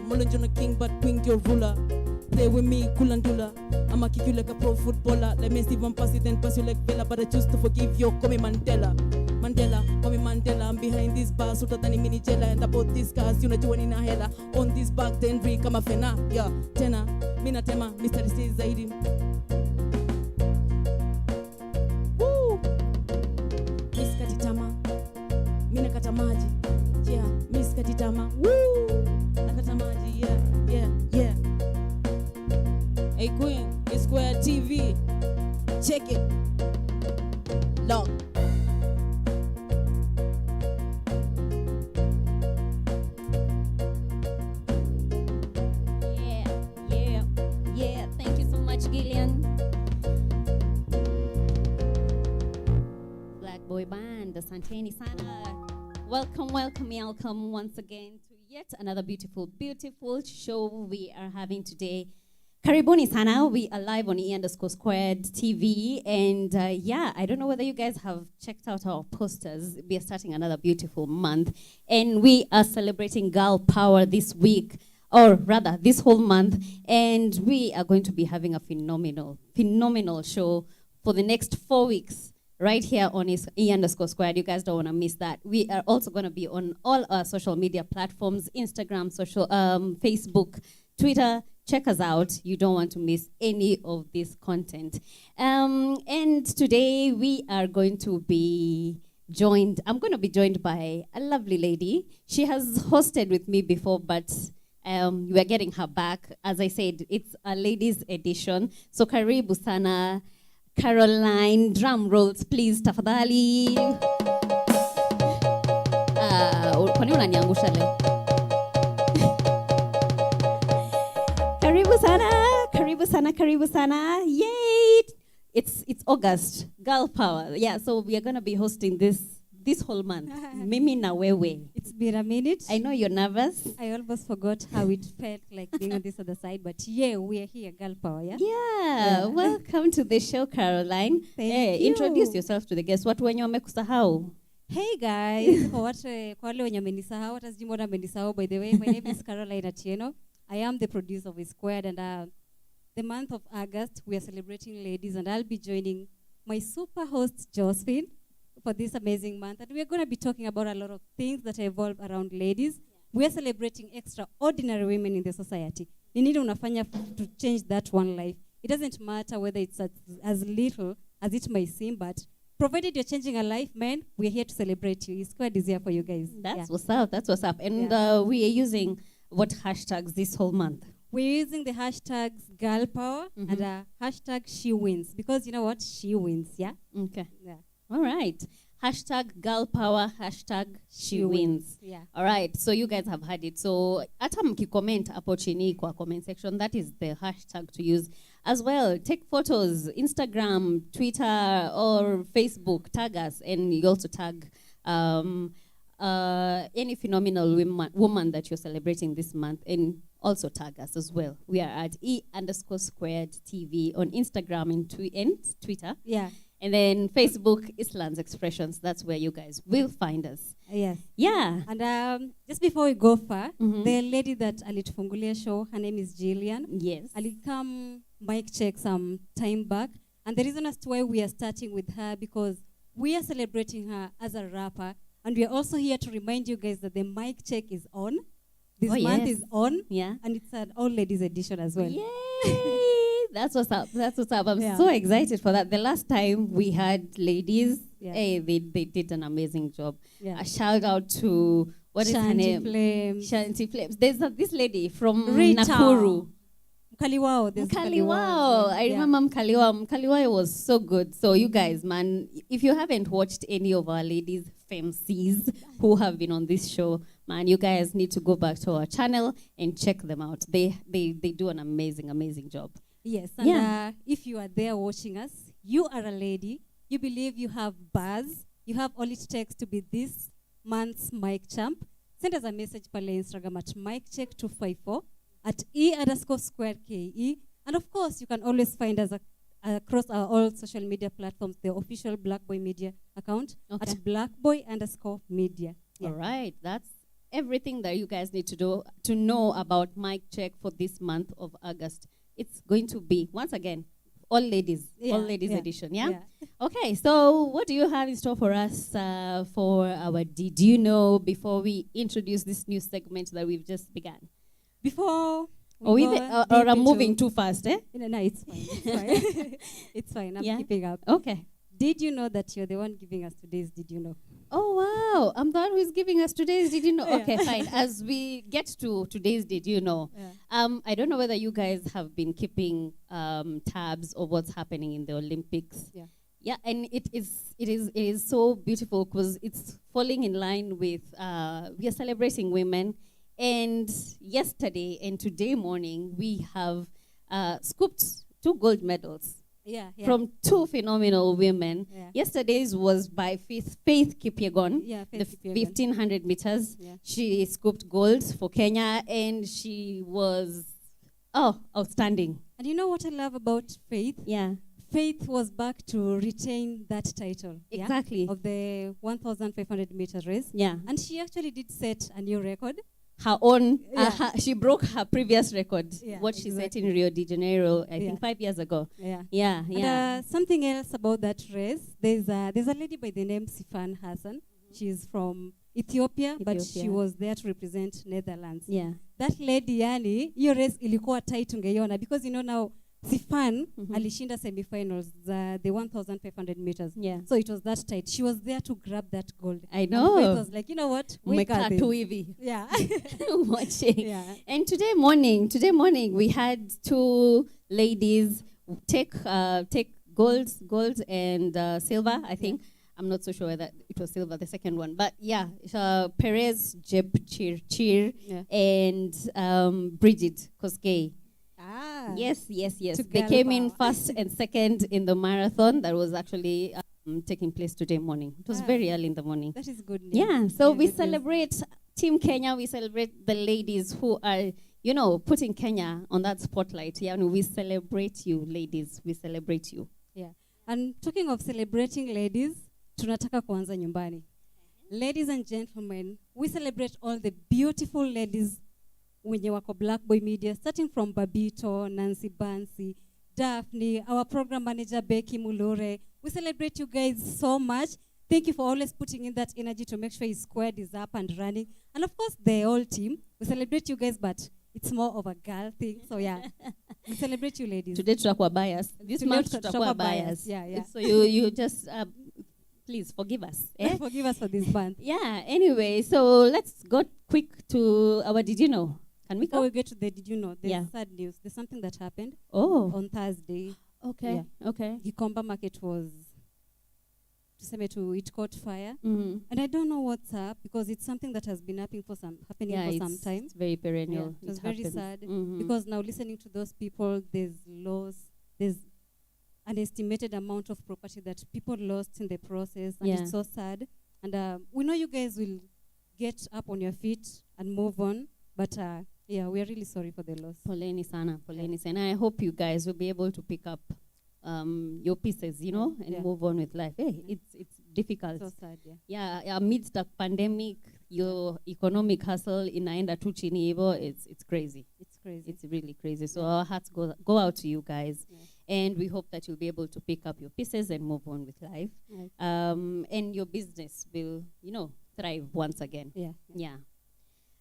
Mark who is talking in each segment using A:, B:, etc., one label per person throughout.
A: Mulunjuna king, but queen your ruler. Play with me, kulandula. I'ma kick you like a pro footballer. Let me even pass it, then pass you like Vela. But I choose to forgive you, call me Mandela. Mandela, call me Mandela. I'm behind this bar, so that any mini jela. And about this cars, you know, joining a hella. On this back, then Rick, I'm a fena. Yeah, tena, mina tema, Mr. Stay Zaidi. Woo! Miss Katitama, mina katamaji. Yeah, Miss Katitama. Woo! Nakatamaji, yeah. Hey Queen, it's Square TV. Check it. Log.
B: Yeah. Thank you so much, Gillian. Black Boy Band, the Santeni Sana. Welcome once again to yet another beautiful show we are having today. Karibuni Sana, we are live on E_squared TV, and I don't know whether you guys have checked out our posters. We are starting another beautiful month, and we are celebrating Girl Power this week, or rather this whole month, and we are going to be having a phenomenal show for the next 4 weeks right here on E_squared. You guys don't want to miss that. We are also going to be on all our social media platforms, Instagram, Facebook, Twitter. Check us out. You don't want to miss any of this content. And today we are going to be I'm going to be joined by a lovely lady. She has hosted with me before, but we are getting her back. As I said, it's a ladies edition. So karibu sana, Caroline. Drum rolls, please, tafadhali. Kwani unaniangusha leo? Karibu sana. Yay! It's August. Girl Power. Yeah, so we are going to be hosting this whole month. Mimi na wewe.
C: It's been a minute.
B: I know you're nervous.
C: I almost forgot how it felt like being on this other side, but yeah, we are here, Girl Power, yeah?
B: Yeah. Welcome to the show, Caroline.
C: Thank you.
B: Introduce yourself to the guests. Watu wenye wamekusahau.
C: Hey guys, kwa wale wenye wamenisahau, hata sijui mbona wamenisahau. By the way, my name is Caroline Atieno. I am the producer of Squared, and the month of August, we are celebrating ladies, and I'll be joining my super host, Josephine, for this amazing month. And we are going to be talking about a lot of things that evolve around ladies. Yeah. We are celebrating extraordinary women in the society. You need unafanya to change that one life. It doesn't matter whether it's as little as it may seem, but provided you're changing a life, man, we're here to celebrate you. Squared is here for you guys.
B: That's what's up. And we are using what hashtags this whole month?
C: We're using the hashtags Girl Power and hashtag She Wins, because you know what? She wins, yeah?
B: Okay.
C: Yeah.
B: All right. Hashtag Girl Power, hashtag She Wins.
C: Yeah.
B: All right. So you guys have heard it. So hata mkicomment hapo chini kwa comment section, that is the hashtag to use as well. Take photos, Instagram, Twitter, or Facebook. Tag us, and you also tag any phenomenal woman that you're celebrating this month, and also tag us as well. We are at E_squared TV on Instagram and Twitter.
C: Yeah.
B: And then Facebook, eastlandsexpressions. That's where you guys will find us.
C: Yes.
B: Yeah.
C: And just before we go far, the lady that alitufungulia show, her name is Jillian.
B: Yes.
C: Alikam mic check some time back. And the reason as to why we are starting with her, because we are celebrating her as a rapper. And we are also here to remind you guys that the mic check is on. This month is on.
B: Yeah.
C: And it's an all ladies edition as well.
B: Yay! That's what's up. I'm so excited for that. The last time we had ladies, they did an amazing job.
C: Yeah.
B: A shout out to, what is her name? Shanty Flames. There's this lady from Nakuru.
C: Mkaliwao.
B: I remember Mkaliwao. Mkaliwao was so good. So you guys, man, if you haven't watched any of our ladies femcs who have been on this show, man, you guys need to go back to our channel and check them out. They do an amazing job.
C: Yes, and if you are there watching us, you are a lady, you believe you have buzz, you have all it takes to be this month's mic champ, send us a message pale Instagram at miccheck254 at E_squared KE. And of course, you can always find us across our all social media platforms, the official Black Boy Media account at blackboy_media.
B: Yeah. All right, that's everything that you guys need to do to know about Mic Check for this month of August. It's going to be, once again, all ladies edition, yeah? Okay, so what do you have in store for us for our Did You Know before we introduce this new segment that we've just begun?
C: Before
B: or I'm moving too fast, eh?
C: No, it's fine. It's fine. It's fine. I'm keeping up.
B: Okay.
C: Did you know that you're the one giving us today's Did You Know?
B: Oh, wow. I'm the one who's giving us today's Did You Know? Okay, fine. As we get to today's Did You Know, I don't know whether you guys have been keeping tabs of what's happening in the Olympics. Yeah, and it is so beautiful because it's falling in line with, we are celebrating women. And yesterday and today morning, we have scooped 2 gold medals. From 2 phenomenal women. Yesterday's was by Faith Kipyegon, the 1500 meters. She scooped gold for Kenya, and she was outstanding.
C: And you know what I love about Faith? Faith was back to retain that title.
B: Exactly.
C: Of the 1,500 meter race. And she actually did set a new record.
B: Her own, she broke her previous record, what she set in Rio de Janeiro, I think 5 years ago.
C: And something else about that race, there's a lady by the name Sifan Hassan. She's from Ethiopia, but she was there to represent Netherlands. That lady, yani, hiyo race ilikuwa tight ungeiona, because you know now, Sifan alishinda semifinals, the 1,500 meters. So it was that tight. She was there to grab that gold.
B: I know.
C: It was like, you know what? We got this.
B: Watching. And today morning, we had 2 ladies take gold and silver, I think. I'm not so sure whether it was silver, the second one. But Perez Jepchirchir and Bridget Koskei. Yes. They came in first and second in the marathon that was actually taking place today morning. It was very early in the morning.
C: That is good news.
B: Yeah, so we celebrate Team Kenya. We celebrate the ladies who are, putting Kenya on that spotlight. Yeah, we celebrate you, ladies. We celebrate you.
C: Yeah. And talking of celebrating ladies, tunataka kuanza nyumbani. Ladies and gentlemen, we celebrate all the beautiful ladies wenye wako Black Boy Media, starting from Babito, Nancy Bansi, Daphne, our program manager Becky Mulore. We celebrate you guys so much. Thank you for always putting in that energy to make sure his squad is up and running. And of course, the whole team. We celebrate you guys, but it's more of a girl thing. So yeah, we celebrate you ladies.
B: Today tutakuwa bias. This month tutakuwa bias.
C: Yeah.
B: So you just please forgive us.
C: Forgive us for this month.
B: Yeah. Anyway, so let's go quick to our Did You Know. Can we go?
C: Before we get to the Did You Know, there's sad news. There's something that happened on Thursday.
B: Okay.
C: Gikomba market was, it caught fire. And I don't know what's up, because it's something that has been happening for some time.
B: It's very perennial.
C: It was very sad, because now listening to those people, there's an estimated amount of property that people lost in the process, and it's so sad. And we know you guys will get up on your feet and move on, but we are really sorry for the loss.
B: Poleni sana. I hope you guys will be able to pick up your pieces, and move on with life. Hey, it's difficult.
C: So sad,
B: amidst the pandemic, your economic hustle inaenda tu chini hivo, it's crazy. It's really crazy. So our hearts go out to you guys. And we hope that you'll be able to pick up your pieces and move on with life. And your business will, thrive once again. Yeah.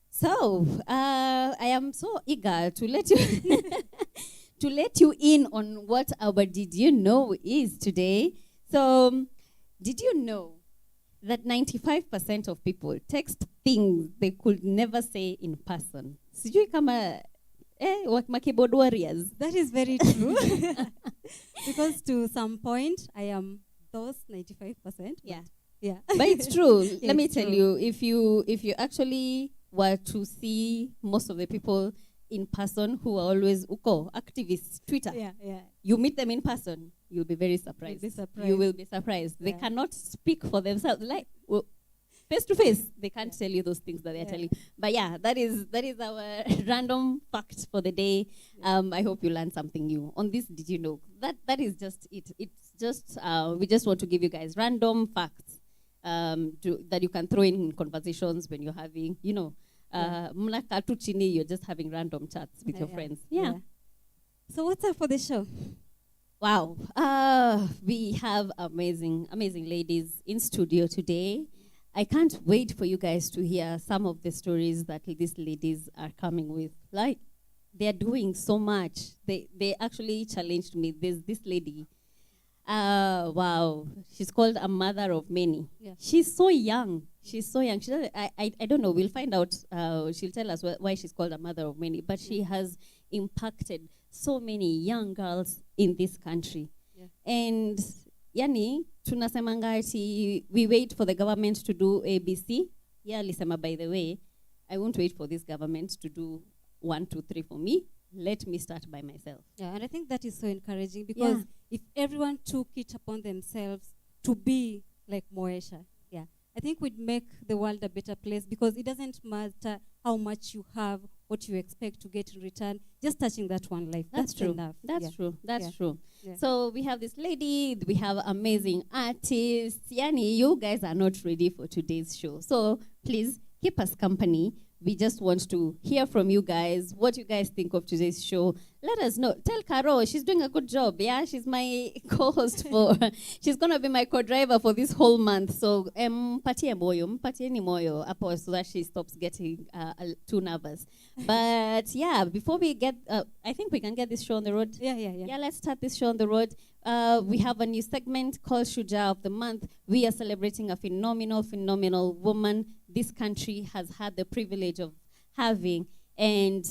B: So, I am so eager to let you to let you in on what our Did You Know is today. So, did you know that 95% of people text things they could never say in person? Sijui kama my keyboard warriors.
C: That is very true. Because to some point, I am those 95%.
B: Yeah.
C: But
B: it's true. Let me tell you, if you actually were to see most of the people in person who are always activists, Twitter. You meet them in person, you'll be very surprised. You will be surprised. They cannot speak for themselves. Like face to face, they can't tell you those things that they're telling. But that is our random fact for the day. I hope you learned something new on this. Did you know that is just it? It's just we just want to give you guys random facts that you can throw in conversations when you're having Mnakaa tu chini, you're just having random chats with your friends. Yeah.
C: So what's up for the show?
B: Wow. We have amazing ladies in studio today. I can't wait for you guys to hear some of the stories that these ladies are coming with. Like, they're doing so much. They actually challenged me. There's this lady. Wow. She's called a mother of many.
C: Yeah.
B: She's so young. She doesn't, I don't know. We'll find out. She'll tell us why she's called a mother of many. But she has impacted so many young girls in this country.
C: Yeah.
B: And yani, tunasemanga ati we wait for the government to do ABC. Yeah, lisema, by the way, I won't wait for this government to do 1, 2, 3 for me. Let me start by myself.
C: Yeah, and I think that is so encouraging because if everyone took it upon themselves to be like MOESHA, I think we'd make the world a better place because it doesn't matter how much you have, what you expect to get in return, just touching that one life. That's
B: true.
C: enough.
B: That's true. That's true.
C: Yeah.
B: So we have this lady, we have amazing artists. Yani, you guys are not ready for today's show. So please keep us company. We just want to hear from you guys, what you guys think of today's show. Let us know. Tell Caro, she's doing a good job. Yeah, she's my co-host she's going to be my co-driver for this whole month. So, mpatie moyo, apo, so that she stops getting too nervous. But yeah, before we get, I think we can get this show on the road.
C: Yeah,
B: Let's start this show on the road. We have a new segment called Shujaa of the Month. We are celebrating a phenomenal woman this country has had the privilege of having. And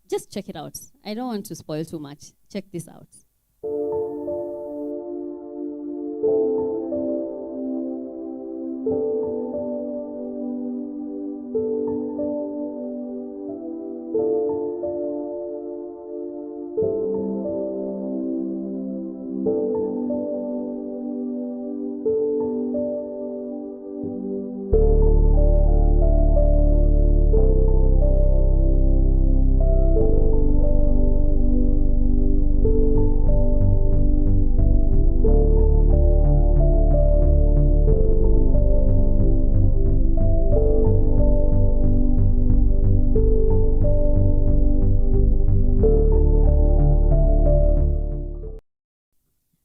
B: just check it out. I don't want to spoil too much. Check this out.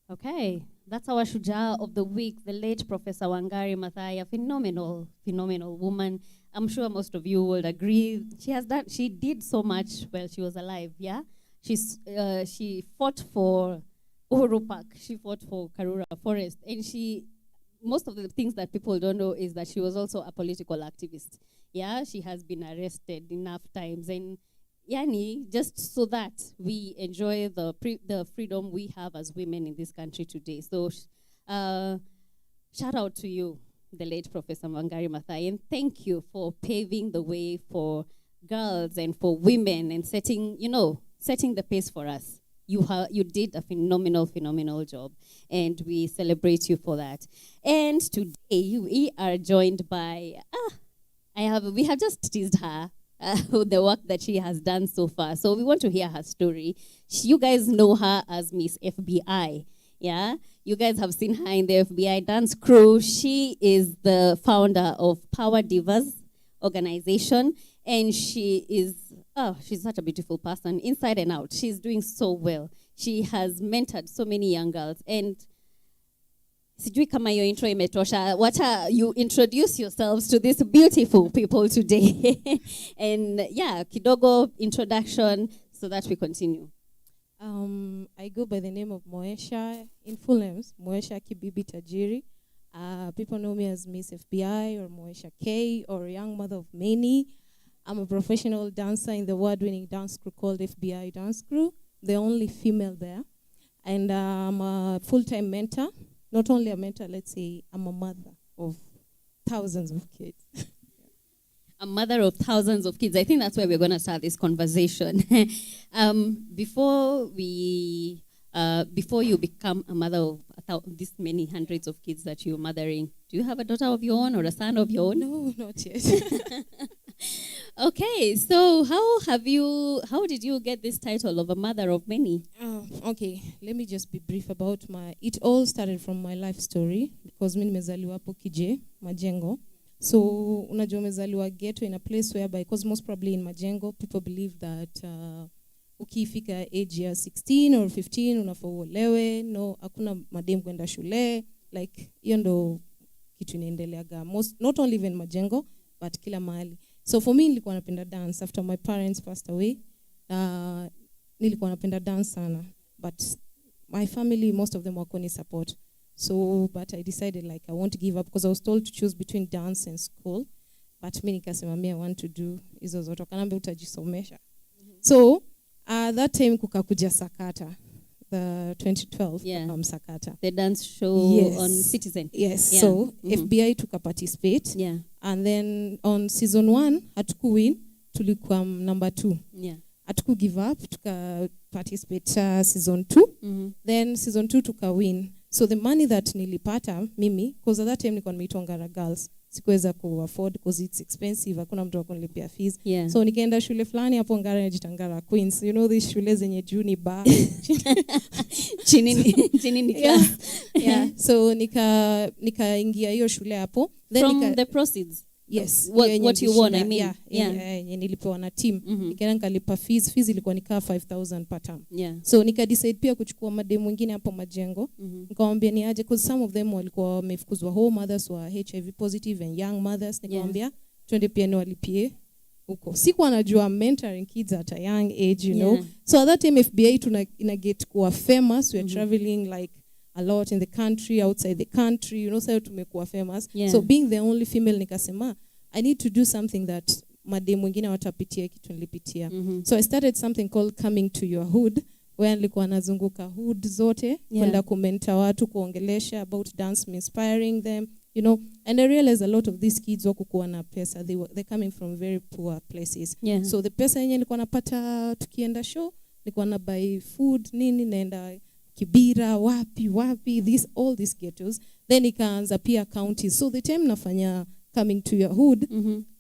B: Okay, that's our Shujaa of the week, the late Professor Wangari Maathai, a phenomenal woman. I'm sure most of you will agree. She did so much while she was alive, yeah? She fought for Uhuru Park, she fought for Karura Forest, and most of the things that people don't know is that she was also a political activist. Yeah, she has been arrested enough times, and yani, just so that we enjoy the freedom we have as women in this country today. So shout out to you, the late Professor Wangari Maathai, and thank you for paving the way for girls and for women and setting the pace for us. You did a phenomenal job, and we celebrate you for that. And today we are joined by we have just teased her the work that she has done so far. So we want to hear her story. You guys know her as Miss FBI. Yeah, you guys have seen her in the FBI dance crew. She is the founder of Power Divas organization, and she's such a beautiful person inside and out. She's doing so well. She has mentored so many young girls, and sijui kama your intro imetosha. Wacha you introduce yourselves to these beautiful people today. And yeah, kidogo introduction so that we continue.
A: I go by the name of MOESHA, in full names, MOESHA Kibibi Tajiri. People know me as Miss FBI or MOESHA K or Young Mother of Many. I'm a professional dancer in the award-winning dance crew called FBI Dance Crew, the only female there. And I'm a full-time mentor. Not only a mentor, let's say I'm a mother of thousands of kids.
B: A mother of thousands of kids. I think that's where we're going to start this conversation. Before you become a mother of this many hundreds of kids that you're mothering, do you have a daughter of your own or a son of your own?
A: No, not yet.
B: Okay, so how did you get this title of a mother of many?
A: Okay, let me just be brief about it all started from my life story, because mimi nimezaliwa hapo Kije, Majengo.
D: So unajua umezaliwa ghetto in a place whereby, because most probably in Majengo people believe that ukifika age ya 16 or 15 unafaa uolewe, no, hakuna madem kwenda shule, like hiyo ndo kitu inaendeleaga not only even Majengo but kila mahali. So for me nilikuwa napenda dance after my parents passed away. Nilikuwa napenda dance sana, but my family, most of them were koni support. So but I decided like I won't give up, because I was told to choose between dance and school, but mimi nikasema mimi I want to do hizo zote. Wakaniambia utajisomesha. So that time kukakuja Sakata, the 2012 Sakata,
B: the dance show on Citizen.
D: Yes. So FBI took a participate.
B: Yeah.
D: And then on season 1 hatukuwin, tulikuwa number 2.
B: Yeah.
D: Hatuku give up, tuka participate season 2. Then season 2 tuka win. So the money that nilipata mimi, because at that time nilikuwa nimeitwa Ngara Girls, sikuweza ku afford because it's expensive, hakuna mtu akunilipia fees.
B: Yeah.
D: So nikaenda shule fulani hapo Ngara inajiita Ngara Queens. You know these shule zenye juu ni bar.
B: chini ni class.
D: Yeah. So nikaingia hiyo shule hapo. Then
B: from the proceeds.
D: Yes.
B: What you won, I mean.
D: Nilipewa na team. Nikaenda nikalipa fees ilikuwa nikaa 5,000 per term.
B: Yeah.
D: So nikadecide pia kuchukua madem mwingine hapo Majengo. Nikamwambia ni aje, because some of them walikuwa wamefukuzwa home, mothers were HIV positive and young mothers. Nikamwambia twende pia ni walipie huko. Sikuwa najua mentoring kids at a young age, you know. So at that time FBI ina get kuwa famous. We are traveling like a lot in the country, outside the country, you know, so tumekuwa famous. So being the only female nikasema I need to do something that madem wengine watapitia kitu nilipitia. So I started something called Coming to Your Hood, where nilikuwa nazunguka hood zote kwenda kumenta watu, kuongelesha about dance, inspiring them, you know. And I realized a lot of these kids wakukuwa na pesa, they're coming from very poor places. So the pesa yenye nilikuwa napata tukienda show, nilikuwa na buy food nini, naenda Kibira, wapi, all these ghettos. Then ikaanza pia counties. So the time nafanya Coming to Your Hood,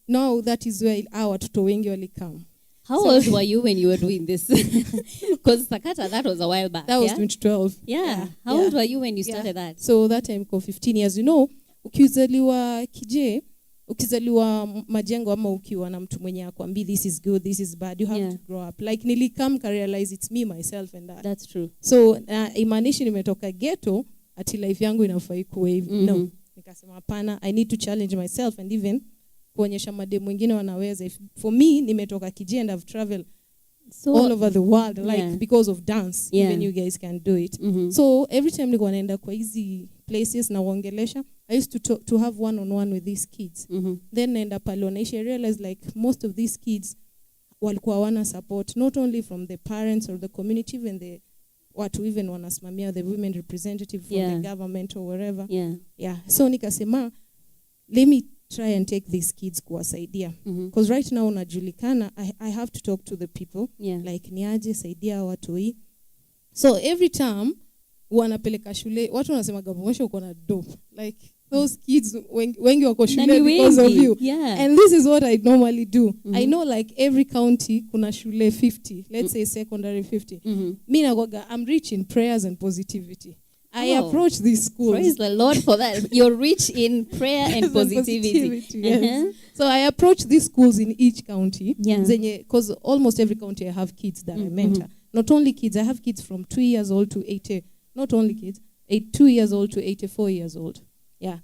D: now that is where our watoto wengi walikam.
B: How old were you when you were doing this? Because Sakata, that was a while back.
D: That was 2012.
B: Yeah. How old were you when you started that?
D: So that time for 15 years. You know, ukizaliwa kije, ukizaliwa Majengo ama ukiwa na mtu mwenye akwambi this is good, this is bad, you have to grow up. Like nilikam ka realize it's me, myself and that.
B: That's true.
D: So imanishi nimetoka ghetto ati life yangu inafai kuwa hivi. No. Nikasema hapana, I need to challenge myself and even kuonyesha madem wengine wanaweza. For me nimetoka kije and I've traveled all over the world, like because of dance. Even you guys can do it. So every time nilikuwa naenda kwa hizi places na waongelesha, I used to have one-on-one with these kids. Then naenda pale wanaishi, I realized like most of these kids walikuwa wana support, not only from the parents or the community, even the watu even wanasimamia, the women representative from the government or wherever. So nikasema let me try and take these kids kuwasaidia, because right now unajulikana, I have to talk to the people, like niaje saidia watu hii. So every time wanapeleka shule, watu wanasema MOESHA uko na dope, like those kids wengi wako shule because of you. And this is what I normally do. I know like every county kuna shule 50, let's say secondary 50. Mimi nagoga, I'm rich in prayers and positivity. I approach these schools.
B: Praise the Lord for that. You're rich in prayer and positivity.
D: Yes. So I approach these schools in each county, because almost every county I have kids that I mentor. Not only kids, I have kids from 2 years old to 80. Not only kids, 2 years old to 84 years old.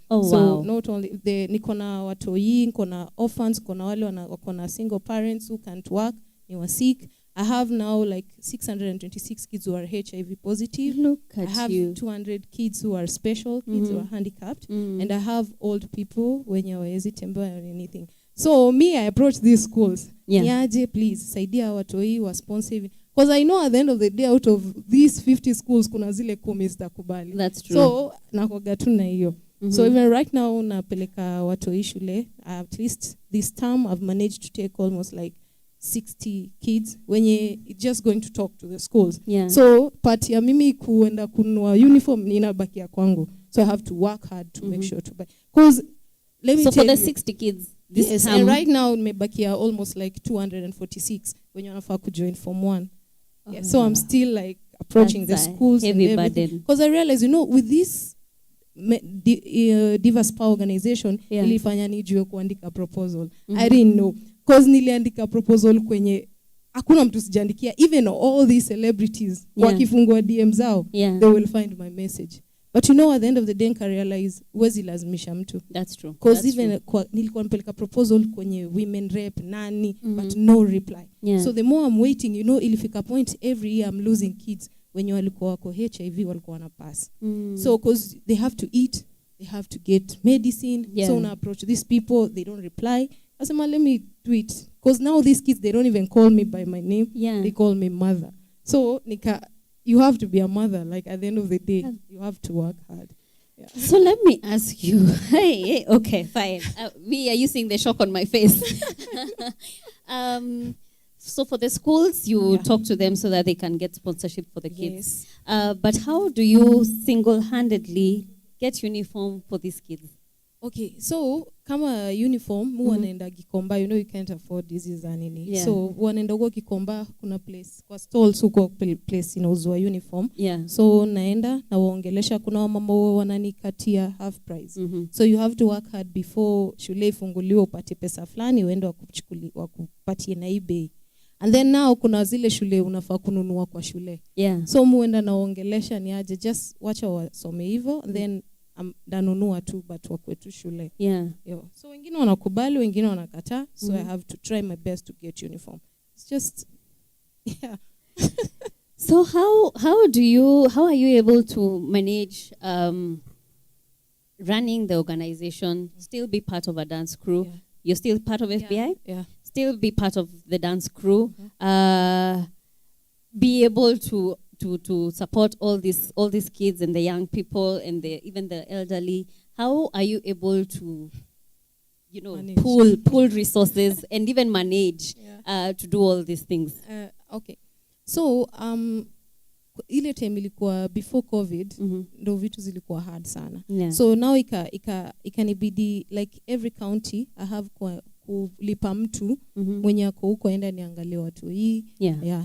D: So not only niko na watoi, niko na orphans, niko na wale wako na single parents who can't work, ni wa sick. I have now like 626 kids who are HIV positive.
B: Look at
D: I have 200 kids who are special, kids who are handicapped. And I have old people when you hawezi tembea or anything. So me, I approach these schools. Niaje, please, saidia watoi wa sponsor. Because I know at the end of the day, out of these 50 schools, kuna zile 10 zitakubali.
B: That's true.
D: So nakoga tu na hiyo. So even right now, napeleka watoi shule. At least this term, I've managed to take almost like 60 kids when you just going to talk to the schools. So part ya mimi kuenda kununua uniform ninabakia kwangu. So I have to work hard to make sure to buy. Because let me tell you. So
B: for the 60 kids,
D: this and right now nimebakia almost like 246 when you wanafaa kujoin form 1. So I'm still like approaching the schools
B: heavy burden.
D: Because I realize, you know, with this Divas Power Organization
B: Yeah.
D: ilifanya nijue kuandika proposal. I didn't know. Cause niliandika proposal kwenye hakuna mtu sijaandikia, even all these celebrities wakifungua DM zao, they will find my message. But you know, at the end of the day I realize wezi lazimisha mtu.
B: That's true.
D: Because even nilikuwa napeleka proposal kwenye women rep nani, but no reply. So the more I'm waiting, you know, ilifika point every year I'm losing kids wenye walikuwa wako HIV walikuwa wana pass. So because they have to eat, they have to get medicine. So when I approach these people, they don't reply. I said, let me do it. Because now these kids, they don't even call me by my name. They call me mother. So you have to be a mother. Like at the end of the day, you have to work hard. Yeah.
B: So let me ask you. Hey, okay, fine. Are you seeing the shock on my face? So for the schools, you talk to them so that they can get sponsorship for the kids. But how do you single-handedly get uniform for these kids?
D: Okay, so kama uniform, wanaenda Gikomba, you know you can't afford disease and nini. So wanaenda huko Gikomba, kuna place, kwa stalls huko place inauzwa uniform. So naenda na waongelesha, kuna wamama wananikatia half price. So you have to work hard before shule ifunguliwe upate pesa fulani uende wakupatie na eBay. And then now kuna zile shule unafaa kununua kwa shule. So muenda na waongelesha ni aje, just wacha wasome hivyo, and then danunua tu but wakwetu shule. So wengine wanakubali, wengine wanakataa. So I have to try my best to get uniform. It's just
B: So how are you able to manage running the organization, still be part of a dance crew? You're still part of FBI? Still be part of the dance crew, be able to support all these kids and the young people and even the elderly. How are you able to, you know, pull resources and even manage to do all these things?
D: Okay, so ile time ilikuwa before COVID, ndo vitu zilikuwa hard sana. So now ikanibidi like every county I have kulipa mtu mwenye ako huko enda niangalie watu hii.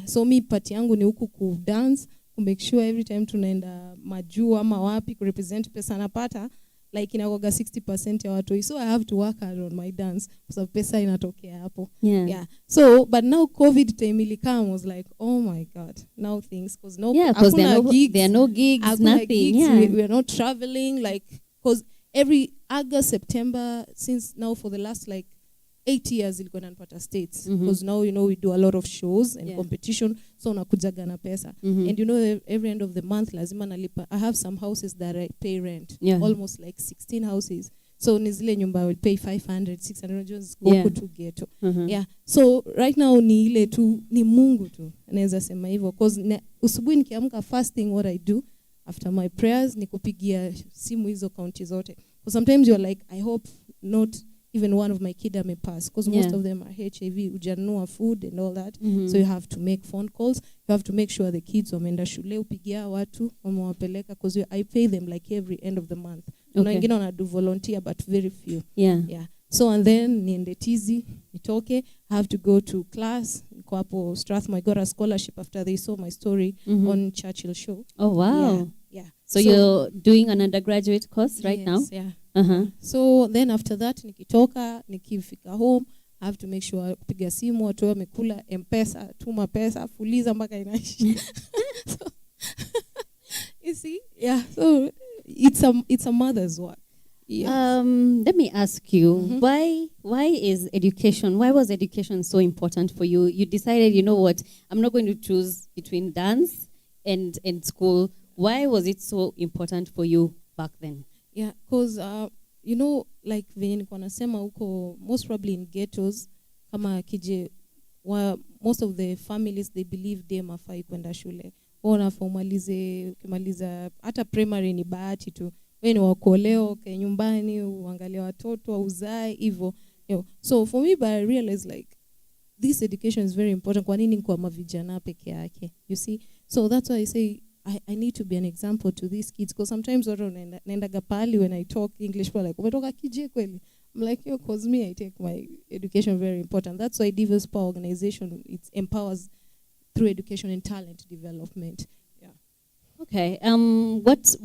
D: So mi pati yangu ni huku ku dance, ku make sure every time tunaenda majuu ama wapi ku represent pesa napata like inakoga 60% ya watu hii. So I have to work hard on my dance because pesa inatokea hapo. So but now COVID time ilikam was like, oh my god, now things because there are no gigs,
B: nothing.
D: We are not traveling like because every August, September, since now for the last like 8 years ilikuwa nanipata states because now you know we do a lot of shows and competition, so nakujaga na pesa and you know every end of the month lazima nalipa. I have some houses that I pay rent, almost like 16 houses. So nizile nyumba I will pay 500 600 just go to ghetto. So right now ni ile tu ni Mungu tu anaweza sema hivyo because usubuhi nikiamka, first thing what I do after my prayers ni kupigia simu hizo county zote because sometimes you're like I hope not even one of my kids may pass because most of them are HIV, ujanua food and all that. So you have to make phone calls. You have to make sure the kids wameenda shule, upigia watu wamewapeleka because I pay them like every end of the month. Kuna wengine wana do volunteer but very few. So and then niende tizi, nitoke, I have to go to class. Niko hapo Strathmore, I got a scholarship after they saw my story on Churchill show.
B: Oh wow. So you're doing an undergraduate course right now? So then after that nikitoka, nikifika home, I have to make sure kupiga simu watu wamekula, M-Pesa, tuma pesa, fuliza mpaka inaishi. So, you see? So it's a mother's work. Let me ask you, why was education so important for you? You decided, you know what, I'm not going to choose between dance and school. Why was it so important for you back then?
D: Because you know, like venye niko nasema huko, most probably in ghettos kama kije most of the families they believe dem afai kwenda shule. Wanafomalize ukimaliza hata primary ni bahati tu. Wewe ni wakoleo ke nyumbani uangalie watoto auzae hivyo. So for me, but I realized like this education is very important. Kwa nini kwa mavijana peke yake? You see? So that's why I say I need to be an example to these kids because sometimes watu naenda gapali when I talk English for like umetoka kije kweli. I'm like, yo, cause me I take my education very important. That's why Divas Power Organization, it empowers through education and talent development.
B: Okay. What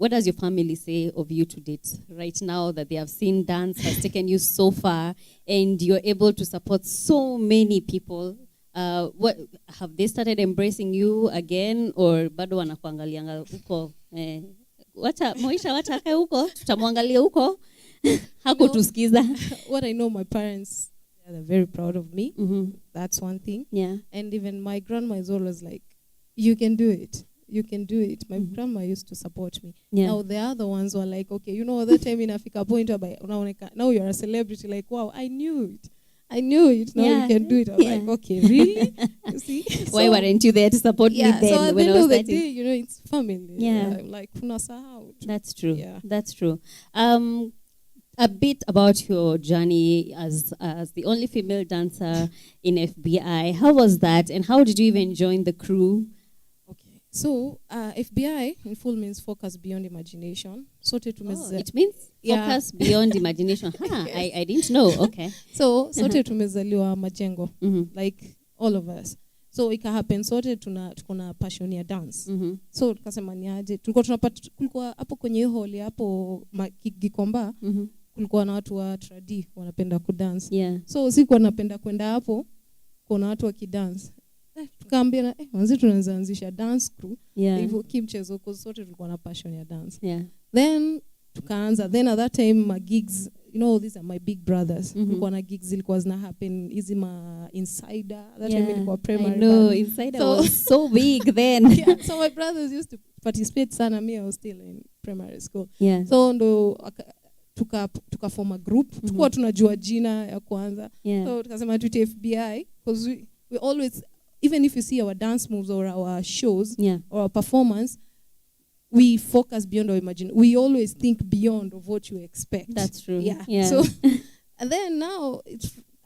B: what does your family say of you to date right now that they have seen dance has taken you so far and you're able to support so many people? What have they started embracing you again, or bado wanakuangalianga huko? Wacha Moesha, wacha akae huko, tutamwangalia huko. Hakutusikiza.
D: What I know, my parents, they're very proud of me.
B: Mm-hmm.
D: That's one thing.
B: Yeah.
D: And even my grandma is always like, you can do it. You can do it. My grandma used to support me.
B: Yeah.
D: Now the other ones were like, okay, you know, that time in Africa point now you're a celebrity. Like, wow, I knew it. Now you can do it. I was like, okay, really? You see?
B: Why weren't you there to support me then?
D: So at the
B: when
D: end
B: I was
D: of the
B: starting?
D: day, you know, it's family.
B: Yeah.
D: Like, unasahau.
B: That's true.
D: Yeah.
B: That's true. A bit about your journey as the only female dancer in FBI. How was that, and how did you even join the crew?
D: Okay. So FBI in full means focus beyond imagination. Sote tumeze.
B: It means focus beyond imagination. I didn't know. Okay.
D: So sote tumezaliwa Majengo, like all of us. So ika happen sote tuko na passion ya dance. So tukasema ni aje, kulikuwa hapo kwenye hall hapo Gikomba, kulikuwa na watu wa tradi wanapenda kudance.
B: Yeah.
D: So siku wanapenda kwenda hapo kuna watu wa kidance. Tukaambia na wanzi tunaweza anzisha dance crew. Hivyo kimchezo kwa sote tulikuwa na passion ya dance.
B: Yeah.
D: Then tukaanza, then at that time my gigs, you know, these are my big brothers. Kulikuwa na gigs zilikuwa zina happen hizi ma Insider. That time ilikuwa primary.
B: I know, Insider was so big then.
D: So my brothers used to participate sana. Me, I was still in primary school.
B: Yeah.
D: So ndo tuka form a group. Tukua tunajua jina ya kwanza.
B: Yeah.
D: So tukasema tuite FBI because we always, even if you see our dance moves or our shows or our performance, we focus beyond our imagination. We always think beyond of what you expect.
B: That's true.
D: Yeah. So, and then now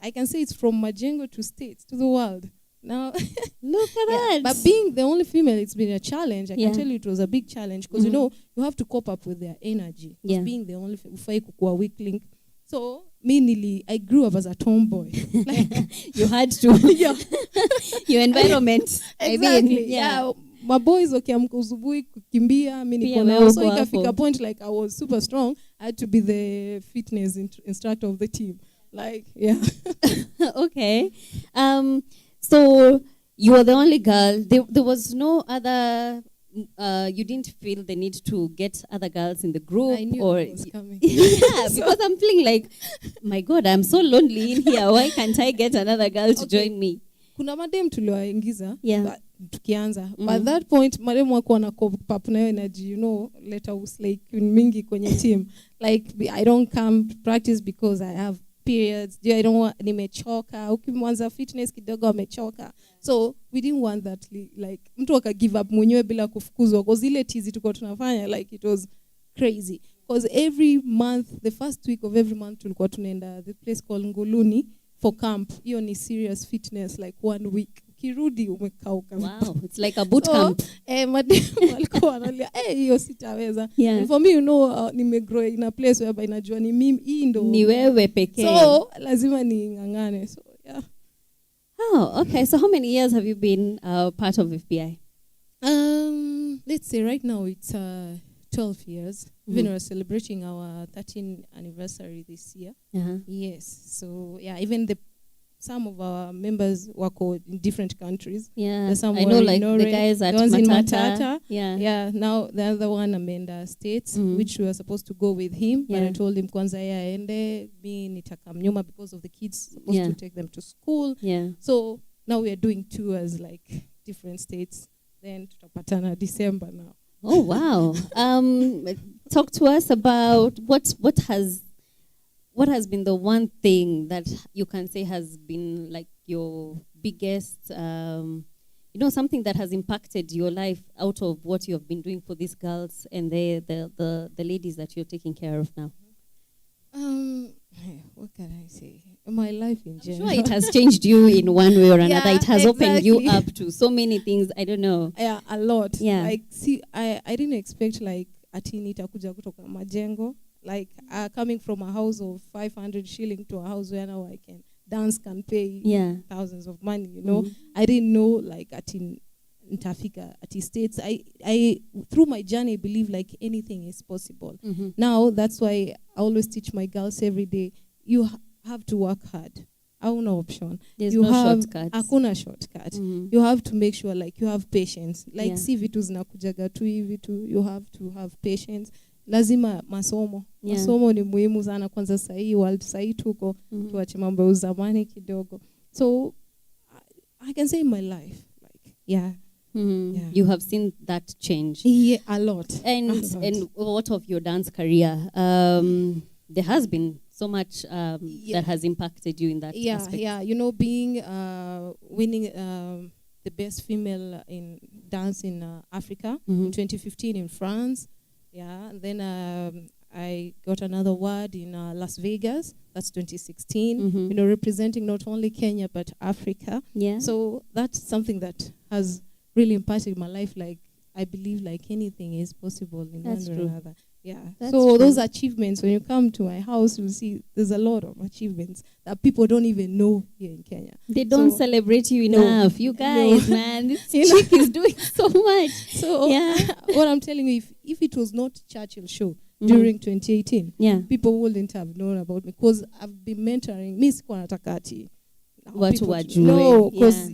D: I can say it's from Majengo to States to the world. Now,
B: look at that.
D: But being the only female, it's been a challenge. I can tell you it was a big challenge because you know you have to cope up with their energy. Being the only female, weak link. So I grew up as a tomboy. Like,
B: you had to. Your environment.
D: Exactly. I mean, my boys wakiamka usubuhi kukimbia, mimi niko nao. So ikafika point like I was super strong. I had to be the fitness instructor of the team. Like, yeah.
B: Okay. So you were the only girl. There was no other. You didn't feel the need to get other girls in the group,
D: I knew
B: or
D: it was coming.
B: Yeah, because I'm feeling like, my God, I'm so lonely in here. Why can't I get another girl to join me?
D: Kuna madem tuliwaingiza tukianza. By that point madem wako na cope up na energy, you know, let us like mingi kwenye team. Like I don't come to practice because I have periods. I don't want nimechoka. Ukimwanza fitness kidogo amechoka. So we didn't want that like mtu aka give up mwenyewe bila kufukuzwa because ile tizi tuko tunafanya like it was crazy. Because every month, the first week of every month tulikuwa tunaenda the place called Nguluni for camp. Hiyo ni serious fitness like 1 week. Kirudi umekauka.
B: Wow, it's like a boot camp.
D: Madem walikuwa wanalia hiyo sitaweza.
B: Yeah.
D: For me, you know, nimegrow in a place where inajua ni mimi hii ndo
B: ni wewe pekee.
D: So lazima ningangane. So yeah.
B: Oh, okay. So how many years have you been part of FBI?
D: Let's say right now it's 12 years. Even we're celebrating our 13th anniversary this year. Yes. So yeah, even some of our members work in different countries.
B: Yeah,
D: some
B: I know, like the guys at
D: Matata.
B: Yeah.
D: Now the other one Amanda States, which we were supposed to go with him, but I told him kwanza ende mi nitakamnyuma because of the kids supposed to take them to school.
B: Yeah.
D: So now we are doing tours like different states. Then tutapatana December now.
B: Oh wow. Talk to us about what has been the one thing that you can say has been like your biggest, something that has impacted your life out of what you have been doing for these girls and the ladies that you're taking care of now?
D: What can I say? My life in general.
B: I'm sure it has changed you in one way or another. It has opened you up to so many things. I don't know.
D: Yeah, a lot.
B: Yeah.
D: Like, see, I didn't expect like ati nitakuja kutoka Majengo. Like coming from a house of 500 shilling to a house where now I can dance, can pay thousands of money, you know. I didn't know like ati nitafika ati States. I through my journey believe like anything is possible. Now that's why I always teach my girls every day, you have to work hard. Hauna option.
B: There's
D: you
B: no
D: have
B: shortcuts.
D: Hakuna shortcut. You have to make sure like you have patience. Like si vitu zinakujaga tu hivi tu, you have to have patience. Lazima masomo. Masomo ni muhimu sana kwanza sahi world sahi tuko tuache mambo ya uzamani kidogo. So I can say in my life like yeah.
B: You have seen that change.
D: Yeah, a lot.
B: And what of your dance career? There has been so much that has impacted you in that aspect.
D: Yeah, you know, being winning the best female in dance in Africa in 2015 in France. Yeah, and then I got another award in Las Vegas. That's 2016. You know, representing not only Kenya but Africa.
B: Yeah.
D: So that's something that has really impacted my life. Like I believe, like anything is possible in one way or another. Yeah.
B: That's
D: so
B: true.
D: those achievements, when you come to my house, you'll see there's a lot of achievements that people don't even know here in Kenya.
B: They don't celebrate you enough. You guys, man, this chick is doing so much.
D: So
B: yeah.
D: What I'm telling you, if it was not Churchill show during 2018, people wouldn't have known about me because I've been mentoring. Miss Kwanatakati. No, because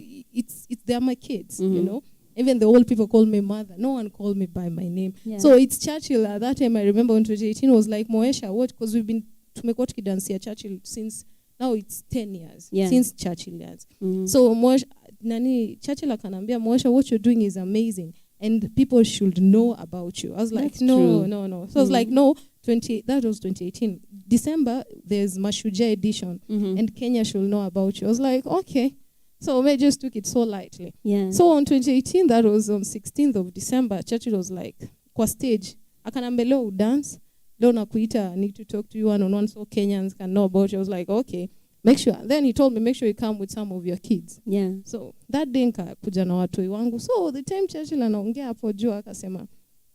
D: they're my kids, you know. Even the old people call me mother. No one called me by my name. Yeah. So it's Churchill. At that time, I remember in 2018 was like MOESHA. What? Because we've been tumekuwa tukidansia Churchill since now it's 10 years since Churchill dance. So MOESHA, Churchill akanambia MOESHA, what you're doing is amazing, and people should know about you. I was like, no. So I was like, no. That was 2018 December. There's Mashujaa edition, and Kenya should know about you. I was like, okay. So I just took it so lightly. Yeah. So on 2018, that was on 16th of December, Churchill was like, kwa stage, akanambia leo dance, leo nakuita, I need to talk to you one-on-one so Kenyans can know about you. I was like, okay, make sure. Then he told me, make sure you come with some of your kids. Yeah. So that day nikakuja na watoi wangu. So the time Churchill anaongea hapo juu akasema,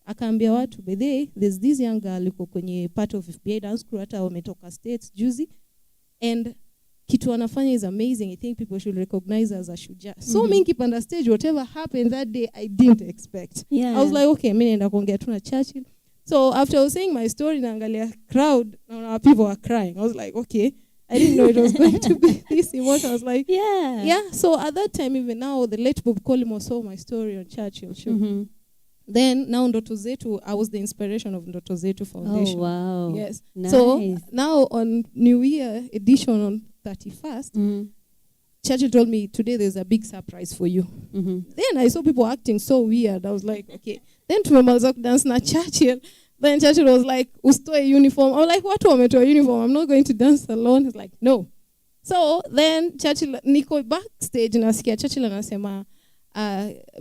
D: akaambia watu, there's this young girl yuko kwenye part of FBI dance crew, hata wametoka States juzi, and kitu anafanya is amazing. I think people should recognize her as a shujaa. So mimi nikipanda stage, whatever happened that day, I didn't expect. Yeah. I was like, okay, mimi naenda kuongea tu na Churchill. So after I was saying my story, naangalia crowd, now people are crying. I was like, okay, I didn't know it was going to be this emotion. I was like, yeah. So at that time, even now, the late Bob Collymore saw my story on Churchill show. Then now Ndoto Zetu, I was the inspiration of Ndoto Zetu Foundation.
B: Oh, wow.
D: Yes.
B: Nice.
D: So now on New Year edition on 31st, Churchill told me, today there's a big surprise for you. Then I saw people acting so weird. I was like, okay. Then tumemaliza dance na Churchill. Then Churchill was like, ustoe uniform. I was like, what wametoa uniform? I'm not going to dance alone. He's like, no. So then Churchill, niko backstage nasikia Churchill anasema,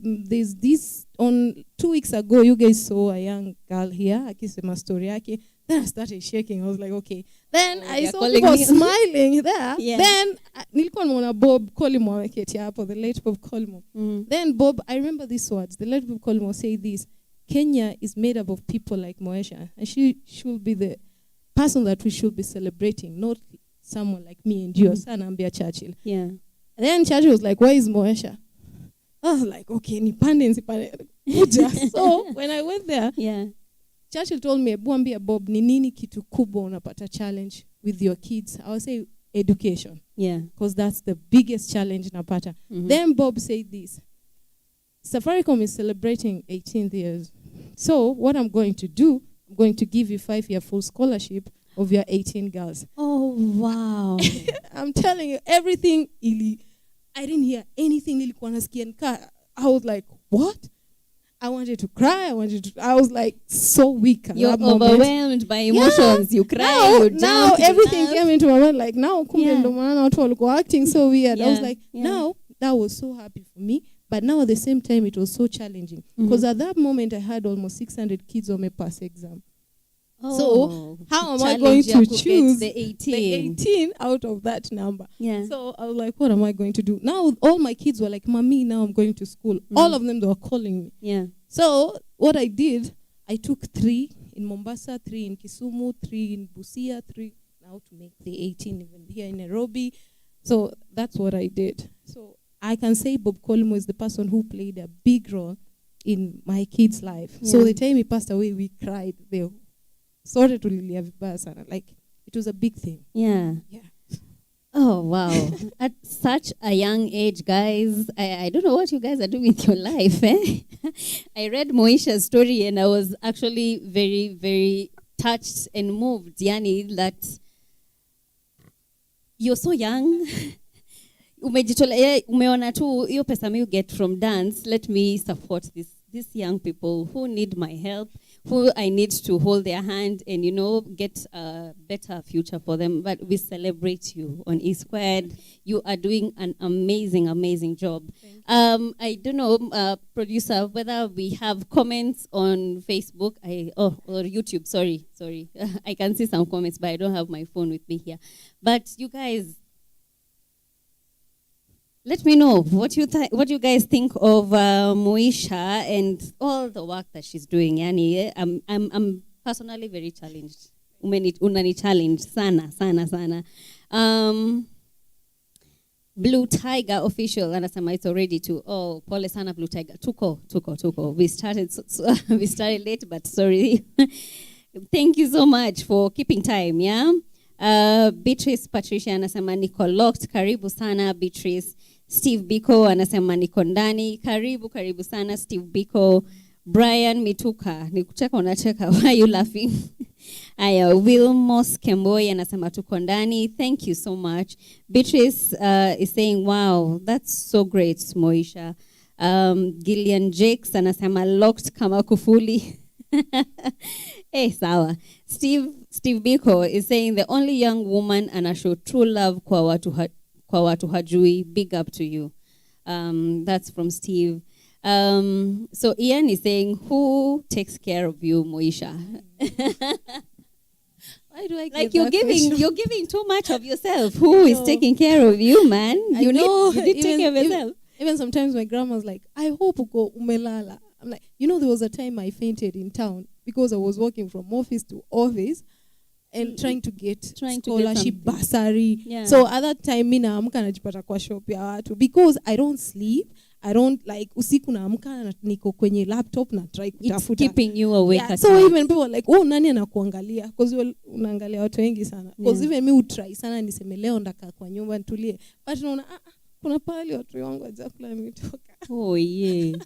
D: there's this, on 2 weeks ago, you guys saw a young girl here, akisema story yake. Then I started shaking. I was like, okay. Then I saw people smiling there. Yeah. Then nilikuwa nimeona Bob Collymore ameketi hapo, the late Bob Collymore. Then Bob, I remember these words. The late Bob Collymore said this, Kenya is made up of people like MOESHA, and she should be the person that we should be celebrating, not someone like me and you, Anaambia Churchill. Yeah. And then Churchill was like, why is MOESHA? I was like, okay, nipande. So when I went there, Churchill told me, Buambia Bob, ni nini kitu kubwa unapata challenge with your kids? I would say education. Yeah. Because that's the biggest challenge napata. Then Bob said this, Safaricom is celebrating 18th years. So what I'm going to do, I'm going to give you 5-year full scholarship of your 18 girls.
B: Oh, wow.
D: I'm telling you, everything, I didn't hear anything. I was like, what? I wanted to cry. I was like so weak.
B: You're overwhelmed by emotions. You cry, you jump.
D: Now everything came into my mind. Like now, acting so weird. I was like, now that was so happy for me. But now at the same time, it was so challenging. Because at that moment, I had almost 600 kids on my pass exam. Oh, so how am I going to choose the 18 out of that number? Yeah. So I was like, what am I going to do? Now all my kids were like, Mommy, now I'm going to school. All of them, they were calling me. Yeah. So what I did, I took 3 in Mombasa, 3 in Kisumu, 3 in Busia, 3 now to make the 18 even here in Nairobi. So that's what I did. So I can say Bob Colimo is the person who played a big role in my kid's life. So the time he passed away, we cried. Sorry to lilia vibaya sana. Like, it was a big thing.
B: Yeah. Oh, wow. At such a young age, guys, I don't know what you guys are doing with your life. I read MOESHA's story and I was actually very, very touched and moved, Yani, that you're so young. Umeona tu hiyo pesa you get from dance. Let me support these young people who need my help, who I need to hold their hand and, get a better future for them. But we celebrate you on E Squared. You are doing an amazing, amazing job. I don't know, producer, whether we have comments on Facebook or YouTube. Sorry. I can see some comments, but I don't have my phone with me here. But you guys, let me know what you guys think of MOESHA and all the work that she's doing. Yani, I'm personally very challenged. Unani challenge sana. Blue Tiger official anasema it's already to. Oh, pole sana Blue Tiger. Tuko. We started late, but sorry. Thank you so much for keeping time. Yeah. Beatrice Patricia anasema niko locked. Karibu sana Beatrice. Steve Biko anasema niko ndani. Karibu sana Steve Biko. Brian Mituka, nikucheka unacheka. Why are you laughing? Aya, Wilmos Kemboy anasema tuko ndani. Thank you so much. Beatrice is saying, wow, that's so great, MOESHA. Gillian Jakes anasema locked kama kufuli. Sawa. Steve Biko is saying the only young woman anashow true love kwa watu hajui. Big up to you. That's from Steve. So Ian is saying, who takes care of you, MOESHA?
D: Why do I
B: like you're giving too much of yourself. Who is taking care of you, man? You need to take care of yourself.
D: Even sometimes my grandma's like, I hope uko umelala. I'm like, there was a time I fainted in town because I was walking from office to office and trying to get scholarship bursary.
B: Yeah.
D: So at that time, mina amka najipata kwa shop ya watu because I don't sleep. I don't like usiku na amka niko kwenye laptop na try kutafuta.
B: It's keeping you awake.
D: Yeah, so even people are like, oh, nani anakuangalia? Because unaangalia watu wengi sana. Because even me utry sana niseme leo ndaka kwa nyumba nitulie. But unaona kuna pale watu wangu wajakula nimetoka.
B: Oh yeah.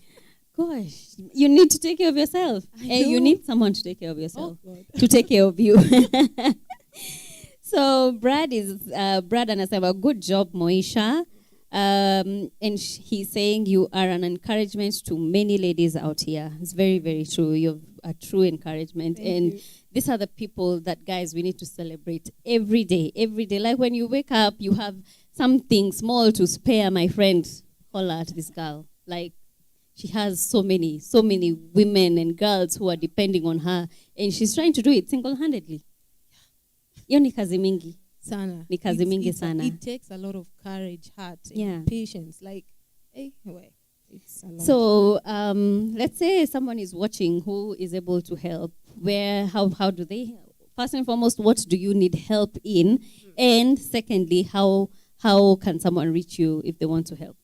B: Gosh, you need to take care of yourself. And you need someone to take care of yourself. To take care of you. So Brad anasema good job MOESHA. And he's saying you are an encouragement to many ladies out here. It's very, very true. You're a true encouragement.
D: Thank you.
B: These are the people that, guys, we need to celebrate every day. Every day. Like when you wake up, you have something small to spare, my friend. Holla at this girl. Like, she has so many women and girls who are depending on her. And she's trying to do it single-handedly. Yo ni kazi mingi.
D: Sana.
B: Ni kazi mingi sana.
D: It takes a lot of courage, heart, and patience. Like, anyway, it's a lot.
B: So, let's say someone is watching who is able to help. How do they help? First and foremost, what do you need help in? And secondly, how can someone reach you if they want to help?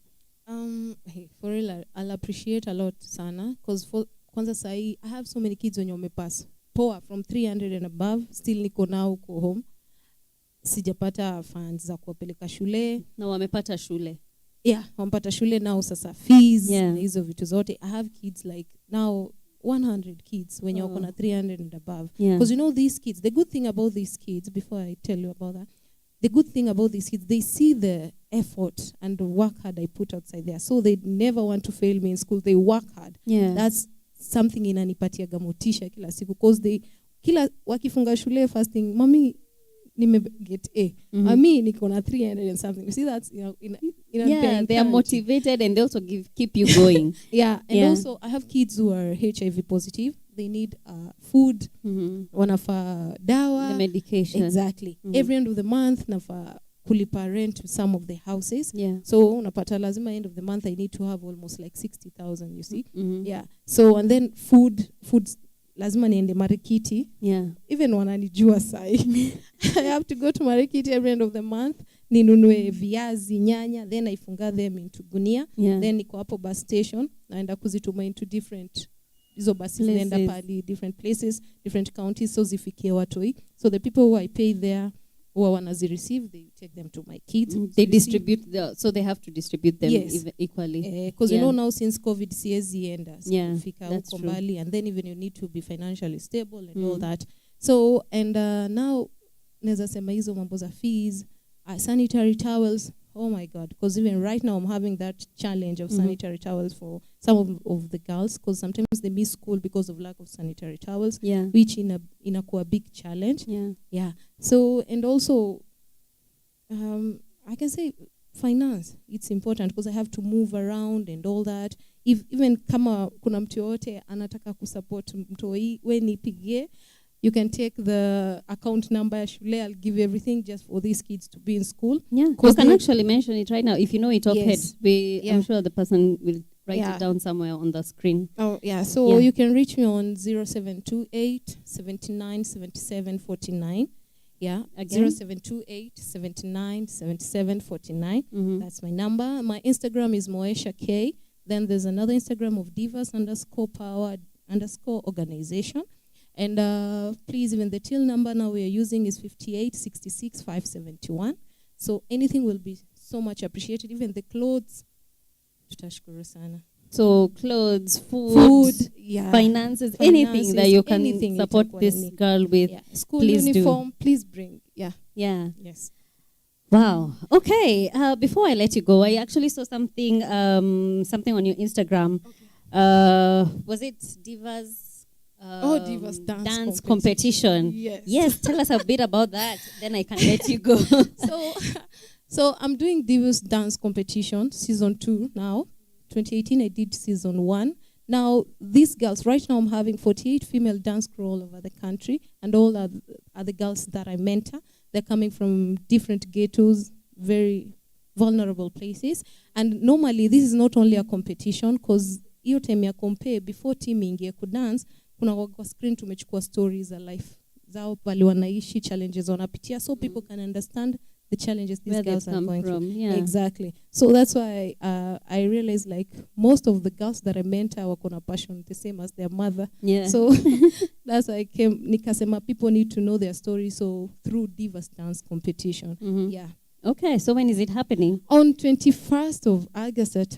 D: For real, I'll appreciate a lot sana because for kwanza sahi I have so many kids wenye wamepass poa from 300 and above, still niko nao huko home. Sijapata funds za kuwapeleka shule.
B: Na wamepata shule.
D: Yeah, wamepata shule now sasa fees
B: na
D: hizo vitu zote. I have kids like now 100 kids wenye wako na 300 and above. Because these kids, the good thing about these kids, before I tell you about that, the good thing about these kids, they see the effort and the work hard I put outside there. So they never want to fail me in school. They work hard.
B: Yeah.
D: That's something inanipatia motisha kila siku. Because kila wakifunga shule first thing, mommy, get A. Mami, niko na 300 and something. You see, that's,
B: they are motivated and they also keep you going.
D: And also I have kids who are HIV positive. They need food, wanafa dawa,
B: the medication.
D: Exactly. Every end of the month nafa kulipa rent to some of the houses. So unapata lazima end of the month I need to have almost like 60,000, you see. So and then food lazima niende Marikiti. Even wananijua sai. I have to go to Marikiti every end of the month. ninunue viazi, nyanya, then naifunga them into gunia,
B: Yeah.
D: then niko hapo bus station naenda kuzituma into different hizo buses naenda pali different places, different counties, so zifikie watoi. So the people who I pay there who wanazi receive, they take them to my kids.
B: They distribute so they have to distribute them
D: Yes.
B: equally.
D: Because you know now since COVID siezi enda
B: Yeah, that's
D: huko
B: true.
D: mbali, and then even you need to be financially stable and all that. So and now neza sema hizo mambo za fees, sanitary towels, oh my God, because even right now I'm having that challenge of sanitary towels for some of the girls, because sometimes they miss school because of lack of sanitary towels,
B: Yeah.
D: which in a big challenge.
B: Yeah.
D: So and also I can say finance, it's important because I have to move around and all that. If even kama kuna mtu yote anataka kusupport mtoi, we nipigie, you can take the account number ya shule, I'll give you everything just for these kids to be in school.
B: Yeah, you can actually mention it right now. If you know it offhand,
D: Yes.
B: I'm sure the person will write it down somewhere on the screen.
D: Oh, yeah. So you can reach me on 0728 79 77 49. Yeah,
B: Again?
D: 0728 79 77 49. That's my number. My Instagram is MOESHA K. Then there's another Instagram of divas_power_organization. And please, even the till number now we are using is 58 66 571. So anything will be so much appreciated. Even the clothes. Tutashukuru sana.
B: So clothes, food, finances, anything that you can support this girl with.
D: Yeah. School
B: please
D: uniform, please bring. Yeah. Yes.
B: Wow. Okay. Before I let you go, I actually saw something something on your Instagram. Was it Divas?
D: Divas
B: dance competition. Yes. Tell us a bit about that. Then I can let you go.
D: So I'm doing Divas dance competition season 2 now. 2018 I did season 1. Now these girls, right now I'm having 48 female dance crew all over the country, and all are the girls that I mentor. They're coming from different ghettos, very vulnerable places. And normally this is not only a competition, because hiyo time ya compare before team ingie kudance, kuna kwa screen tumechukua stories za life zao pale wanaishi, challenges wanapitia, so people can understand the challenges these girls are going through.
B: Yeah.
D: Exactly. So that's why I realized like most of the girls that I mentor wako na passion the same as their mother.
B: Yeah.
D: So that's why I came nikasema people need to know their story, so through Divas dance competition. Yeah.
B: Okay, so when is it happening?
D: On 21st of August at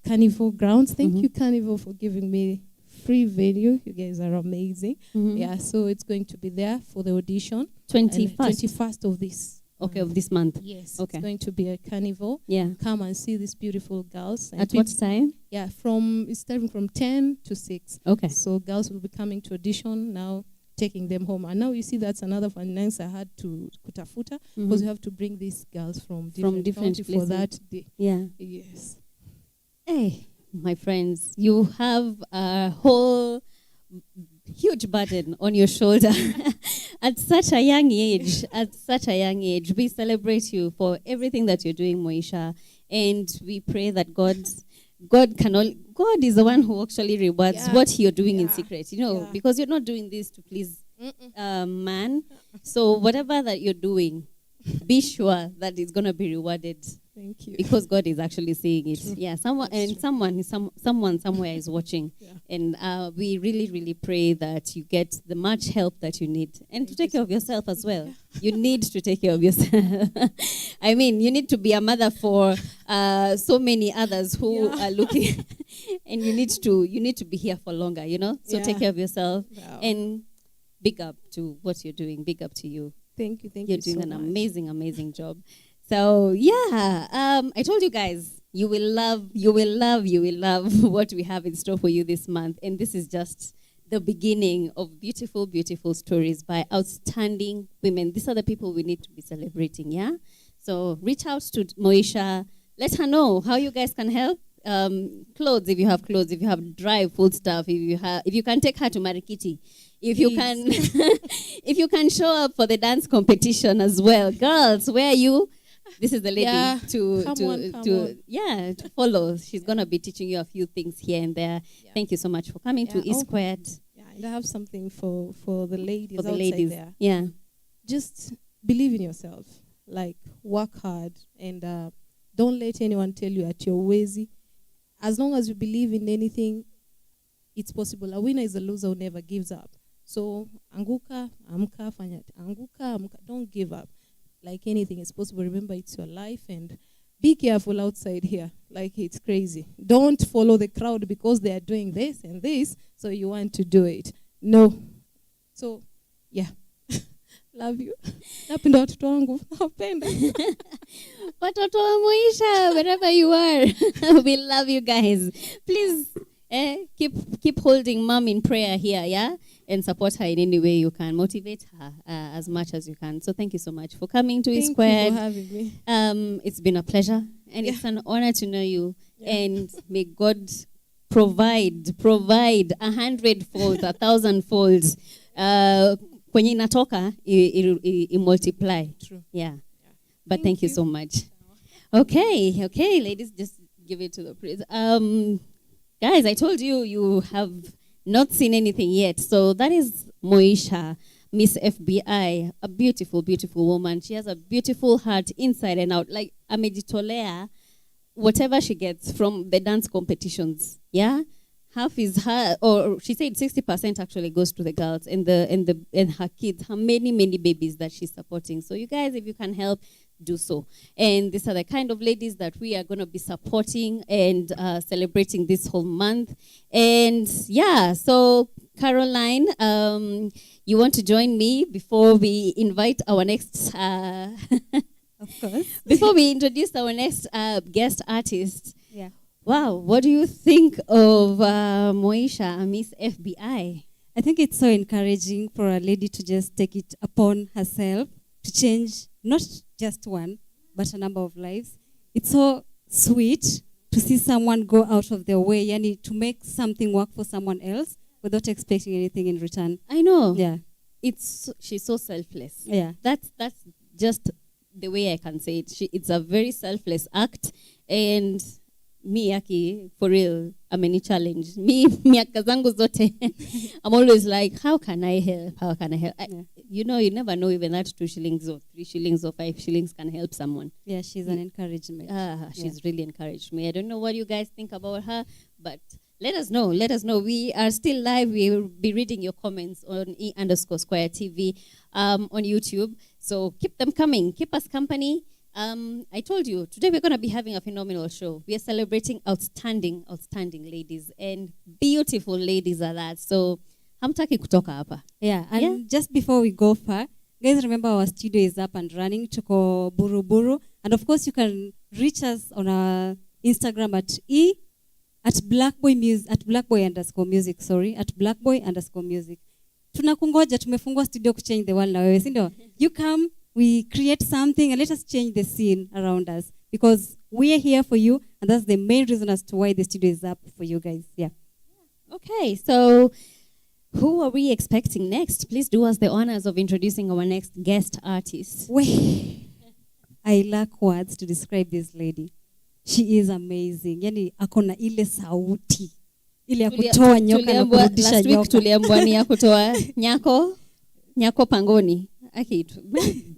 D: Carnival Grounds. Thank you, Carnival, for giving me free venue. You guys are amazing. Yeah, so it's going to be there for the audition. 21st of this.
B: Okay, of this month.
D: Yes.
B: Okay.
D: It's going to be a carnival.
B: Yeah.
D: Come and see these beautiful girls.
B: At what time?
D: Yeah, it's starting from 10 to 6.
B: Okay.
D: So girls will be coming to audition now, taking them home. And now you see that's another finance I had to kutafuta, because you have to bring these girls from different
B: places
D: for that day.
B: Yeah.
D: Yes.
B: Hey, my friends, you have a whole huge burden on your shoulder at such a young age. We celebrate you for everything that you're doing, MOESHA, and we pray that God is the one who actually rewards what you're doing in secret, because you're not doing this to please man. So whatever that you're doing, be sure that it's going to be rewarded.
D: Thank you.
B: Because God is actually seeing it. Yeah, someone somewhere is watching. And we really, really pray that you get the much help that you need. And to take care of yourself as well. You need to take care of yourself. I mean, you need to be a mother for so many others who are looking. And you need to be here for longer, So take care of yourself. And big up to what you're doing. Big up to you.
D: Thank you.
B: You're doing an amazing, amazing job. So yeah, I told you guys, you will love what we have in store for you this month. And this is just the beginning of beautiful, beautiful stories by outstanding women. These are the people we need to be celebrating, yeah? So reach out to MOESHA. Let her know how you guys can help. Clothes, if you have clothes, if you have dry food stuff, if you can take her to Marikiti, if you can show up for the dance competition as well. Girls, where are you? This is the lady to follow. She's gonna be teaching you a few things here and there. Thank you so much for coming to East Squared.
D: Yeah, and I have something for the ladies
B: there.
D: Yeah. Just believe in yourself. like work hard and don't let anyone tell you at your ways. As long as you believe in anything, it's possible. A winner is a loser who never gives up. So anguka, amka, fanya, anguka, amka. Don't give up. Like anything is possible. Remember, it's your life, and be careful outside here. Like, it's crazy. Don't follow the crowd because they are doing this and this, so you want to do it. No. So, yeah. Love you. Napenda watoto wangu. Napenda.
B: Watoto wa Moesha, wherever you are, we love you guys. Please keep holding mom in prayer here, yeah? And support her in any way you can. Motivate her as much as you can. So thank you so much for coming to E Squared.
D: Thank you for having me.
B: It's been a pleasure. And it's an honor to know you. Yeah. And may God provide 100-fold, 1,000-fold. Kwenye inatoka, I multiply.
D: True.
B: Yeah. But thank you so much. Okay, ladies, just give it to the praise. Guys, I told you have not seen anything yet. So that is MOESHA, Miss FBI, a beautiful, beautiful woman. She has a beautiful heart inside and out. Like amejitolea, whatever she gets from the dance competitions, yeah? Half is her, or she said 60% actually goes to the girls and her kids, her many babies that she's supporting. So you guys, if you can help, do so. And these are the kind of ladies that we are going to be supporting and celebrating this whole month. And yeah, so Caroline, you want to join me before we invite our next,
C: Of course.
B: before we introduce our next guest artist.
C: Yeah.
B: Wow, what do you think of MOESHA, Miss FBI?
C: I think it's so encouraging for a lady to just take it upon herself to change not just one, but a number of lives. It's so sweet to see someone go out of their way, yani to make something work for someone else without expecting anything in return.
B: I know.
C: Yeah.
B: She's so selfless.
C: Yeah.
B: That's just the way I can say it. It's a very selfless act, and me Aki, for real, challenge. Miaka zangu zote, I'm always like, how can I help? You know, you never know even that 2 shillings or 3 shillings or 5 shillings can help someone.
C: Yeah, she's an encouragement.
B: She's really encouraged me. I don't know what you guys think about her, but let us know. We are still live. We will be reading your comments on E_Square TV on YouTube. So keep them coming. Keep us company. I told you, today we're going to be having a phenomenal show. We are celebrating outstanding ladies, and beautiful ladies are that. So, hamtaki kutoka hapa.
C: Yeah, and just before we go far, guys, remember our studio is up and running. Tuko Buruburu. And of course, you can reach us on our Instagram at blackboy_music. Tunakungoja, tumefungua studio kuchange the world na wewe, si ndio? You come, we create something and let us change the scene around us, because we are here for you, and that's the main reason as to why the studio is up for you guys. Yeah.
B: Okay, so who are we expecting next? Please do us the honors of introducing our next guest artist.
C: I lack words to describe this lady. She is amazing. Yani akona ile sauti. Ile ya kutoa nyoka na kurudisha nyoka.
B: Last week tuliambiwa ni ya kutoa nyako pangoni.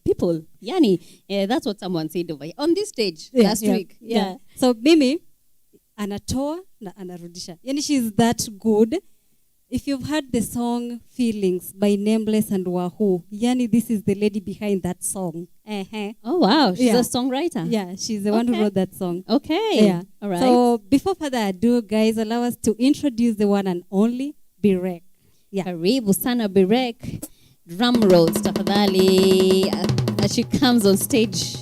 B: People, yani, that's what someone said over here on this stage last week. Yeah.
C: So Mimi anatoa na anarudisha. Yani she's that good. If you've heard the song Feelings by Nameless and Wahoo, yani this is the lady behind that song.
B: Oh wow, she's a songwriter.
C: Yeah, she's the one who wrote that song.
B: Okay.
C: Yeah.
B: All right.
C: So before further ado, guys, allow us to introduce the one and only BIRECH. Yeah.
B: Karibu sana BIRECH. Drum rolls, tafadhali, as she comes on stage.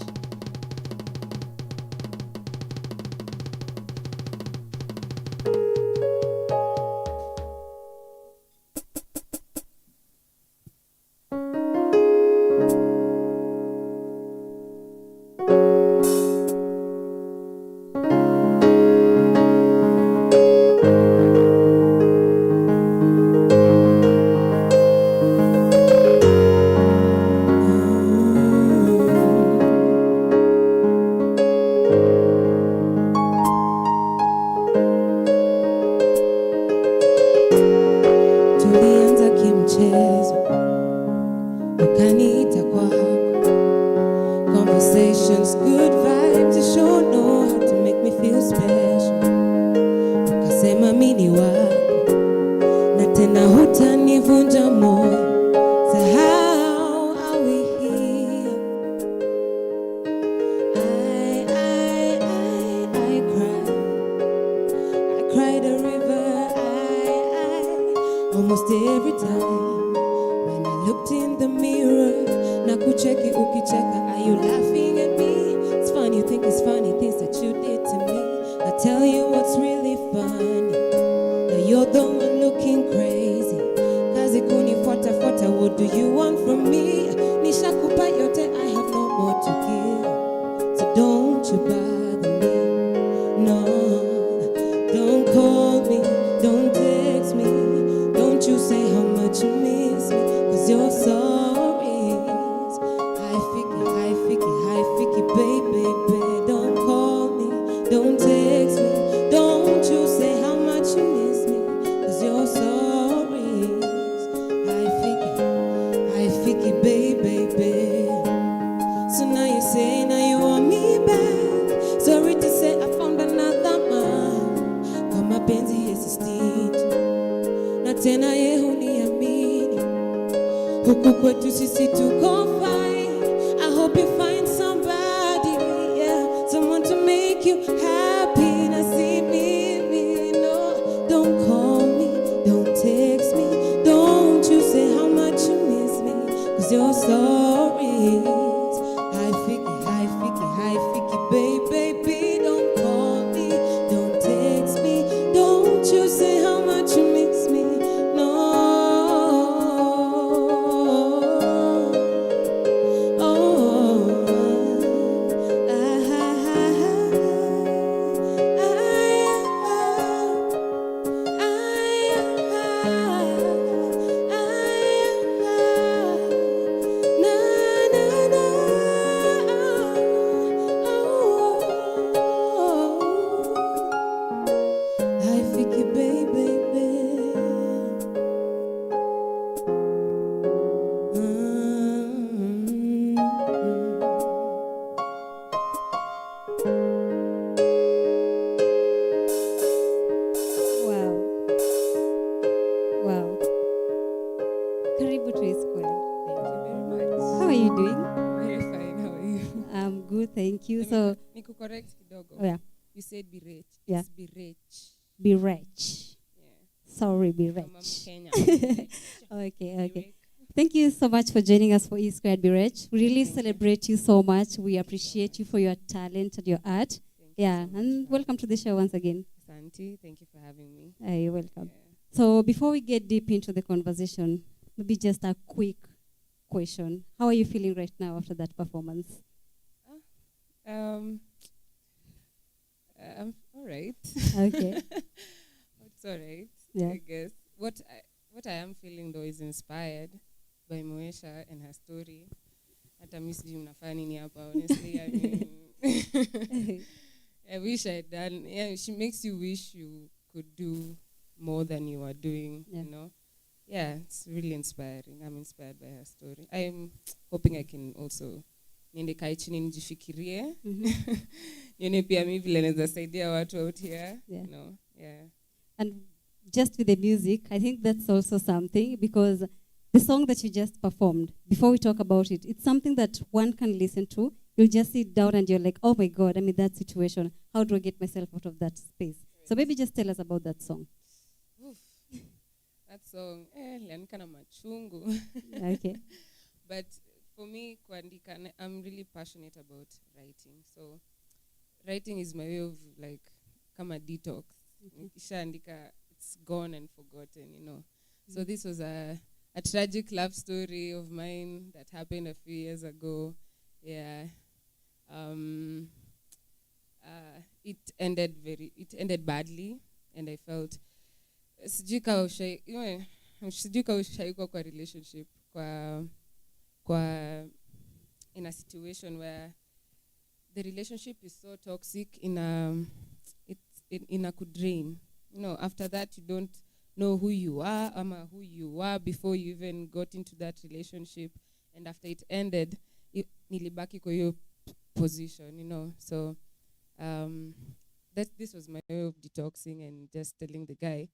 E: almost every time when I looked in the mirror. Nakucheki ukicheka, are you laughing at me? It's funny, you think it's funny, things that you did to me. I tell you what's really funny, now you're the one looking crazy. Kazi kunifuata, what do you want from me? Nishakupa yote, I have no more to give. So don't you bother me, no. Don't call me, don't text me. Don't you say how much you miss me, cause you're sorry. Hi, Ficky, baby. Don't call me, don't text me. Don't you say how much you miss me, cause you're sorry. Hi, Ficky, baby. So now you say, now you want me back. Sorry to say I found another man. Kwa mapenzi yesi stingy, na tena ye huniamini. Huku kwetu sisi tuko fine. I hope you find somebody, yeah, someone to make you happy. Na si mimi, no. Don't call me, don't text me. Don't you say how much you miss me, cause you're sorry. Hi, Ficky, baby. Don't call me, don't text me. Don't you say how much you miss me, no.
C: Wow. Karibu to Square.
E: Thank you very much.
C: How are you doing?
E: Very fine, how are you?
C: I'm good, thank you. So,
E: Niku correct kidogo.
C: oh yeah,
E: You said BIRECH.
C: Yeah.
E: It's BIRECH.
C: BIRECH.
E: Yeah.
C: Sorry,
E: From
C: BIRECH.
E: Kenya.
C: Okay. Thank you so much for joining us for E Squared BIRECH. We really celebrate you so much. We appreciate you for your talent and your art.
E: Thank you
C: Yeah,
E: so much
C: and
E: for
C: welcome to the show once again.
E: Santi, thank you for having me.
C: You're welcome.
E: Yeah.
C: So before we get deep into the conversation, maybe just a quick question. How are you feeling right now after that performance?
E: I'm all right.
C: Okay.
E: It's all right,
C: Yeah.
E: I guess. What I am feeling though is inspired by MOESHA and her story. Hata mimi sijui mnafanya nini hapa, honestly. I mean, I wish I'd done. Yeah, she makes you wish you could do more than you are doing,
C: Yeah.
E: you know. Yeah, it's really inspiring. I'm inspired by her story. I'm hoping I can also niende kae chini nijifikirie. Nione pia mimi vile naweza saidia watu out here,
C: Yeah.
E: you know. Yeah.
C: And just with the music, I think that's also something, because the song that you just performed, before we talk about it, it's something that one can listen to. You'll just sit down and you're like, oh my God, I'm in that situation. How do I get myself out of that space? So maybe just tell us about that song.
E: Oof. That song, lianika na machungu.
C: Okay.
E: But for me, kuandika, I'm really passionate about writing. So writing is my way of like, kama detox. Nikishaandika, it's gone and forgotten, you know. So this was a tragic love story of mine that happened a few years ago. Yeah. It ended badly, and I felt sijui ka ushaikuwa kwa relationship kwa in a situation where the relationship is so toxic in a could drain. You know, after that you don't know who you are who you were before you even got into that relationship, and after it ended nilibaki kwa hiyo position, you know. So this was my way of detoxing and just telling the guy,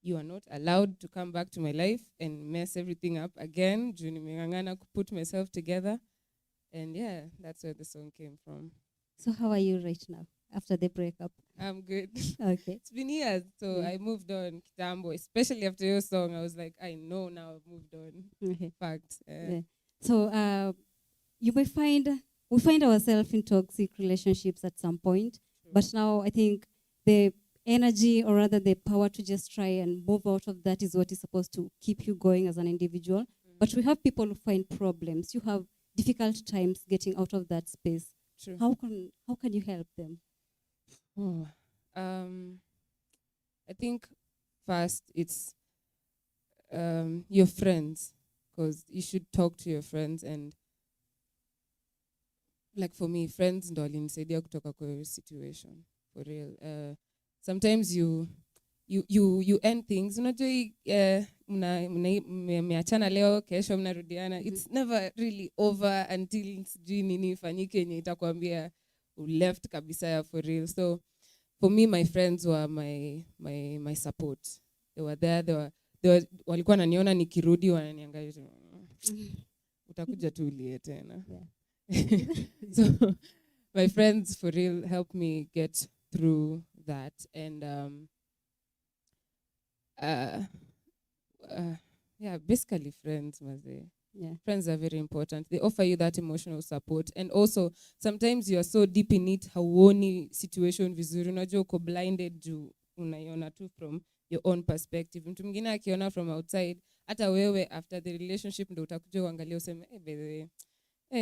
E: you are not allowed to come back to my life and mess everything up again. Juu nimeng'ang'ana put myself together. And yeah, that's where the song came from.
C: So how are you right now? after the breakup?
F: I'm good.
C: Okay.
F: It's been years, so
C: Yeah.
F: I moved on, Kitambo. Especially after your song, I was like, I know now I've moved on.
C: Okay.
F: Fact.
C: Yeah. So you may we find ourselves in toxic relationships at some point, but now I think the energy, or rather the power to just try and move out of that, is what is supposed to keep you going as an individual. But we have people who find problems. You have difficult times getting out of that space.
F: True.
C: How can you help them?
F: Oh, I think first it's your friends, because you should talk to your friends. And like for me, friends ndo walinisaidia kutoka kwa hiyo situation for real. Sometimes you end things, unajua mmeachana leo, kesho mnarudiana. It's never really over until sijui nini ifanyike yenye itakwambia left kabisa ya for real. So for me, my friends were my support. They were there. Walikuwa naniona nikirudi, wananiangalia tu, utakuja tu ulie tena. So my friends for real helped me get through that. And yeah, basically friends, maze.
C: Yeah.
F: Friends are very important. They offer you that emotional support. And also, sometimes you are so deep in it, hauoni situation vizuri. Unajua uko blinded juu unaiona tu from your own perspective. Mtu mwingine akiona from outside, hata wewe after the relationship ndo utakuja uangalia useme, by the way,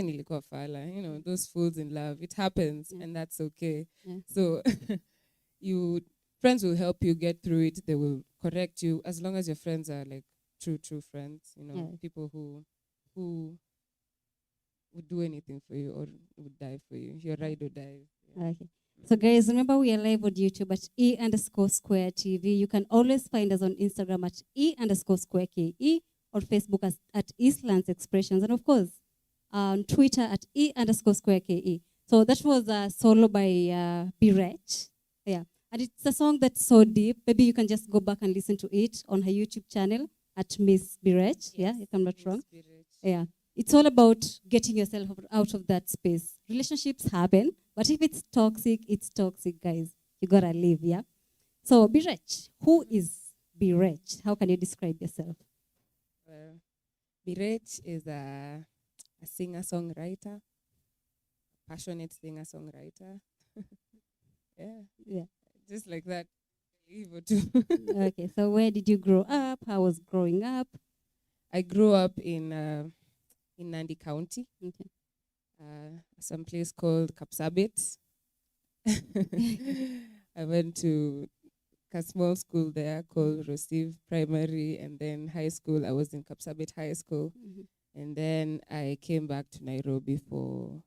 F: nilikuwa fala. You know, those fools in love. It happens, and that's okay.
C: Yeah.
F: So friends will help you get through it. They will correct you, as long as your friends are like true friends, you know,
C: Yeah.
F: people who would do anything for you or would die for you. Your ride or die. Yeah.
C: Okay. So guys, remember we are live on YouTube at E_Square TV. You can always find us on Instagram at E_Square KE, or Facebook at eastlandsexpressions, and of course on Twitter at E_Square KE. So that was a solo by BIRECH. Yeah. And it's a song that's so deep. Maybe you can just go back and listen to it on her YouTube channel at Miss BIRECH.
F: Yes,
C: Yeah, if I'm not wrong.
F: Spirit.
C: Yeah. It's all about getting yourself out of that space. Relationships happen, but if it's toxic, guys. You gotta leave, yeah? So, BIRECH, who is BIRECH? How can you describe yourself?
F: Well, BIRECH is a singer-songwriter, passionate singer-songwriter.
C: Yeah.
F: Just like that. Evil too.
C: Okay, so where did you grow up? How was growing up?
F: I grew up in Nandi County,
C: Okay.
F: some place called Kapsabet. I went to a small school there called Receive Primary, and then high school. I was in Kapsabet High School, and then I came back to Nairobi for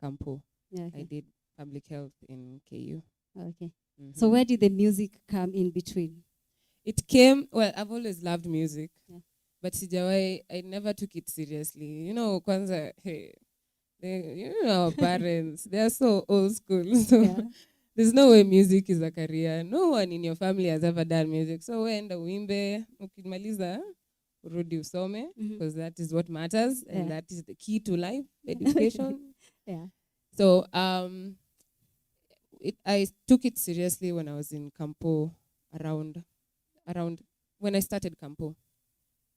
F: Campo.
C: Yeah,
F: I
C: okay.
F: did public health in KU.
C: Okay. So where did the music come in between?
F: It came, well, I've always loved music,
C: Yeah.
F: but sijawai, I never took it seriously. You know, kwanza, hey, you know our parents, they are so old school. So
C: Yeah.
F: there's no way music is a career. No one in your family has ever done music. So enda uimbe, ukimaliza, urudi usome, because that is what matters, and
C: Yeah.
F: that is the key to life, education.
C: Yeah.
F: So I took it seriously when I was in Campo, around when I started Campo.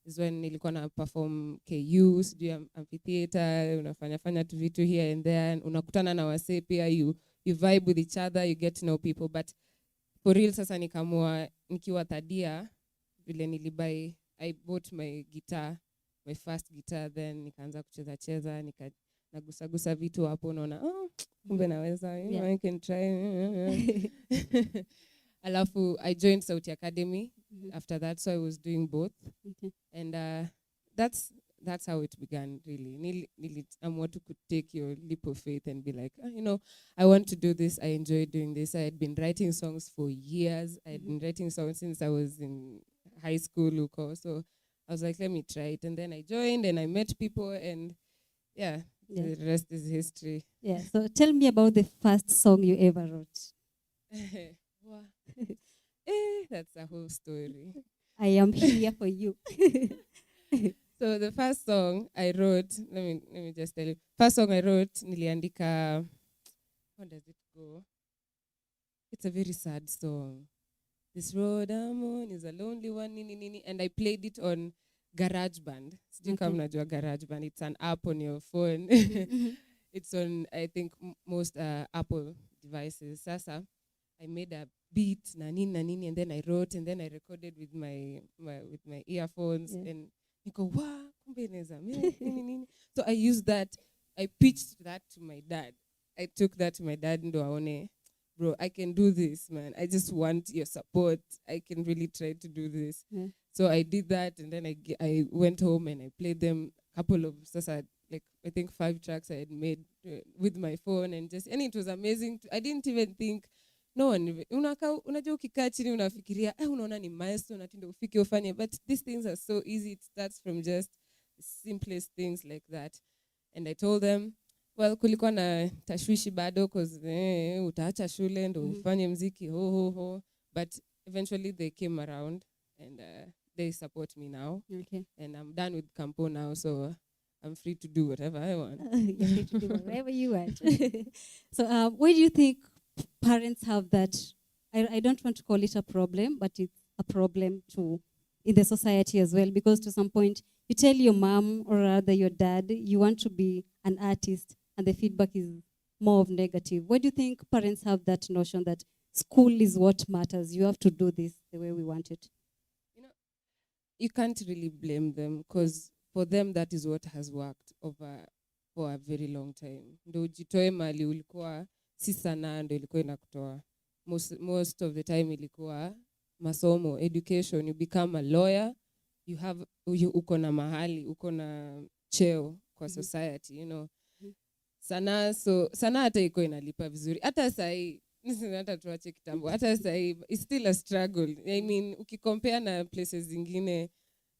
F: Is when nilikuwa na perform KU, sijui amphitheater, unafanya tu vitu here and there, unakutana na wasee pia, you vibe with each other, you get to know people. But for real sasa nikamua nikiwa tadia, vile nilibai, I bought my guitar, my first guitar, then nikaanza kucheza, nagusa vitu hapo, unaona, kumbe naweza, you know, I can try. Alafu, I joined Sauti Academy after that, so I was doing both.
C: Okay.
F: And that's how it began, really. I want to take your leap of faith and be like, you know, I want to do this. I enjoy doing this. I had been writing songs for years. I had been writing songs since I was in high school. So I was like, let me try it. And then I joined and I met people, and yeah. The rest is history.
C: Yeah. So tell me about the first song you ever wrote.
F: That's a whole story.
C: I am here for you.
F: So the first song I wrote, let me just tell you. First song I wrote, niliandika, what does it go. It's a very sad song. This road I'm on is a lonely one, nini nini, and I played it on GarageBand. Sijui kama mnajua GarageBand. It's an app on your phone. It's on, I think, most Apple devices. Sasa, I made a beat, na nini, and then I wrote, and then I recorded with my earphones, and niko, wow, kumbe inaweza nini. So I used that. I pitched that to my dad. I took that to my dad, ndo aone, bro, I can do this, man. I just want your support. I can really try to do this.
C: Yeah.
F: So I did that, and then I went home and I played them a couple of, like, I think 5 tracks I had made with my phone, and it was amazing. I didn't even think, no one, unajua ukikaa chini unafikiria, unaona ni milestone, ati ndio ufike ufanye, but these things are so easy. It starts from just the simplest things like that. And I told them, well, kulikuwa na tashwishi bado, cause utaacha shule ndo ufanye mziki, but eventually they came around, and they support me now.
C: Okay.
F: And I'm done with Campo now, so I'm free to do whatever I want.
C: You're free to do whatever you want. So why do you think parents have that? I don't want to call it a problem, but it's a problem too in the society as well, because to some point you tell your mom or rather your dad you want to be an artist, and the feedback is more of negative. Why do you think parents have that notion that school is what matters? You have to do this the way we want it.
F: You can't really blame them, because for them that is what has worked for a very long time. Ndo ujitoe mali ulikuwa si sana ndo ilikuwa inakutoa. Most of the time ilikuwa masomo, education. You become a lawyer, uko na mahali, uko na cheo kwa society, you know. Sana hata iko inalipa vizuri. Hata sahi, hata tuache kitambo, hata sahi, it's still a struggle. I mean, ukicompare na places zingine,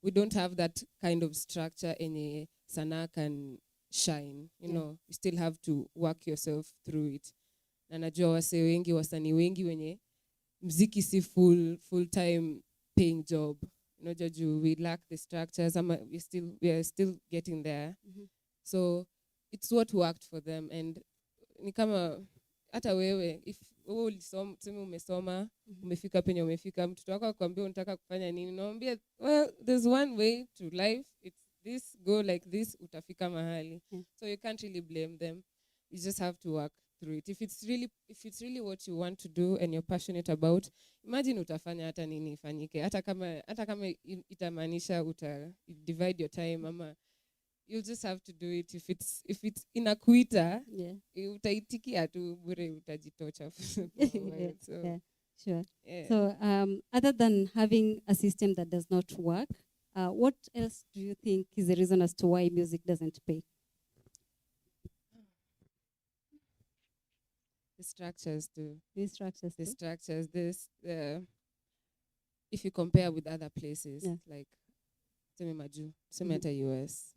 F: we don't have that kind of structure enye sana can shine, you know. You still have to work yourself through it. Na najua wasanii wengi wenye mziki si full time paying job. Unajua juu we lack the structures, we are still getting there. So it's what worked for them, and ni kama hata wewe, if wewe ulisoma, tuseme umesoma, umefika penye umefika, mtoto wako akwambia unataka kufanya nini, naambia, well, there's one way to life, it's this, go like this, utafika mahali. So you can't really blame them. You just have to work through it. If it's really what you want to do and you're passionate about, imagine utafanya hata nini ifanyike, hata kama itamaanisha divide your time, ama you'll just have to do it. If it's inakuita, utaitikia tu bure, utajitocha.
C: Sure. So other than having a system that does not work, what else do you think is the reason as to why music doesn't pay?
F: The structures too.
C: The structures.
F: If you compare with other places, like seme hata US,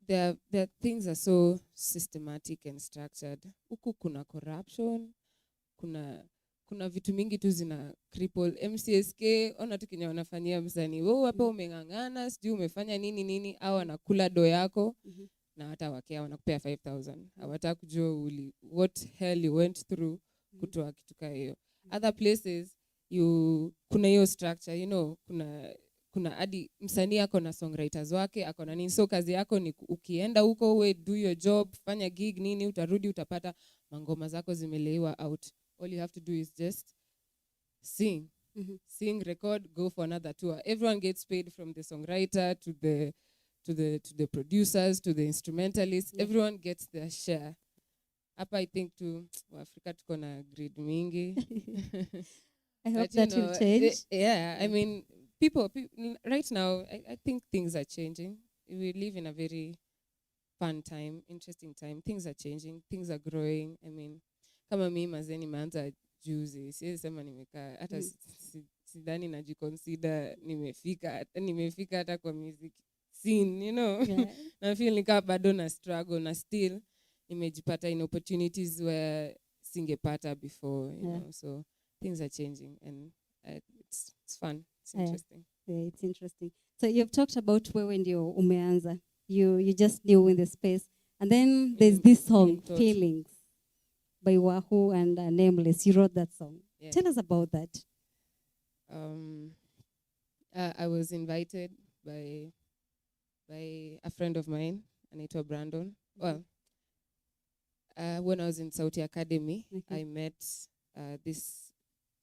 F: their things are so systematic and structured. Huku kuna corruption, kuna vitu mingi tu zina cripple. MCSK, ona tu kenye wanafanyia msanii, wewe hapa umeng'ang'ana, sijui umefanya nini, au anakula do yako, na hata wakea wanakupea 5,000. Hawataka kujua what hell you went through kutoa kitu kama hiyo. Other places, kuna hiyo structure, you know, kuna hadi msanii ako na songwriters wake, ako na nini. So kazi yako ni ukienda huko, we do your job, fanya gig nini, utarudi utapata mangoma zako zimeleiwa out. All you have to do is just sing. Sing, record, go for another tour. Everyone gets paid, from the songwriter to the producers to the instrumentalists. Everyone gets their share. Hapa I think to Africa tuko na grid mingi.
C: I hope that will change.
F: I mean, people right now, I think things are changing. We live in a very fun time, interesting time. Things are changing, things are growing. I mean, kama mimi mazee nimeanza juzi, siwezi sema nimekaa, hata sidhani najiconsider nimefika hata kwa music scene, you know. Na feel nika bado na struggle, na still nimejipata in opportunities where singepata before, you know. So things are changing, and it's fun. It's interesting.
C: Yeah, it's interesting. So you've talked about wewe ndio umeanza. You just knew in the space. And then there's this song, Feelings. by Wahoo and Nameless. You wrote that song.
F: Yeah.
C: Tell us about that.
F: I was invited by a friend of mine, Anita Brandon. Well, when I was in Sauti Academy, I met this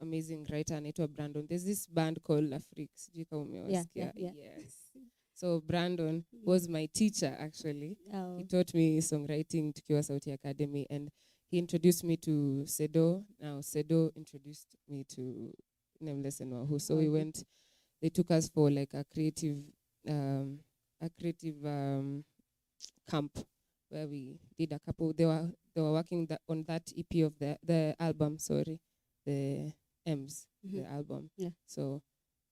F: amazing writer, Anita Brandon. There's this band called Afrique.
C: Yeah.
F: Yes. So Brandon was my teacher, actually.
C: Oh.
F: He taught me songwriting tukiwa Sauti Academy, and he introduced me to Sedo. Now Sedo introduced me to Nameless and Wahoo. So we went. They took us for like a creative camp where we did a couple. They were working on that EP of the album. Sorry, the M's, the album.
C: Yeah.
F: So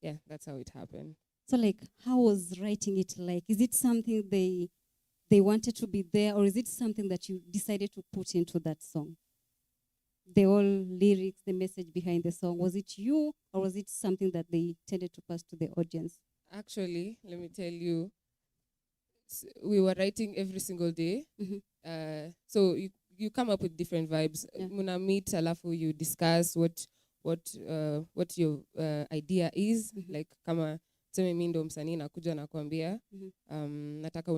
F: yeah, that's how it happened.
C: So like, how was writing it like? Is it something they wanted to be there, or is it something that you decided to put into that song? The whole lyrics, the message behind the song, was it you, or was it something that they tended to pass to the audience?
F: Actually, let me tell you, we were writing every single day. So you come up with different vibes. Muna meet, alafu you discuss what your idea is. Like kama tuseme mimi ndo msanii nakuja nakwambia nataka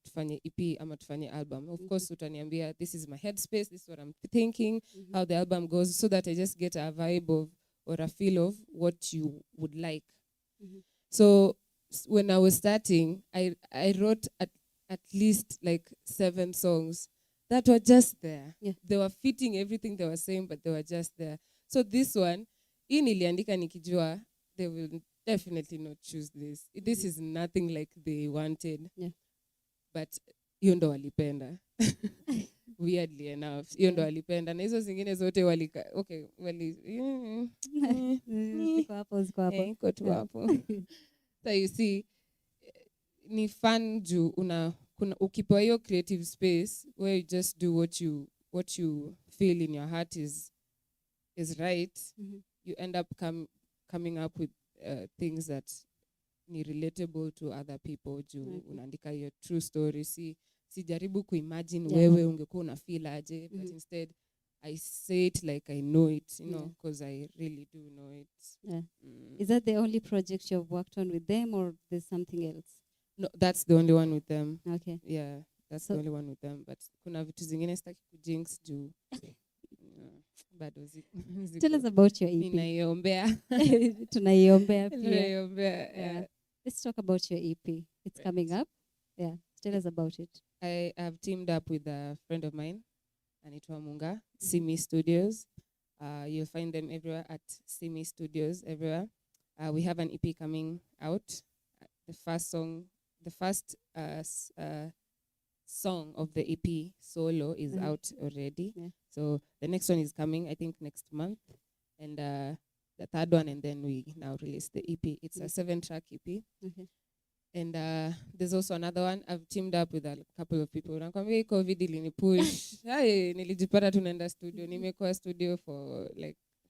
F: tufanye EP ama tufanye album. Of course utaniambia this is my headspace, this is what I'm thinking, how the album goes, so that I just get a vibe of or a feel of what you would like. So when I was starting, I wrote at least like 7 songs that were just there. They were fitting everything they were saying, but they were just there. So this one, hii niliandika nikijua they will definitely not choose this. This is nothing like they wanted. But hiyo ndo walipenda. Weirdly enough, hiyo ndo walipenda. Na hizo zingine zote ziko tu hapo. So you see, ni fun juu ukipewa hiyo creative space where you just do what you feel in your heart is right. You end up coming up with things that ni relatable to other people juu unaandika hiyo true story. Sijaribu kuimagine wewe ungekuwa una feel aje, but instead I say it like I know it, you know, because I really do know it.
C: Is that the only project you've worked on with them, or there's something else?
F: No, that's the only one with them.
C: Okay.
F: Yeah, that's the only one with them. But kuna vitu zingine sitaki kujinx juu.
C: Tell us about your EP.
F: Ninaiombea.
C: Tunaiombea pia.
F: Ninaiombea.
C: Let's talk about your EP. It's coming up. Yeah. Tell us about it.
F: I have teamed up with a friend of mine, Anitwa Munga, Simi Studios. You'll find them everywhere at Simi Studios, everywhere. We have an EP coming out. The first song of the EP, Solo, is out already. So the next one is coming, I think, next month. And the third one, and then we now release the EP. It's a 7-track EP. And there's also another one. I've teamed up with a couple of people. Nakwambia COVID ilinipush. Nilijipata tunaenda studio. Nimekuwa studio for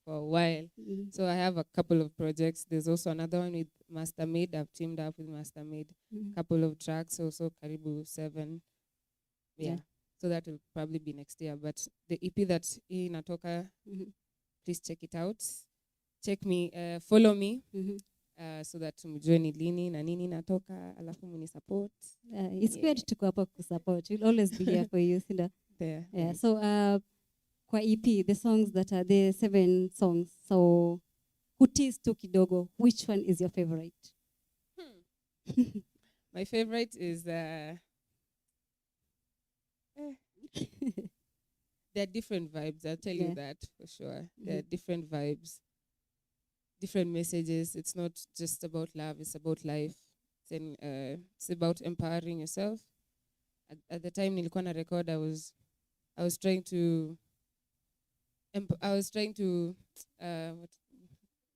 F: a while. So I have a couple of projects. There's also another one with Mastermade. I've teamed up with Mastermade. Couple of tracks, also karibu 7. Yeah. So that will probably be next year. But the EP that inatoka, please check it out. Check me, follow me. So that mjue ni lini na nini natoka, alafu muni support.
C: It's good to go up support. We'll always be here for you.
F: There.
C: Yeah. So kwa EP, the songs that are the 7 songs. So kutis tu kidogo, which one is your favorite?
F: My favorite is there are different vibes. I'll tell you that for sure. There are different vibes. Different messages. It's not just about love, it's about life. It's about empowering yourself. At the time nilikuwa na record, I was trying to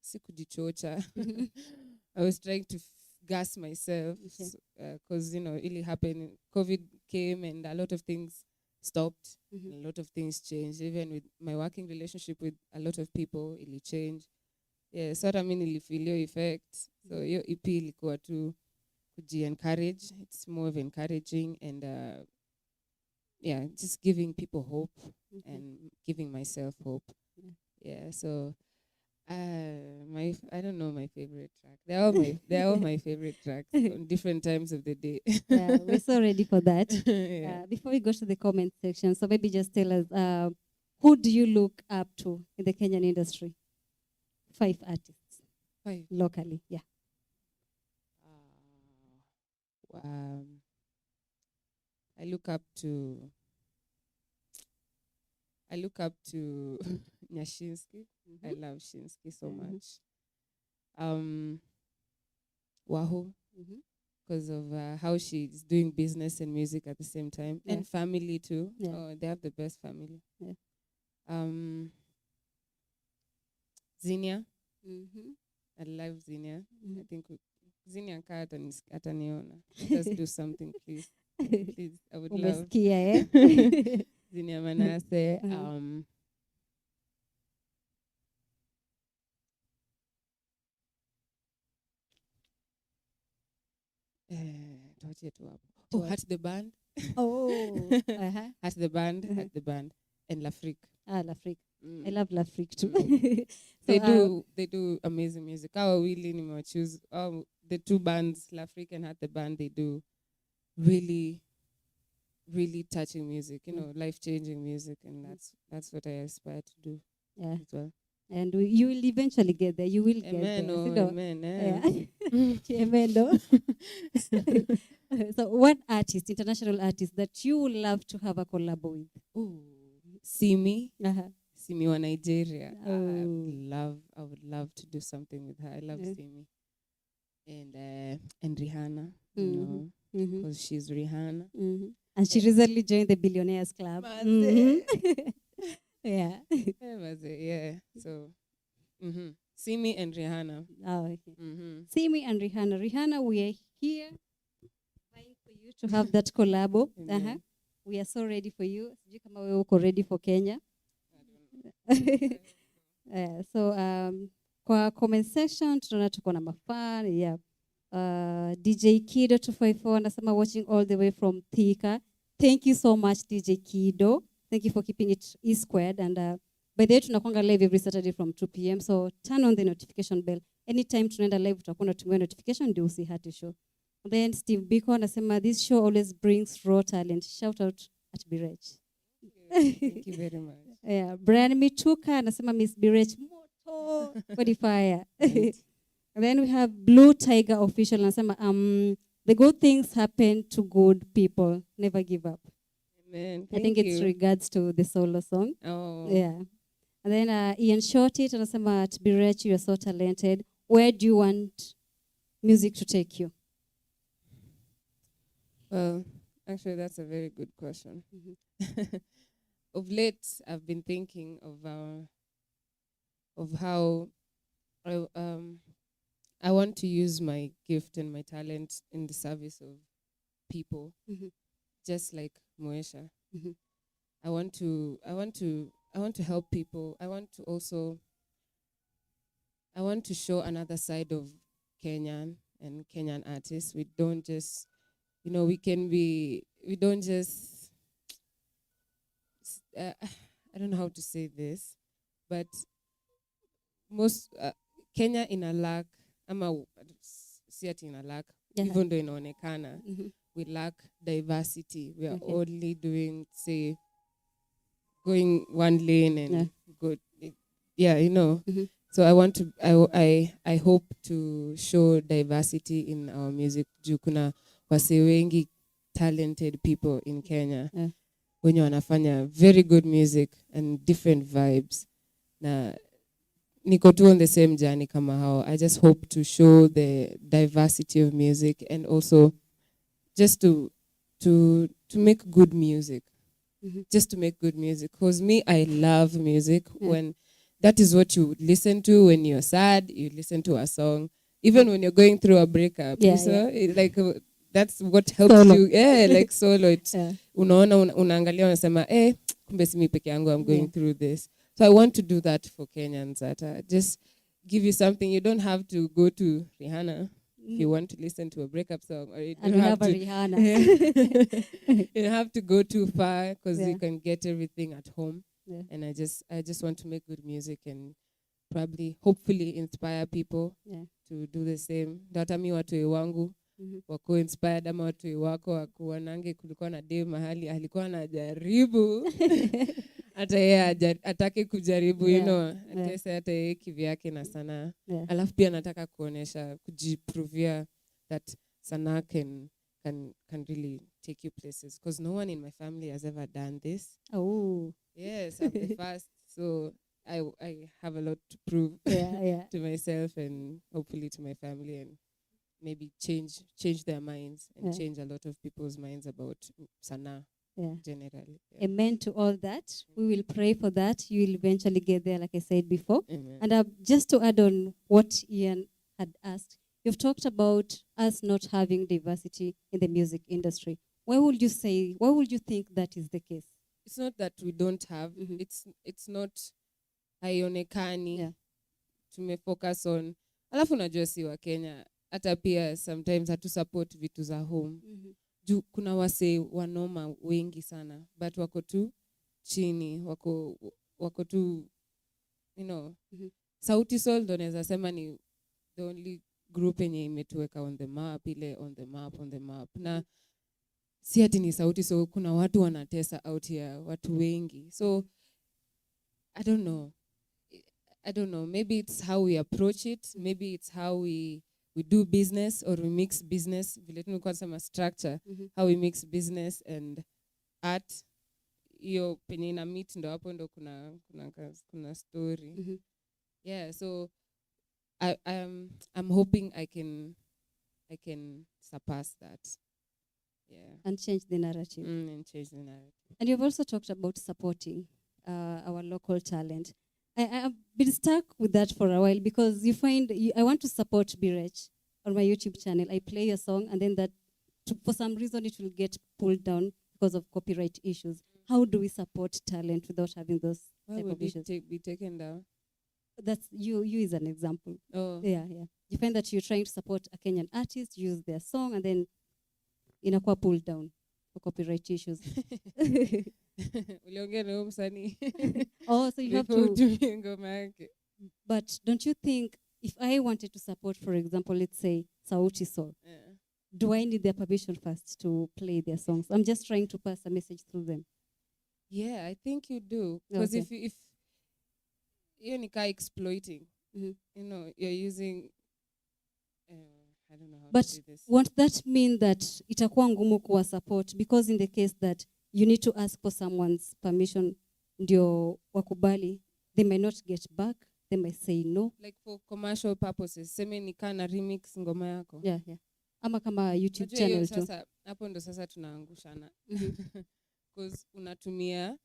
F: sikujichocha. I was trying to gas myself because it really happened. COVID came and a lot of things stopped. And a lot of things changed. Even with my working relationship with a lot of people, it changed. Yeah, so I mean, ilifeel your effect. So your EP ilikuwa tu kuji-encourage. It's more of encouraging and just giving people hope and giving myself hope. Yeah, so I don't know my favorite track. They're all my favorite tracks on different times of the day.
C: Yeah, we're so ready for that.
F: Yeah.
C: Before we go to the comment section, so maybe just tell us, who do you look up to in the Kenyan industry? 5 artists.
F: 5.
C: Locally, yeah.
F: I look up to Nyashinsky. I love Shinsky so much. Wahoo, because of how she's doing business and music at the same time, and family too.
C: Yeah.
F: Oh, they have the best family.
C: Yeah.
F: Zinia, I love Zinia. I think Zinia kaa ataniona. Let's do something, please. Please, I would love.
C: Umesikia, eh?
F: Zinia Manase. Tuachie tu hapo. Hat the band. Hat the band, and L'Afrique.
C: L'Afrique. I love L'Afrique too.
F: They do amazing music. Our wili nimewachoose. The 2 bands, L'Afrique and Hat the Band, they do really, really touching music. Life-changing music, and that's what I aspire to do as well.
C: And you will eventually get there. You will get there.
F: Amen.
C: Amen. So, what artist, international artist, that you would love to have a collab with?
F: Simi wa Nigeria.
C: Oh.
F: I would love to do something with her. I love Simi. And Rihanna, because she's Rihanna.
C: And she recently joined the Billionaires Club. Yeah.
F: Yeah. So, Simi and Rihanna.
C: Oh, okay. Simi and Rihanna. Rihanna, we are here vying for you to have that collabo. We are so ready for you. Sijui kama wewe uko ready for Kenya. So, kwa comment section, tunaona tuko na mafan. Yeah. DJ Kido 254 anasema watching all the way from Thika. Thank you so much, DJ Kido. Thank you for keeping it E-squared. And by the way, tunakuanga live every Saturday from 2 p.m. So turn on the notification bell. Anytime tunaenda live, tutakuwa tunatumia notification ndio usihate show. Then Steve Biko anasema this show always brings raw talent. Shout out at BIRECH.
F: Thank you very much.
C: Yeah, Brian Mituka anasema Miss BIRECH moto body fire. And then we have Blue Tiger Official anasema the good things happen to good people. Never give up.
F: Amen.
C: I think it's regards to the solo song.
F: Oh.
C: Yeah. And then Ian Shorty anasema at BIRECH you are so talented. Where do you want music to take you?
F: Well, actually, that's a very good question. Of late, I've been thinking of how I want to use my gift and my talent in the service of people, just like MOESHA. I want to help people. I want to show another side of Kenyan and Kenyan artists. We don't just, I don't know how to say this, but most Kenya in a lack, si ati in a lack, even though inaonekana, we lack diversity. We are only doing, say, going one lane and good. So I hope to show diversity in our music. Juu kuna wase wengi talented people in Kenya. Wenye wanafanya very good music and different vibes. Na niko tu on the same journey kama hao. I just hope to show the diversity of music and also just to make good music. Just to make good music. Because me, I love music. When that is what you listen to when you're sad, you listen to a song. Even when you're going through a breakup. Like that's what helps you. Yeah, like solo. Unaangalia unasema, kumbe si mimi peke yangu, I'm going through this. So I want to do that for Kenyans. That just give you something. You don't have to go to Rihanna. if you want to listen to a breakup song, or you
C: And
F: don't
C: we
F: have
C: have a
F: to,
C: Rihanna.
F: you don't have to go too far, because
C: Yeah.
F: you can get everything at home.
C: Yeah.
F: And I just want to make good music and probably, hopefully, inspire people
C: Yeah.
F: to do the same. Hata mi watu wangu wako inspired, ama watu wako wakuonange kulikuwa na dem mahali alikuwa anajaribu hata yeye atake kujaribu, you know, atese hata yeye kivyake na sanaa. Alafu pia nataka kuonesha, kujiprovia that sanaa can really take you places, because no one in my family has ever done this.
C: Oh.
F: Yes, I'm the first, so I have a lot to prove to myself and hopefully to my family, and maybe change their minds and change a lot of people's minds about sanaa generally. Yeah.
C: Amen to all that. We will pray for that. You will eventually get there, like I said before.
F: Amen.
C: And just to add on what Ian had asked, you've talked about us not having diversity in the music industry. Why would you think that is the case?
F: It's not that we don't have. It's not haionekani. Tumefocus on. Alafu unajua si wa Kenya, hata pia sometimes hatu support vitu za home. Juu kuna wase wanoma wengi sana, but wako tu chini, wako tu, you know. Sauti Sol ndo naweza sema ni the only group yenye imetuweka on the map, ile on the map. Na si ati ni Sauti Sol, kuna watu wanatesa out here, watu wengi. So I don't know, maybe it's how we approach it, maybe it's how we do business, or we mix business, vile tulikuwa tunasema structure, how we mix business and art. Hiyo penye ina meet ndo hapo ndo kuna story. Yeah, so I'm hoping I can surpass that. Yeah.
C: And change the narrative.
F: And change the narrative.
C: And you've also talked about supporting our local talent. I've been stuck with that for a while, because you find I want to support BIRECH on my YouTube channel. I play a song, and then for some reason it will get pulled down because of copyright issues. How do we support talent without having those type of issues?
F: Be taken down?
C: That's you is an example.
F: Oh.
C: Yeah. You find that you're trying to support a Kenyan artist, use their song, and then inakuwa pulled down for copyright issues.
F: Uliongea na msanii.
C: Oh, so you have to.
F: Ngoma yake.
C: But don't you think, if I wanted to support, for example, let's say Sauti Sol, do I need their permission first to play their songs? I'm just trying to pass a message through them.
F: Yeah, I think you do. Because if you're nika exploiting, you know, you're using, I don't know how to do this.
C: But won't that mean that itakuwa ngumu kuwa support? Because in the case that you need to ask for someone's permission, ndio wakubali, they may not get back, they may say no.
F: Like for commercial purposes, seme nika na remix ngoma yako.
C: Yeah. Ama kama YouTube channel tu.
F: Sasa hapo ndo sasa tunaangushana. Because unatumia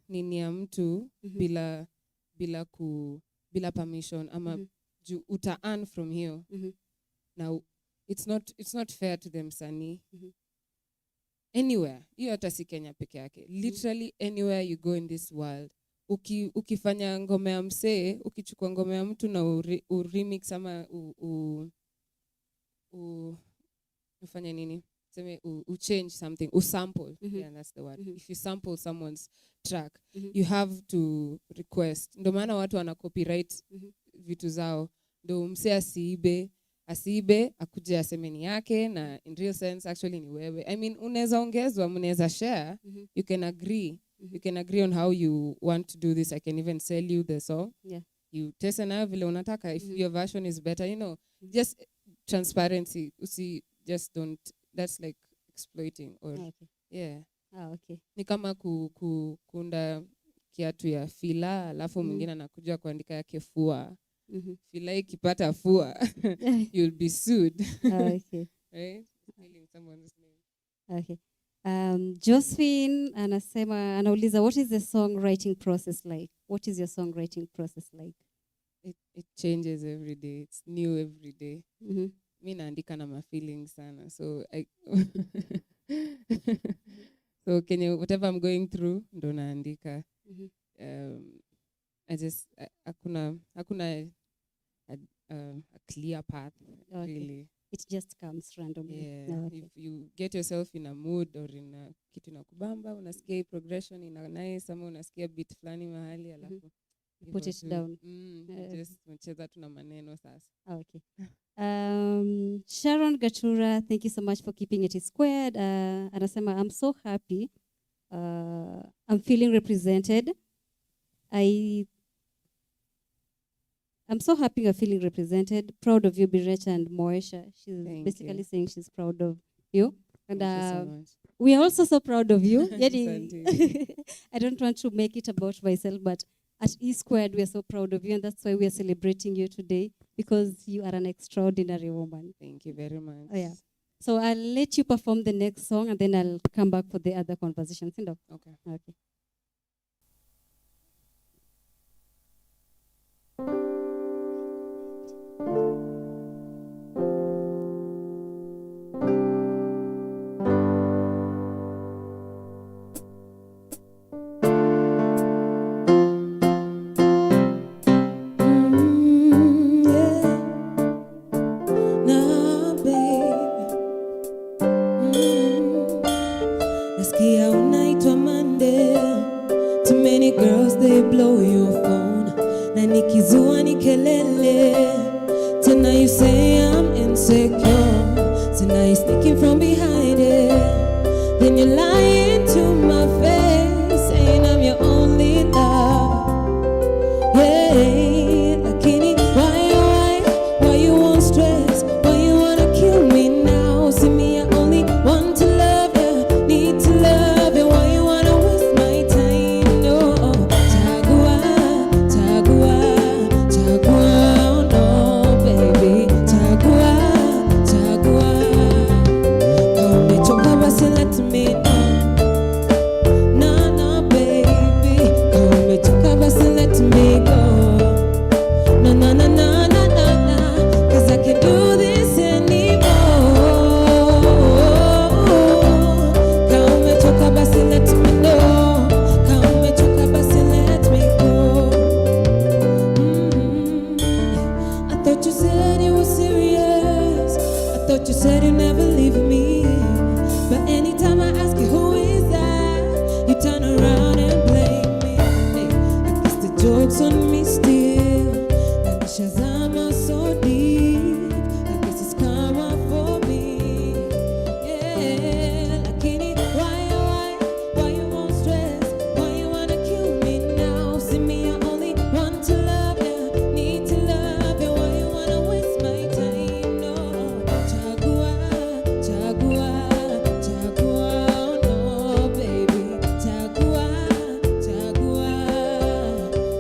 F: nini ya mtu bila permission, ama uta earn from here. Now it's not fair to them msanii. Anywhere, hiyo hata si Kenya peke yake. Literally anywhere you go in this world, ukifanya ngoma ya msee, ukichukua ngoma ya mtu na remix ama ufanye nini? Seme change something, sample. Yeah, that's the word. If you sample someone's track, you have to request. Ndio maana watu wana copyright vitu zao. Ndio msee asiibe akuje aseme ni yake, na in real sense actually ni wewe. I mean, unaweza ongezwa, mnaweza share, you can agree. You can agree on how you want to do this. I can even sell you the song.
C: Yeah.
F: You test na vile unataka. If your version is better, you know, just transparency. Just don't. That's like exploiting or yeah.
C: Okay.
F: Ni kama kuunda kiatu ya fila, alafu mwingine anakuja kuandika yake fua. Fila ikipata fua, you'll be sued.
C: Okay.
F: Right? Stealing someone's name.
C: Okay. Josephine anauliza, what is the songwriting process like? What is your songwriting process like?
F: It changes every day. It's new every day. Mi naandika na my feelings sana. So so whatever I'm going through, ndo naandika. I just hakuna a clear path,
C: Okay.
F: really.
C: It just comes randomly.
F: Yeah.
C: Okay.
F: If you get yourself in a mood or in a kitu na kubamba, unasikia hii progression ina nice, ama unasikia beat fulani mahali, alafu
C: Put
F: hivyo
C: it
F: tu.
C: down.
F: Just unacheza tu na maneno sasa.
C: Okay. Sharon Gatura, thank you so much for keeping it squared. Anasema, I'm so happy. I'm feeling represented. I'm so happy you're feeling represented. Proud of you, BIRECH and MOESHA. She's
F: Thank
C: basically
F: you.
C: saying she's proud of you. And
F: Thank you so much.
C: we are also so proud of you.
F: Asante.
C: I don't want to make it about myself, but at E Squared, we are so proud of you. And that's why we are celebrating you today, because you are an extraordinary woman.
F: Thank you very much.
C: Oh, yeah. So I'll let you perform the next song, and then I'll come back for the other conversations.
F: Okay.
C: Okay.
E: Nah, babe. Nasikia unaitwa Monday. Too many girls, they blow your phone. Na nikizua ni kelele. Tena you say I'm insecure. So now you sneaking from behind it. Then you lying to my face, saying I'm your only love. Yeah, lakini why you want stress? Why you wanna kill me now? See me, I only want to love you, need to love you. Why you wanna waste my time? No, chagua, chagua, chagua, no, baby, chagua, chagua. Kama umechoka basi let me know. No, baby, kama umechoka basi let me go. No, 'cause I can't do this anymore. Kama umechoka basi let me know. Kama umechoka basi let me go. I thought you said you were serious. I thought you said you never leave me. But anytime I ask you who is that, you turn around and blame me. I guess the joke's on me still. Like Shazama so deep. I guess it's karma for me. Yeah, lakini why you want stress? Why you wanna kill me now? See me, I only want to love you, need to love you. Why you wanna waste my time? No, chagua, chagua, chagua, no, baby, chagua, chagua.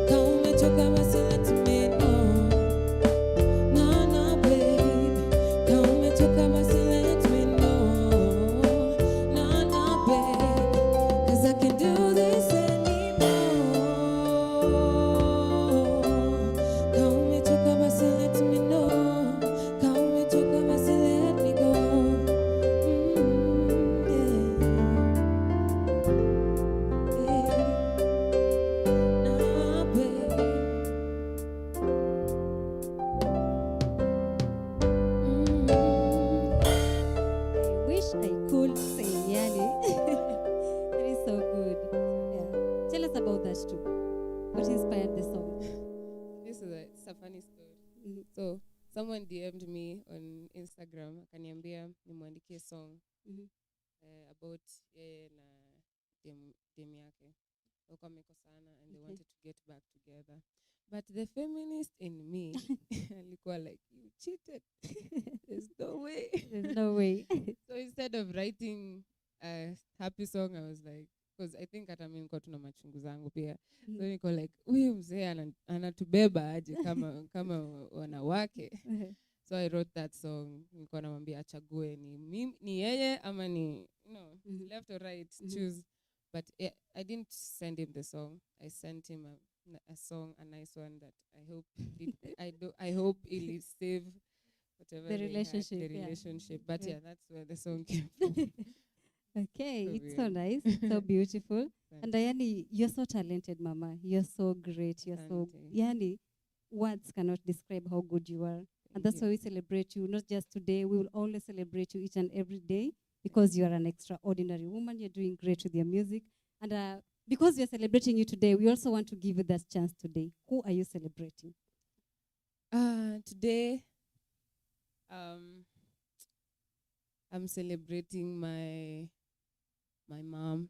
E: Kama umechoka basi let me know. No, baby, kama umechoka basi let me know. No, baby, 'cause I can't do this anymore. Kama umechoka basi let me know. Kama umechoka basi let me go. No, baby.
C: I wish I could sing, yani. That is so good. Yeah. Tell us about that too. What inspired the song?
F: It's a funny story.
C: Mhm.
F: So someone DM'd me on Instagram akaniambia nimwandikie song
C: Mhm.
F: about yeye na dem yake. Walikuwa wamekosana and they
C: Okay.
F: wanted to get back together. But the feminist in me alikuwa like, you cheated. There's no way.
C: There's no way.
F: So instead of writing a happy song, I was like, because I think hata mimi niko tuna machungu zangu pia. So niko like, huyu mzee anatubeba aje kama wanawake. So I wrote that song. Nilikuwa namwambia achague ni yeye ama ni left or right, choose. But I didn't send him the song. I sent him a song, a nice one that I hope it'll save whatever
C: The
F: they had,
C: relationship,
F: the
C: yeah.
F: relationship. But
C: Yeah.
F: yeah, that's where the song came from.
C: Okay,
F: So
C: it's so
F: weird.
C: nice, so beautiful.
F: Thank
C: And Yani, you're so talented, Mama. You're so great. You're so
F: Asante.
C: Yani. words cannot describe how good you are. And that's why we celebrate you, not just today. We will always celebrate you each and every day because you are an extraordinary woman. You're doing great with your music. And because we are celebrating you today, we also want to give you that chance today. Who are you celebrating?
F: Today, I'm celebrating my mom.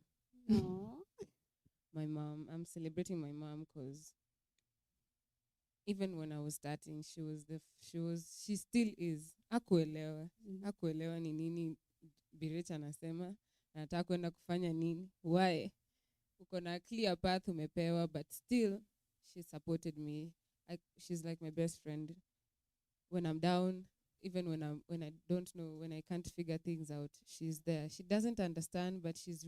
F: My mom. I'm celebrating my mom because even when I was starting, she still is. Hakuelewa ni nini BIRECH anasema, anataka kwenda kufanya nini. Why? Uko na clear path umepewa, but still she supported me. She's like my best friend. When I'm down, even when I don't know, when I can't figure things out, she's there. She doesn't understand, but she's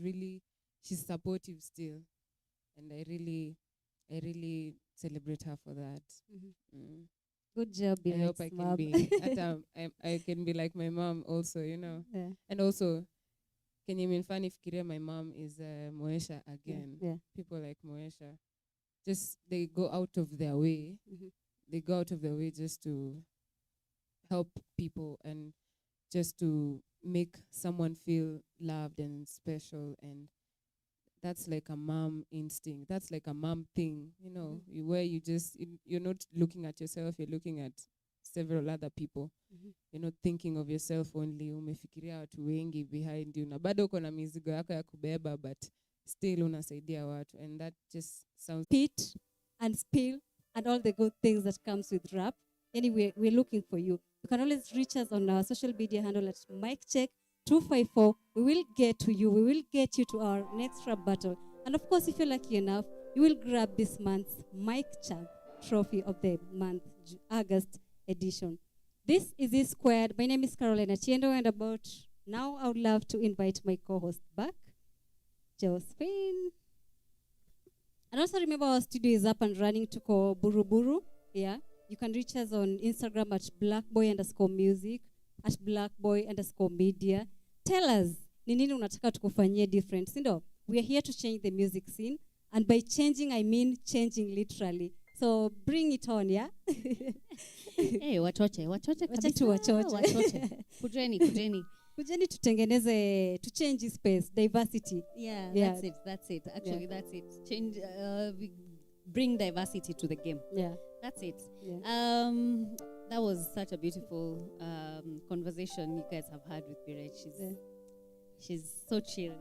F: supportive still. And I really celebrate her for that.
C: Good job, BIRECH.
F: I hope I can be I can be like my mom also, you know.
C: Yeah.
F: And also, can you mean funny if my mom is MOESHA again?
C: Yeah.
F: People like MOESHA, just they go out of their way. They go out of their way just to help people and just to make someone feel loved and special. And that's like a mom instinct. That's like a mom thing, you know, where you're not looking at yourself, you're looking at several other people. You're not thinking of yourself only. Umefikiria watu wengi behind you. Na bado uko na mizigo yako ya kubeba, but still unasaidia watu. And that just sounds...
C: Pit and spill and all the good things that comes with rap. Anyway, we're looking for you. You can always reach us on our social media handle at MicCheck254. We will get to you. We will get you to our next rap battle. And of course, if you're lucky enough, you will grab this month's Mic Check Trophy of the month, August edition. This is E Squared. My name is Carolina Chiendo, and about now, I would love to invite my co-host back, Josephine. And also remember, our studio is up and running to call Buruburu. Yeah, you can reach us on Instagram at blackboy_music, at blackboy_media. Tell us, ni nini unataka tukufanyie different, sindo? We are here to change the music scene, and by changing, I mean changing literally. So bring it on, yeah?
B: Hey, wachoche
C: Wacha wachoche. Kujeni tutengeneze, to change space, diversity.
B: Yeah, that's it. Actually, that's it. Change, we bring diversity to the game.
C: Yeah.
B: That's it.
C: Yeah.
B: That was such a beautiful conversation you guys have had with BIRECH. She's so chill,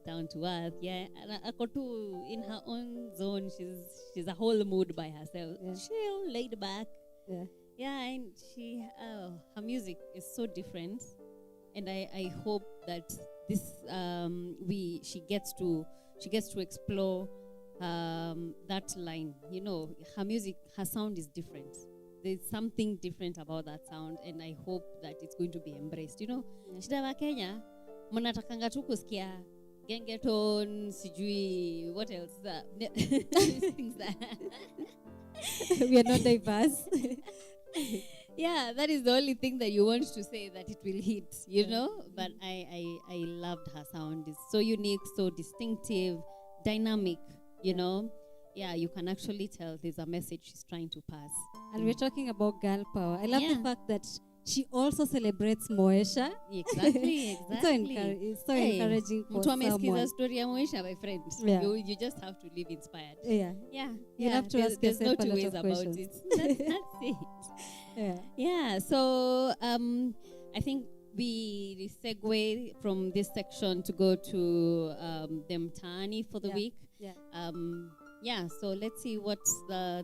B: down to earth. Yeah, and Akotu in her own zone. She's a whole mood by herself.
C: Yeah.
B: Chill, laid back.
C: Yeah.
B: Yeah, and her music is so different, and I hope that this she gets to explore that line. You know, her music, her sound is different. There's something different about that sound, and I hope that it's going to be embraced. You know, shida wa Kenya mnatakanga tu kusikia gengeton, sijui what else things that
C: we are not diverse.
B: Yeah, that is the only thing that you want to say, that it will hit, you know. But I loved her sound. It's so unique, so distinctive, dynamic, you know. Yeah, you can actually tell there's a message she's trying to pass.
C: And we're talking about girl power. I love the fact that she also celebrates MOESHA.
B: Exactly.
C: It's so encouraging for someone.
B: Story ya MOESHA, my friend.
C: Yeah.
B: You just have to live inspired.
C: Yeah.
B: You
C: have to ask
B: there's
C: yourself
B: no
C: a
B: two
C: lot
B: ways
C: of
B: about
C: questions.
B: it. That's it. Yeah. So I think we segue from this section to go to the Mtaani for the week. So let's see what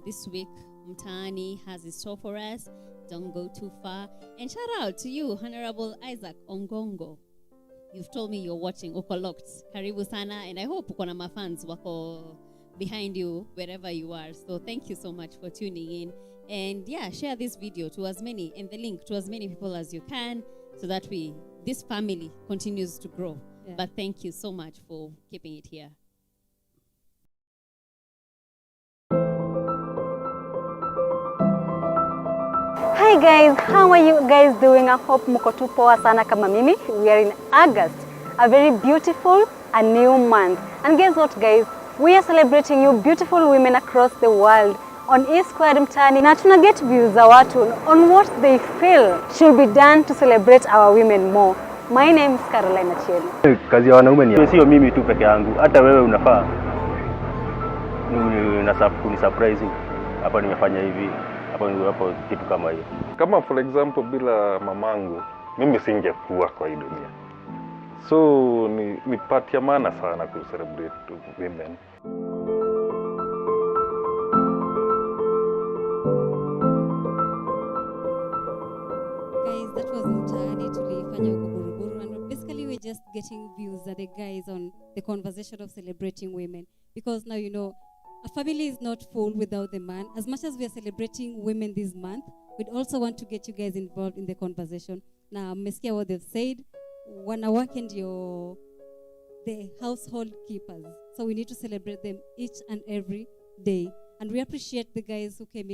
B: this week Mtaani has in store for us. Don't go too far. And shout out to you, Honorable Isaac Ongongo. You've told me you're watching Uko Locked. Karibu sana, and I hope uko na mafans wako behind you wherever you are. So thank you so much for tuning in. And share this video to as many, and the link to as many people as you can, so that this family continues to grow.
C: Yeah.
B: But thank you so much for keeping it here.
G: Hi guys, how are you guys doing? I hope mko tu poa sana kama mimi. We are in August, a very beautiful, a new month. And guess what guys? We are celebrating you beautiful women across the world on E Squared mtaani na tuna get views za watu on what they feel should be done to celebrate our women more. My name is Caroline Achieng.
H: Kazi ya wanaume ni sio mimi tu peke yangu, hata wewe unafaa ni surprising. Hapa nimefanya hivi, hapo kitu kama hiyo.
I: Kama for example bila mamangu mimi singekuwa kwa hii dunia. So ni part ya maana sana ku celebrate women.
C: Guys, that was mtaani tulifanya huko Buruburu, and basically we're just getting views that the guys on the conversation of celebrating women, because now you know a family is not full without the man. As much as we are celebrating women this month, we'd also want to get you guys involved in the conversation. Now, mmesikia what they've said. Wanawake ndio the household keepers, so we need to celebrate them each and every day. And we appreciate the guys who came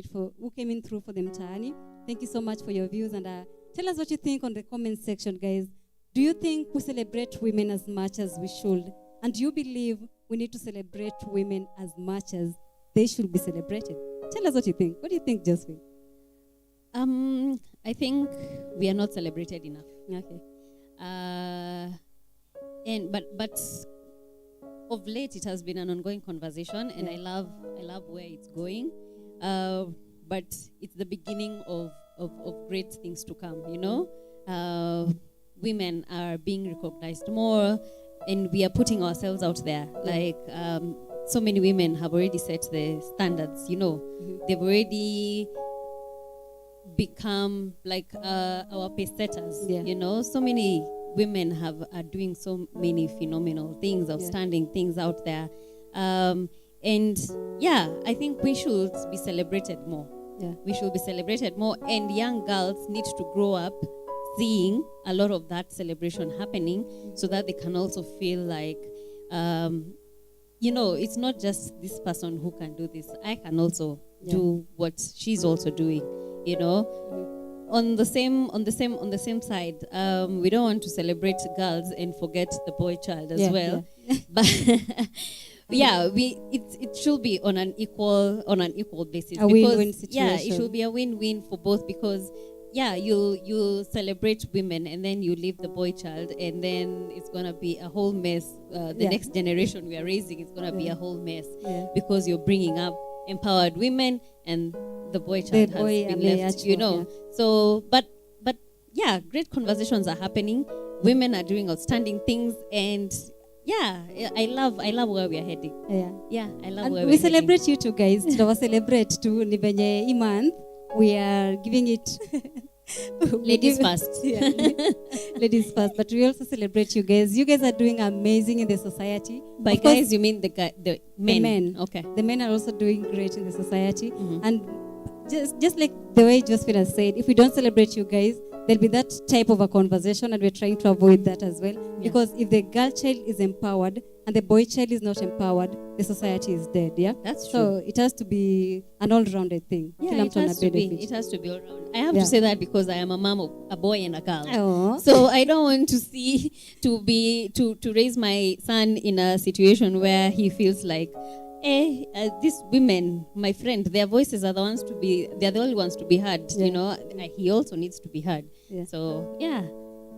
C: in through for the mtaani. Thank you so much for your views, and tell us what you think on the comment section, guys. Do you think we celebrate women as much as we should? And do you believe we need to celebrate women as much as they should be celebrated? Tell us what you think. What do you think, Josephine?
B: I think we are not celebrated enough.
C: Okay.
B: But of late it has been an ongoing conversation, and I love where it's going. But it's the beginning of great things to come, you know. Women are being recognized more, and we are putting ourselves out there. Like so many women have already set the standards, you know. They've already become like our pace setters, you know. So many women are doing so many phenomenal things, outstanding things out there. And yeah, I think we should be celebrated more. Yeah, we should be celebrated more, and young girls need to grow up seeing a lot of that celebration happening, so that they can also feel like, you know, it's not just this person who can do this. I can also do what she's also doing, you know. On the same side, we don't want to celebrate girls and forget the boy child as well. But yeah, it should be on an equal basis.
C: A win-win situation.
B: Yeah, it should be a win-win for both, because you celebrate women and then you leave the boy child, and then it's gonna be a whole mess. The next generation we are raising is gonna be a whole mess, because you're bringing up empowered women and the boy child has been left, you know. So, but yeah, great conversations are happening. Women are doing outstanding things, and yeah, I love where we are heading. Yeah, I love
C: and
B: where
C: we celebrate you too, guys. Tunawa celebrate too. Ni venye hii month we are giving it
B: ladies first.
C: Ladies first, but we also celebrate you guys. You guys are doing amazing in the society.
B: By
C: of
B: guys,
C: course,
B: you mean the men?
C: The men.
B: Okay.
C: The men are also doing great in the society. And just like the way Josephine has said, if we don't celebrate you guys, there'll be that type of a conversation, and we're trying to avoid that as well. Because if the girl child is empowered and the boy child is not empowered, the society is dead. Yeah,
B: that's true.
C: So it has to be an all-rounded thing.
B: Yeah, it has to be. It has to be all round. I have to say that because I am a mom of a boy and a girl. So I don't want to raise my son in a situation where he feels like, these women, my friend, their voices are the only ones to be heard. You know, he also needs to be heard. So yeah.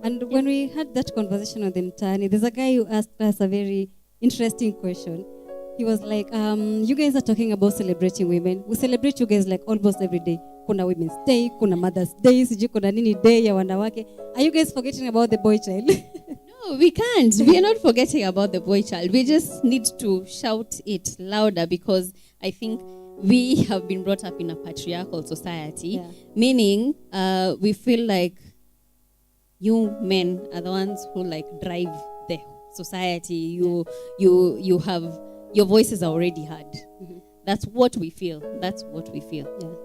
C: And when we had that conversation on the mtaani, there's a guy who asked us a very interesting question. He was like, you guys are talking about celebrating women. We celebrate you guys like almost every day. Kuna Women's Day, kuna Mother's Day, sijui kuna nini day ya wanawake. Are you guys forgetting about the boy child?
B: No, we can't. We are not forgetting about the boy child. We just need to shout it louder, because I think we have been brought up in a patriarchal society, meaning we feel like you men are the ones who like drive the society. You have, your voices are already heard. That's what we feel.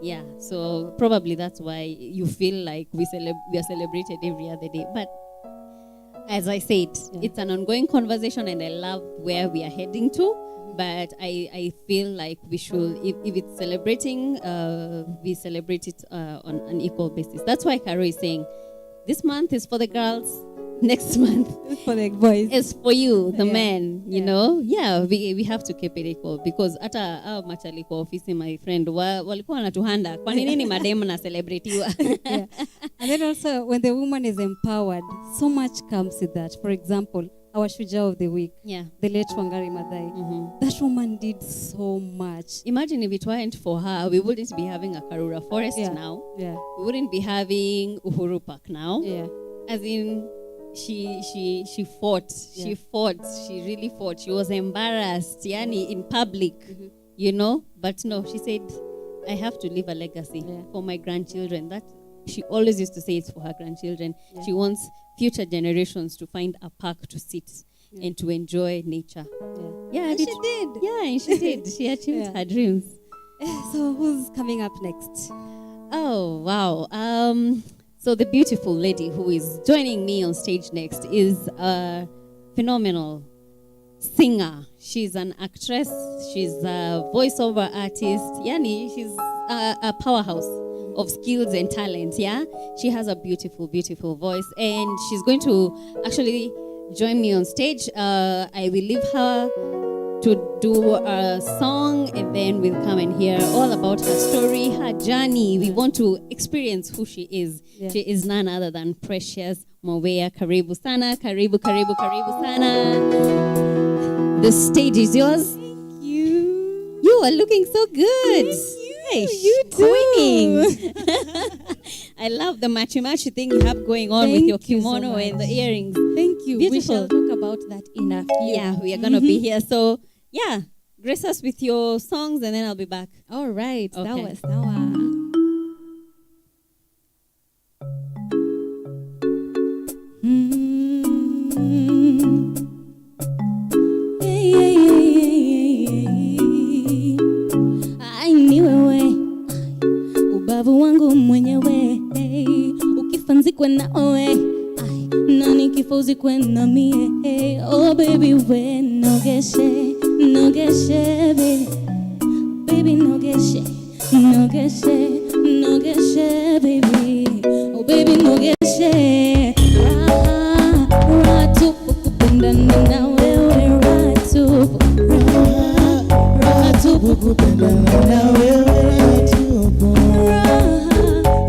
B: Yeah. So probably that's why you feel like we are celebrated every other day. But as I said, it's an ongoing conversation, and I love where we are heading to. But I feel like we should, if it's celebrating, we celebrate it on an equal basis. That's why Caro is saying, this month is for the girls. next month
C: For the boys.
B: is for you, the
C: Yeah.
B: men, you
C: Yeah.
B: know. Yeah, we have to keep it equal because hata machali kwa ofisi, my friend, walikuwa wanatuhanda. Kwa nini mademu na celebratiwa?
C: Yeah. And then also, when the woman is empowered, so much comes with that. For example, our Shuja of the week,
B: Yeah.
C: the late Wangari Maathai. That woman did so much.
B: Imagine if it weren't for her, we wouldn't be having a Karura Forest
C: Yeah.
B: now.
C: Yeah.
B: We wouldn't be having Uhuru Park now.
C: Yeah.
B: As in, she fought.
C: Yeah.
B: She fought. She really fought. She was embarrassed, yani, in public, you know. But no, she said, I have to leave a legacy for my grandchildren. That she always used to say it's for her grandchildren.
C: Yeah.
B: She wants future generations to find a park to sit and to enjoy nature. Yeah,
C: And she did.
B: Yeah, and she did. She achieved
C: Yeah.
B: her dreams.
C: So who's coming up next?
B: Oh, wow. So the beautiful lady who is joining me on stage next is a phenomenal singer. She's an actress. She's a voiceover artist. Yani, she's a powerhouse of skills and talent, yeah? She has a beautiful, beautiful voice. And she's going to actually join me on stage. I will leave her to do a song, and then we'll come and hear all about her story, her journey. We want to experience who she is.
C: Yeah.
B: She is none other than Precious MOESHA. Karibu sana, karibu sana. The stage is yours.
C: Thank you.
B: You are looking so good. Hey,
C: You too.
B: queening. I love the matchy thing you have going on with
C: Thank
B: your
C: you so
B: kimono and the
C: much.
B: earrings.
C: Thank you.
B: Beautiful.
C: We shall talk about that in a few.
B: Yeah, we are going to be here. So, yeah, grace us with your songs and then I'll be back.
C: All right.
B: Okay.
C: That was sawa.
E: Ai ni wewe ubavu wangu mwenyewe, ukifanzikwe nawe na nikifuzikwe na mie. Oh baby we nogeshe baby, baby nogeshe baby, oh baby nogeshe. Raha tupu kupendana na wewe, raha tupu, raha tupu kupendana na wewe,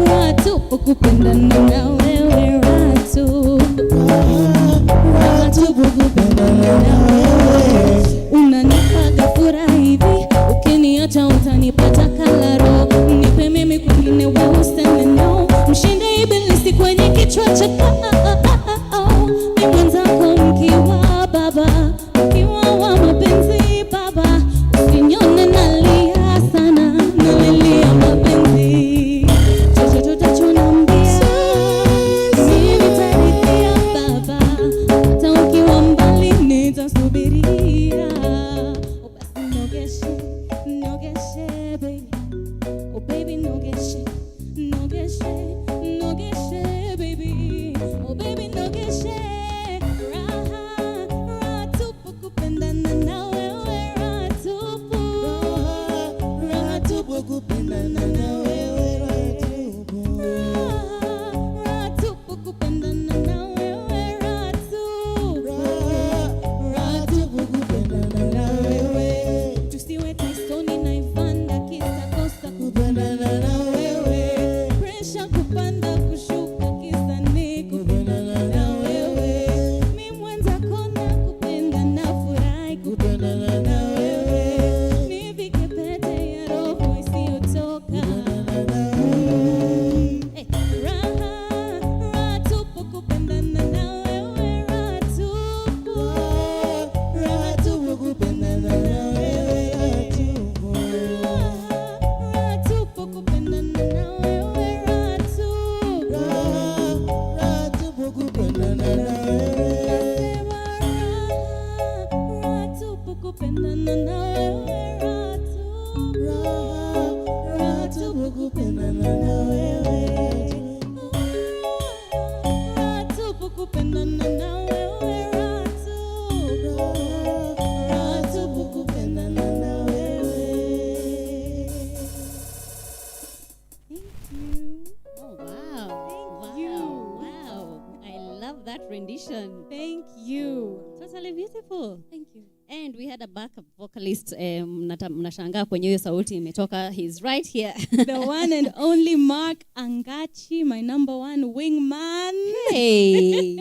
E: raha tupu kupendana na wewe, raha tupu kupendana na wewe. Unanipaga furaha hivi, ukiniacha utanipata kalaro. Nipe mimi kwingine wewe useme no, mshinde ibilisi kwenye kichwa chako. Ni mwenzako mkiwa baba, mkiwa wa mapenzi baba, usinione nalia sana, nalilia mapenzi. Chochote utachoniambia mimi nitaridhia baba, hata ukiwa mbali nitasubiria. Oh basi nogeshe baby, oh baby nogeshe baby, oh baby nogeshe. Raha tupu kupendana na wewe, raha tupu kupendana na wewe, raha tupu kupendana na wewe, raha tupu kupendana na wewe. Tusiwe Tysoni na Ivanda kisa kosa kupendana na wewe, pressure kupanda kushuka kisa ni kupendana na wewe. Mi mwenzako na kupenda na furahi kupendana na wewe, nivike pete ya roho isiyotoka. Raha tupu kupendana na wewe, raha tupu kupendana na wewe, raha tupu.
B: rendition.
D: Thank you.
B: Totally beautiful.
D: Thank you.
B: And we had a backup vocalist. Mnashangaa kwenye hiyo sauti imetoka. He's right here.
D: The one and only Mark Angachi, my number one wingman.
B: Hey.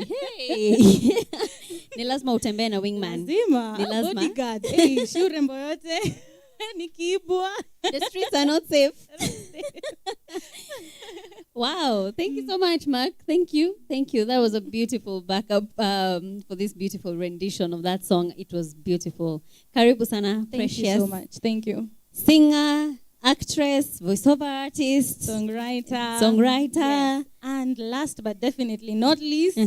B: Ni lazima utembee na wingman.
D: Lazima.
B: Ni lazima.
D: Bodyguard. Hey, shurembo yote. Nikiibwa.
B: The streets are not safe. Wow. Thank you so much, Mark. Thank you. That was a beautiful backup for this beautiful rendition of that song. It was beautiful. Karibu sana,
D: Thank
B: Precious.
D: you so much. Thank you.
B: Singer, actress, voiceover artist,
D: Songwriter. Yes. And last but definitely not least,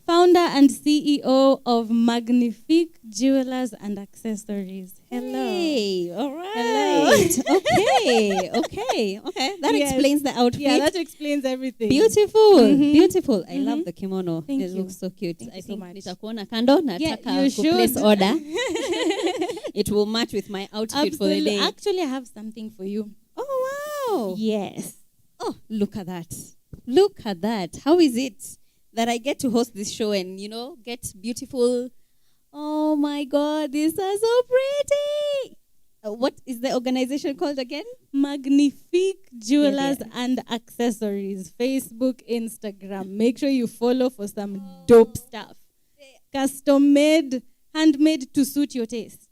D: founder and CEO of Magnifique Jewelers and Accessories. Hello.
B: Hey, all right.
D: Hello.
B: Okay. That
D: Yes.
B: explains the outfit.
D: Yeah, that explains everything.
B: Beautiful. I love the kimono.
D: Thank
B: It
D: you.
B: looks so cute.
D: Thank
B: I
D: you so
B: think
D: much.
B: nitakuona kando nataka
D: you
B: to place
D: should.
B: order. It will match with my outfit for the
D: Absolutely.
B: day.
D: Actually, I have something for you.
B: Oh, wow.
D: Yes.
B: Oh, look at that. How is it that I get to host this show and, get beautiful? Oh my God, these are so pretty. What is the organization called again?
D: Magnifique Jewelers
B: Yeah.
D: and Accessories. Facebook, Instagram. Make sure you follow for some dope stuff. Custom made, handmade to suit your taste.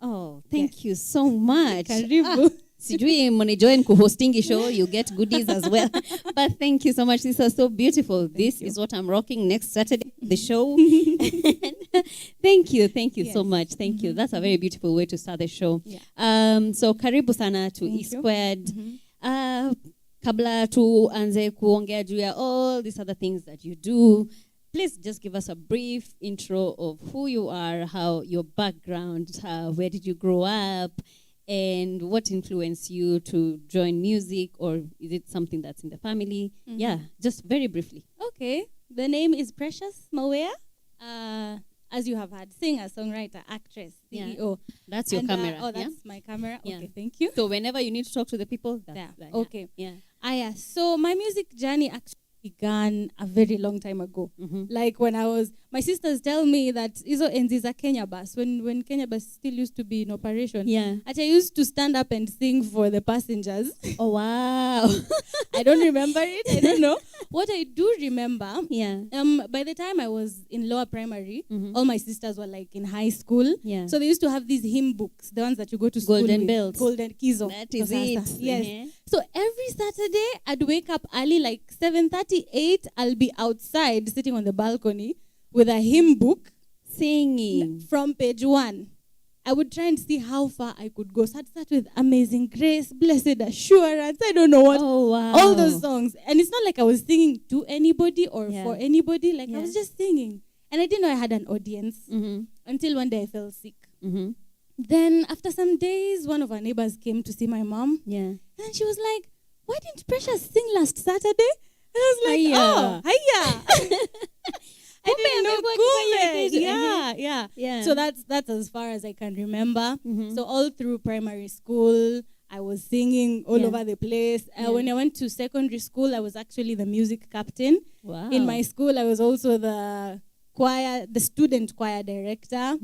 B: Oh, thank you so much.
D: Karibu.
B: Sijui mnijoin kuhostingi show, you get goodies as well. But thank you so much. These are so beautiful. This is what I'm rocking next Saturday, the show. Thank you so much. Thank you. That's a very beautiful way to start the show.
D: Yeah.
B: So karibu sana to
D: Thank
B: E
D: you.
B: Squared. Kabla tuanze kuongea juu ya all these other things that you do, please just give us a brief intro of who you are, how your background, where did you grow up, and what influenced you to join music, or is it something that's in the family? Yeah, just very briefly.
D: Okay. The name is Precious MAWIA. As you have heard, singer, songwriter, actress,
B: Yeah.
D: CEO.
B: That's your
D: And,
B: camera.
D: oh, that's my camera.
B: Yeah.
D: Okay, thank you.
B: So whenever you need to talk to the people, that's
D: Yeah.
B: that.
D: Okay.
B: Yeah.
D: Yeah. So my music journey actually began a very long time ago. Like when my sisters tell me that izo enzi za Kenya Bus, when Kenya Bus still used to be in operation.
B: Yeah.
D: I used to stand up and sing for the passengers.
B: Oh, wow.
D: I don't remember it. I don't know. What I do remember,
B: Yeah.
D: by the time I was in lower primary, all my sisters were like in high school.
B: Yeah.
D: So they used to have these hymn books, the ones that you go to school
B: Golden
D: with.
B: bells.
D: Golden Kizo.
B: That is
D: Sasa.
B: it.
D: Yes. So every Saturday, I'd wake up early, like 7:38. I'll be outside sitting on the balcony with a hymn book
B: Singing.
D: from page 1. I would try and see how far I could go. So I'd start with Amazing Grace, Blessed Assurance, I don't know what.
B: Oh, wow.
D: All those songs. And it's not like I was singing to anybody or
B: Yeah.
D: for anybody. Like
B: Yeah.
D: I was just singing. And I didn't know I had an audience until one day I fell sick. Then after some days, one of our neighbors came to see my mom.
B: Yeah.
D: And she was like, "Why didn't Precious sing last Saturday?" And I was like,
B: Hiya.
D: "Oh, hiya." I didn't know.
B: amekuwa akifanya
D: Kumbe.
B: kitu.
D: Yeah.
B: Yeah.
D: So that's as far as I can remember.
B: Mhm.
D: So all through primary school, I was singing all
B: Yeah.
D: over the place.
B: Yeah.
D: When I went to secondary school, I was actually the music captain.
B: Wow.
D: In my school, I was also the student choir director.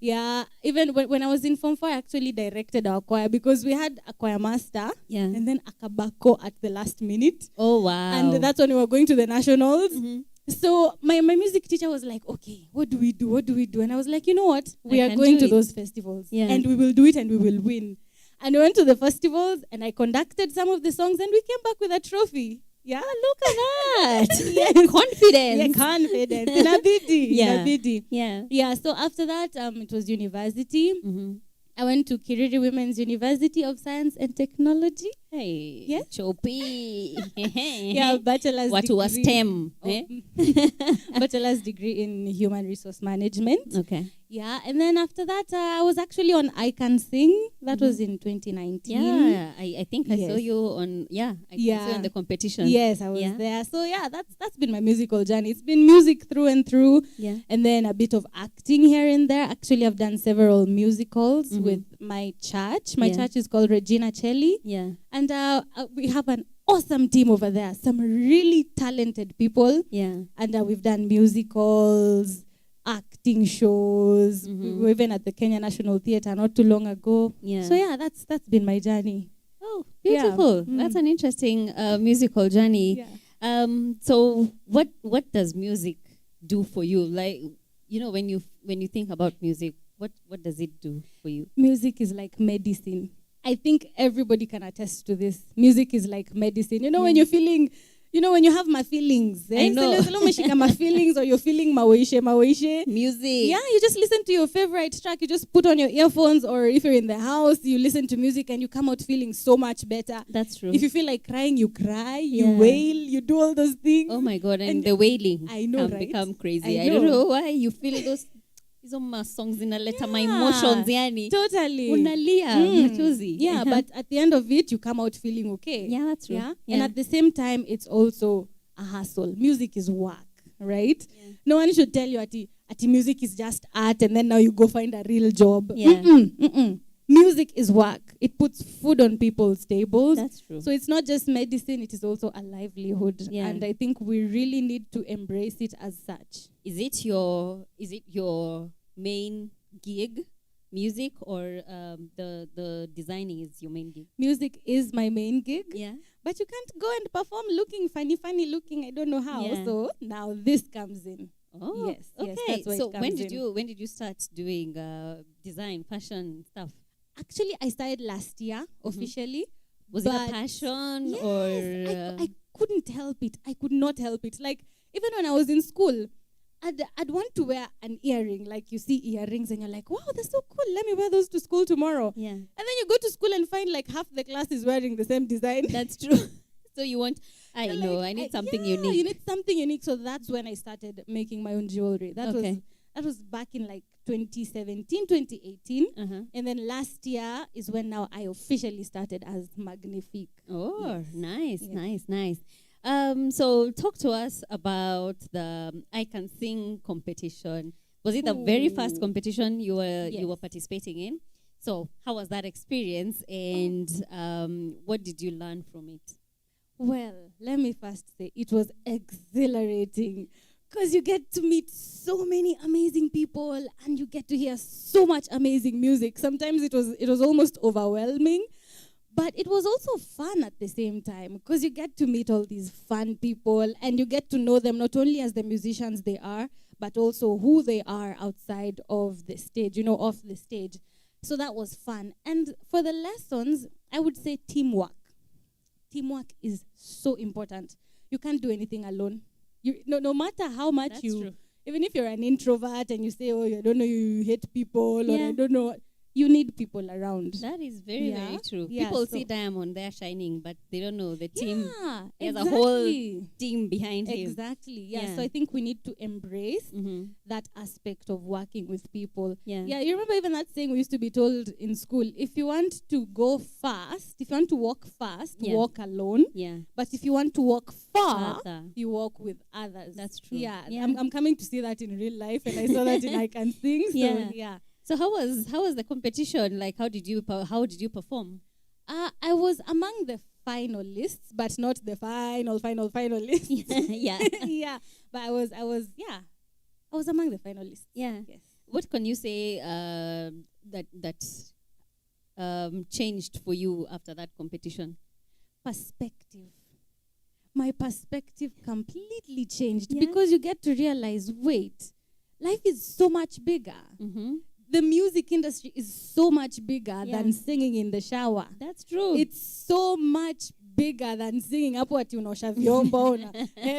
D: Yeah, even when I was in Form 4, I actually directed our choir because we had a choir master
B: Yeah.
D: and then a kabako at the last minute.
B: Oh, wow.
D: And that's when we were going to the nationals. So my music teacher was like, "Okay, what do we do? And I was like, "You know what? We
B: I
D: are
B: can
D: going
B: do
D: to
B: it."
D: those festivals
B: Yeah.
D: and we will do it and we will win." And we went to the festivals and I conducted some of the songs and we came back with a trophy. Yeah,
B: Look at that.
D: Yes.
B: Confidence.
D: Yeah, confidence. Inabidi.
B: Yeah.
D: Inabidi.
B: Yeah.
D: Yeah, so after that, it was university. I went to Kiriri Women's University of Science and Technology.
B: Hey.
D: Yeah.
B: Chopi.
D: Yeah, bachelor's
B: Watu wa
D: degree.
B: STEM.
D: Bachelor's degree in Human Resource Management.
B: Okay.
D: Yeah, and then after that, I was actually on I Can Sing. That was in 2019.
B: Yeah. I think I saw
D: Yes.
B: you on, I saw you
D: Yeah.
B: on the competition.
D: Yes, I was
B: Yeah.
D: there. So yeah, that's been my musical journey. It's been music through and through,
B: Yeah.
D: and then a bit of acting here and there. Actually, I've done several musicals with my church. My
B: Yeah.
D: church is called Regina Celli,
B: Yeah.
D: and we have an awesome team over there, some really talented people.
B: Yeah.
D: And we've done musicals, acting shows. We were even at the Kenya National Theatre not too long ago.
B: Yeah.
D: So yeah, that's been my journey.
B: Oh,
D: Yeah.
B: beautiful. That's an interesting musical journey.
D: Yeah.
B: So what does music do for you? Like, you know, when you think about music, what does it do for you?
D: Music is like medicine. I think everybody can attest to this. Music is like medicine. You know, when you're feeling, you know, when you have my feelings.
B: I know.
D: My feelings, or you're feeling MOESHA.
B: Music.
D: Yeah, you just listen to your favorite track. You just put on your earphones, or if you're in the house, you listen to music and you come out feeling so much better.
B: That's true.
D: If you feel like crying, you cry, you
B: Yeah.
D: wail, you do all those things.
B: Oh my God, and
D: And
B: the wailing
D: I know,
B: can
D: right?
B: become crazy.
D: I
B: I don't
D: know.
B: know why you feel those songs in a letter, my emotions, yani.
D: Totally.
B: Unalia, machozi.
D: Yeah, but at the end of it, you come out feeling okay.
B: Yeah, that's true.
D: Yeah?
B: Yeah.
D: And at the same time, it's also a hustle. Music is work, right? No one should tell you ati music is just art and then now you go find a real job.
B: Yeah.
D: Music is work. It puts food on people's tables.
B: That's true.
D: So it's not just medicine, it is also a livelihood.
B: Yeah.
D: And I think we really need to embrace it as such.
B: Is it your main gig, music, or the designing is your main gig?
D: Music is my main gig.
B: Yeah.
D: But you can't go and perform looking funny looking. I don't know how.
B: Yeah.
D: So now this comes in.
B: Oh,
D: Yes,
B: okay.
D: that's where
B: So
D: it comes
B: when did you start doing design, fashion stuff?
D: Actually, I started last year officially.
B: Was it a
D: but
B: passion
D: yes,
B: or?
D: I couldn't help it. I could not help it. Like, even when I was in school, I'd want to wear an earring. Like, you see earrings and you're like, wow, they're so cool. Let me wear those to school tomorrow.
B: Yeah,
D: And then you go to school and find like half the class is wearing the same design.
B: that's true. So you want? I
D: And,
B: know.
D: like,
B: I need something
D: yeah,
B: unique.
D: You need something unique. So that's when I started making my own jewelry. That was back in like 2017, 2018.
B: Uh-huh.
D: And then last year is when now I officially started as Magnifique.
B: Oh,
D: Yes.
B: nice,
D: Yes.
B: nice. So talk to us about the I Can Sing competition. Was it the very first
D: Ooh.
B: competition you were
D: Yes.
B: participating in? So how was that experience, and what did you learn from it?
D: Well, let me first say it was exhilarating because you get to meet so many amazing people and you get to hear so much amazing music. Sometimes it was almost overwhelming, but it was also fun at the same time because you get to meet all these fun people and you get to know them not only as the musicians they are, but also who they are outside of the stage, off the stage. So that was fun. And for the lessons, I would say teamwork. Teamwork is so important. You can't do anything alone. No matter how much
B: That's true.
D: even if you're an introvert and you say, oh, I don't know, you hate people, or
B: Yeah.
D: I don't know, you need people around.
B: That is very,
D: Yeah.
B: very true.
D: Yeah,
B: People
D: so-
B: see Diamond, they're shining, but they don't know the team.
D: Yeah,
B: There's a whole
D: exactly.
B: team behind him.
D: Exactly. Yeah.
B: Yeah.
D: So I think we need to embrace
B: Mm-hmm.
D: that aspect of working with people.
B: Yeah.
D: Yeah, you remember even that saying we used to be told in school, if you want to go fast, if you want to walk fast,
B: Yeah.
D: walk alone.
B: Yeah.
D: But if you want to walk far,
B: Further.
D: you walk with others.
B: That's true.
D: Yeah,
B: Yeah.
D: I'm coming to see that in real life, and I saw that in I Can Sing. So
B: Yeah.
D: yeah.
B: So how was the competition? Like, how did you perform?
D: I was among the finalists, but not the finalists.
B: Yeah.
D: Yeah, but I was among the finalists.
B: Yeah.
D: Yes.
B: What can you say that changed for you after that competition?
D: Perspective. My perspective completely changed
B: Yeah.
D: because you get to realize, wait, life is so much bigger.
B: Mm-hmm.
D: The music industry is so much bigger
B: Yeah.
D: than singing in the shower.
B: That's true.
D: It's so much bigger than singing hapo ati unaosha vyombo na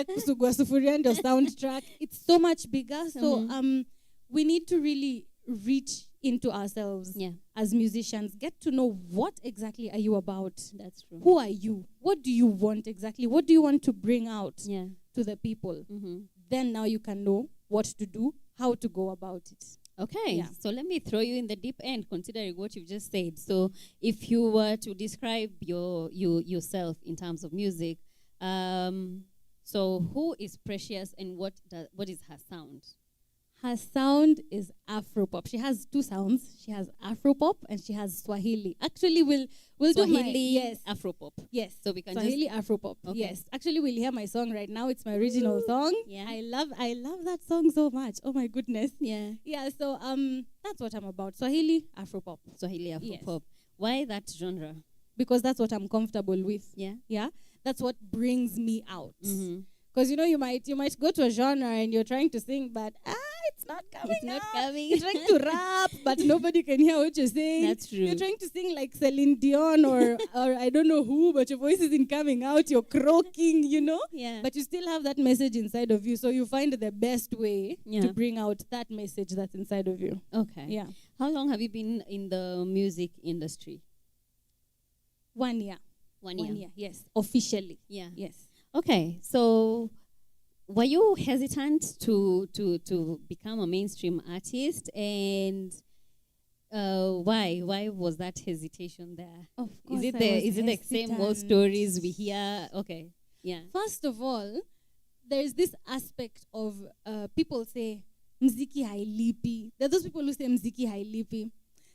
D: kusugua sufuria ndio soundtrack. It's so much bigger. So we need to really reach into ourselves
B: Yeah.
D: as musicians. Get to know what exactly are you about.
B: That's true.
D: Who are you? What do you want exactly? What do you want to bring out
B: Yeah.
D: to the people?
B: Mm-hmm.
D: Then now you can know what to do, how to go about it.
B: Okay,
D: Yeah.
B: so let me throw you in the deep end, considering what you've just said. So, if you were to describe yourself in terms of music, so who is Precious, and what is her sound?
A: Her sound is Afropop. She has two sounds. She has Afropop and she has Swahili. Actually, we'll do my
B: Swahili, Afropop.
A: Yes.
B: So we can
A: Swahili Afropop.
B: Okay.
A: Yes. Actually, we'll hear my song right now. It's my original song.
B: Yeah.
A: I love that song so much. Oh my goodness.
B: Yeah.
A: Yeah. So that's what I'm about. Swahili Afropop.
B: Swahili
A: Yes.
B: Afropop. Why that genre?
A: Because that's what I'm comfortable with.
B: Yeah.
A: Yeah. That's what brings me out.
B: Mm-hmm.
A: Because you might go to a genre and you're trying to sing, but it's not coming.
B: It's not
A: out.
B: coming.
A: You're trying to rap, but nobody can hear what you're saying.
B: That's true.
A: You're trying to sing like Celine Dion or I don't know who, but your voice isn't coming out. You're croaking,
B: Yeah.
A: But you still have that message inside of you, so you find the best way to bring out that message that's inside of you.
B: Okay.
A: Yeah.
B: How long have you been in the music industry?
A: 1 year.
B: 1 year.
A: 1 year. Yes. Officially.
B: Yeah.
A: Yes.
B: Okay, so were you hesitant to become a mainstream artist, and why was that hesitation there?
A: Of course.
B: Is it the same old stories we hear? Okay, yeah.
A: First of all, there's this aspect of people say mziki hailipi. There are those people who say mziki hailipi.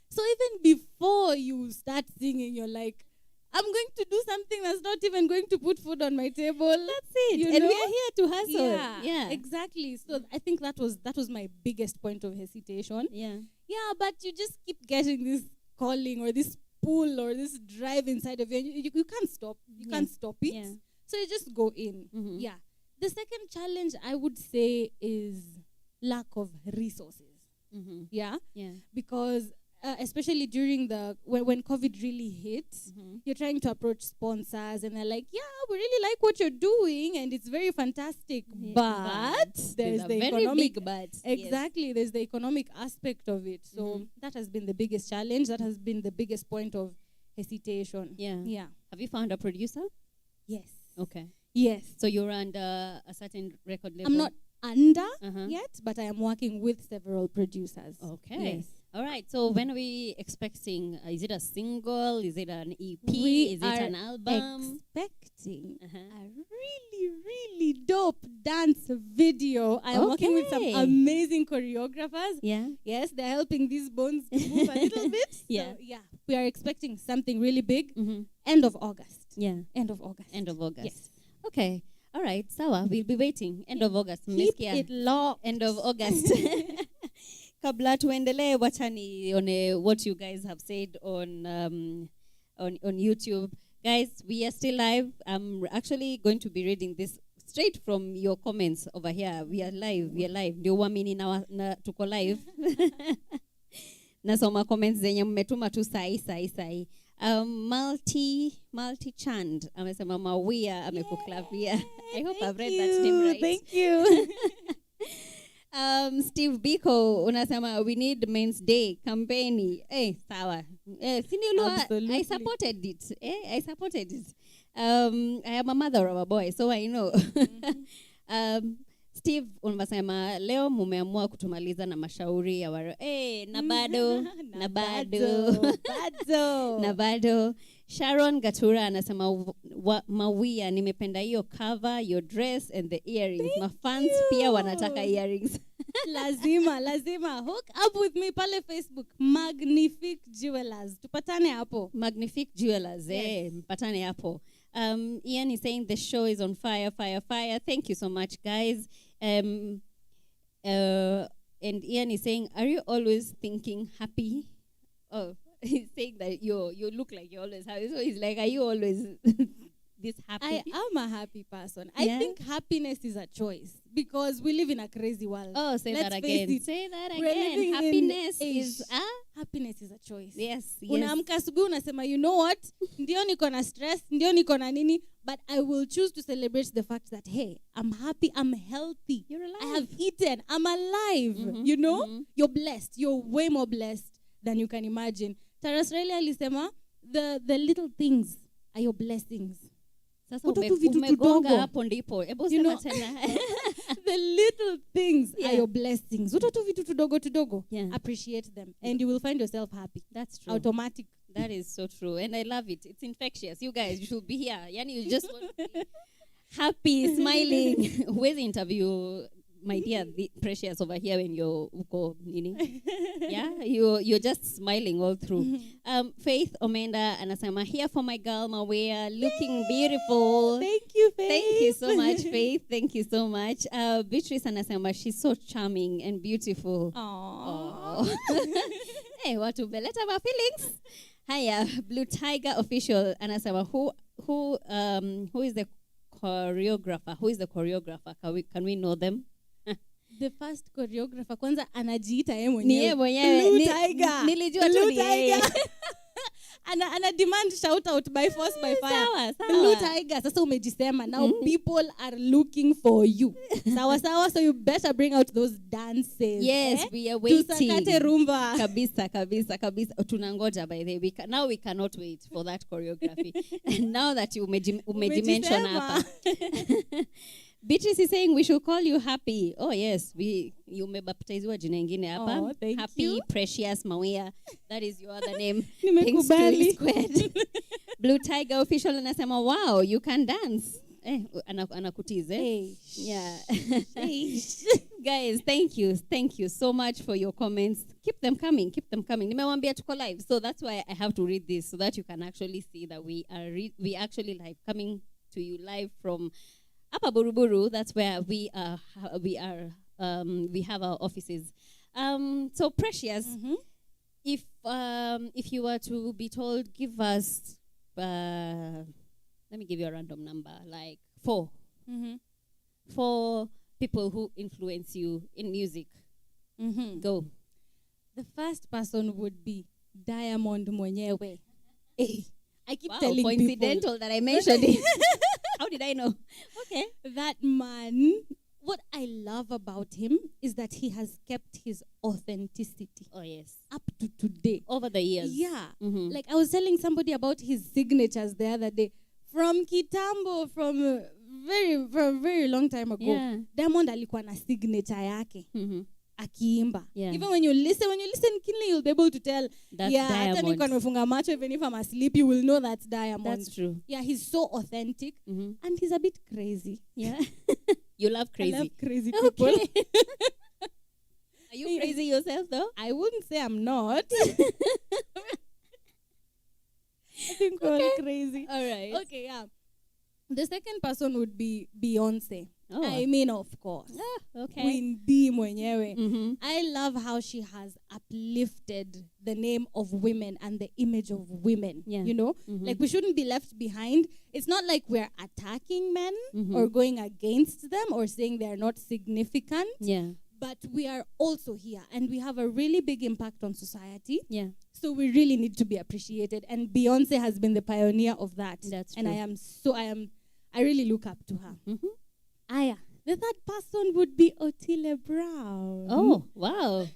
A: So even before you start singing, you're like, I'm going to do something that's not even going to put food on my table.
B: That's it. And we are here to hustle.
A: Yeah, exactly. So I think that was my biggest point of hesitation.
B: Yeah.
A: Yeah, but you just keep getting this calling or this pull or this drive inside of you. And you can't stop. You can't stop it.
B: Yeah.
A: So you just go in.
B: Mm-hmm.
A: Yeah. The second challenge I would say is lack of resources.
B: Mm-hmm.
A: Yeah.
B: Yeah.
A: Because especially during when COVID really hit, you're trying to approach sponsors and they're like, yeah, we really like what you're doing and it's very fantastic, but there's the
B: very
A: economic
B: big but.
A: exactly
B: Yes.
A: there's the economic aspect of it. So that has been the biggest challenge. That has been the biggest point of hesitation.
B: Yeah. Have you found a producer?
A: Yes.
B: Okay.
A: Yes.
B: So you're under a certain record label?
A: I'm not under
B: Uh-huh.
A: yet, but I am working with several producers.
B: Okay.
A: Yes.
B: All right. So when are we expecting? Is it a single? Is it an EP?
A: We
B: Is it
A: are
B: an album?
A: expecting
B: Uh-huh.
A: a really dope dance video. I am working with some
B: Okay.
A: amazing choreographers.
B: Yeah.
A: Yes, they're helping these bones to move a little bit.
B: Yeah.
A: So, yeah. We are expecting something really big.
B: Mm-hmm.
A: End of August.
B: Yeah.
A: End of August.
B: End of August.
A: Yes.
B: Okay. All right. Sawa. We'll be waiting. End of August.
A: Keep
B: Mmesikia?
A: it locked.
B: End of August. Kabla tuendelee, wacha nione what you guys have said on YouTube. Guys, we are still live. I'm actually going to be reading this straight from your comments over here. We are live. Ndio uamini na tuko live. Nasoma comments zenye mmetuma tu sai. Multi Chand amesema MAWIA amekuklavia. I hope I've read that name right.
A: Thank you.
B: Steve Biko unasema we need Men's Day campaign. Sawa.
A: Absolutely.
B: I supported it. I supported it. I am a mother of a boy, so I know. Steve unasema leo mumeamua kutumaliza na mashauri ya na bado. Sharon Gatura anasema MAWIA, nimependa hiyo cover, your dress and the earrings. Mafans pia wanataka earrings.
A: lazima hook up with me pale Facebook, Magnifique Jewelers. Tupatane hapo.
B: Magnifique Jewelers.
A: Yes.
B: Mpatane hapo. Ian is saying the show is on fire. Thank you so much, guys. And Ian is saying, are you always thinking happy? Oh, he's saying that you look like you're always happy. So he's like, are you always this happy?
A: I am a happy person.
B: Yeah?
A: I think happiness is a choice because we live in a crazy world.
B: Oh, say
A: Let's
B: that
A: face
B: again.
A: it.
B: Say that
A: We're
B: again.
A: living in
B: Happiness
A: age.
B: is
A: Happiness is a choice.
B: yes.
A: Unaamka asubuhi unasema, you know what? Ndio niko na stress, ndio niko na nini, but I will choose to celebrate the fact that, hey, I'm happy, I'm healthy.
B: You're alive.
A: I have eaten, I'm alive.
B: Mhm,
A: You know?
B: mhm.
A: You're blessed. You're way more blessed than you can imagine. Taras Riley alisema, the little things are your blessings.
B: Sasa
A: Kuto tu vitu
B: umegonga
A: tudogo.
B: hapo ndipo. Hebu
A: You
B: sema
A: know,
B: tena.
A: the little things
B: Yeah.
A: are your blessings. Uto tu vitu tudogo.
B: Yeah.
A: Appreciate them. And you will find yourself happy.
B: That's true.
A: Automatic.
B: That is so true. And I love it. It's infectious. You guys, you should be here. Yani, you just want to be happy, smiling. Huwezi interview my dear Precious over here when you're uko nini. Yeah, you're just smiling all through. Faith Omenda anasema here for my girl MAWIA, looking beautiful.
D: Thank you, Faith.
B: Thank you so much, Faith. Thank you so much. Beatrice anasema she's so charming and beautiful.
D: Aww.
B: Hey, watu beleta my feelings. Hiya, Blue Tiger official anasema who is the choreographer? Who is the choreographer? Can we know them?
D: The first choreographer kwanza anajiita yeye
B: Ni yeye
D: mwenyewe.
B: mwenyewe.
D: Blue Tiger.
B: Nilijua tu ni yeye.
D: ana demand shout out by force by fire.
B: Sawa, sawa.
D: Blue Tiger, sasa umejisema. Now people are looking for you. Sawa, so you better bring out those dances.
B: Yes, we are waiting.
D: Tusakate rumba.
B: Kabisa. Tunangoja by the way. Now we cannot wait for that choreography. And now that you umejimension hapa. Beatrice is saying we should call you Happy. Oh yes, you umebaptiziwa jina ingine hapa.
D: Oh, thank
B: Happy
D: you.
B: Precious MAWIA. That is your other name.
D: Nimekubali.
B: Squared. Blue Tiger official anasema wow, you can dance. Anakutize.
D: Hey.
B: Yeah. Guys, thank you so much for your comments. Keep them coming. Nimewambia tuko live, so that's why I have to read this so that you can actually see that we actually live, coming to you live from Upper Buruburu. That's where we have our offices. So Precious, if you were to be told, give us let me give you a random number, like 4. 4 people who influence you in music. Go.
D: The first person would be Diamond mwenyewe. Hey, I keep
B: wow,
D: telling
B: coincidental
D: people
B: that I mentioned it. How did I know? Okay.
D: That man, what I love about him is that he has kept his authenticity.
B: Oh yes.
D: Up to today.
B: Over the years.
D: Yeah. Like I was telling somebody about his signatures the other day. From Kitambo, from a very long time ago.
B: Yeah.
D: Diamond alikuwa na signature yake. Akiimba.
B: Yeah.
D: Even when you listen keenly, you'll be able to tell.
B: That's
D: hata
B: Diamond.
D: niko nimefunga macho, even if I'm asleep, you will know that's Diamond.
B: That's true.
D: Yeah, he's so authentic. And he's a bit crazy.
B: Yeah. You love crazy.
D: I love crazy people.
B: Okay. Are you crazy yourself though?
D: I wouldn't say I'm not. I think we're all crazy.
B: All right.
D: Okay, yeah. The second person would be Beyonce.
B: Oh.
D: I mean, of course.
B: Okay.
D: Queen B mwenyewe. I love how she has uplifted the name of women and the image of women.
B: Yeah.
D: You know? Like we shouldn't be left behind. It's not like we're attacking men or going against them or saying they're not significant.
B: Yeah.
D: But we are also here and we have a really big impact on society.
B: Yeah.
D: So we really need to be appreciated. And Beyonce has been the pioneer of that.
B: That's
D: and
B: true.
D: I really look up to her. Aya. The third person would be Otile Brown.
B: Oh, wow.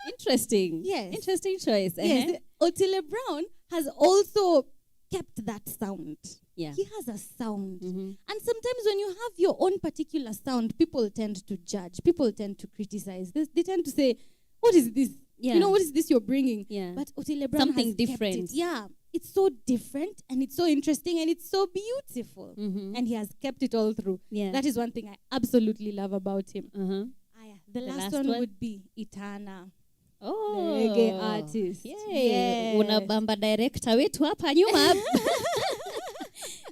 B: Interesting.
D: Yes.
B: Interesting choice.
D: Yes. Otile Brown has also kept that sound.
B: Yeah.
D: He has a sound. And sometimes when you have your own particular sound, people tend to judge. People tend to criticize. They tend to say, what is this?
B: Yeah.
D: You know, what is this you're bringing?
B: Yeah.
D: But Otile Brown
B: Something
D: has
B: different.
D: kept it. Yeah. It's so different and it's so interesting and it's so beautiful. And he has kept it all through.
B: Yeah.
D: That is one thing I absolutely love about him. The last
B: last
D: one
B: one?
D: would be Itana.
B: Oh.
D: The reggae artist.
B: Yay.
D: Yes.
B: Unabamba director wetu hapa nyuma.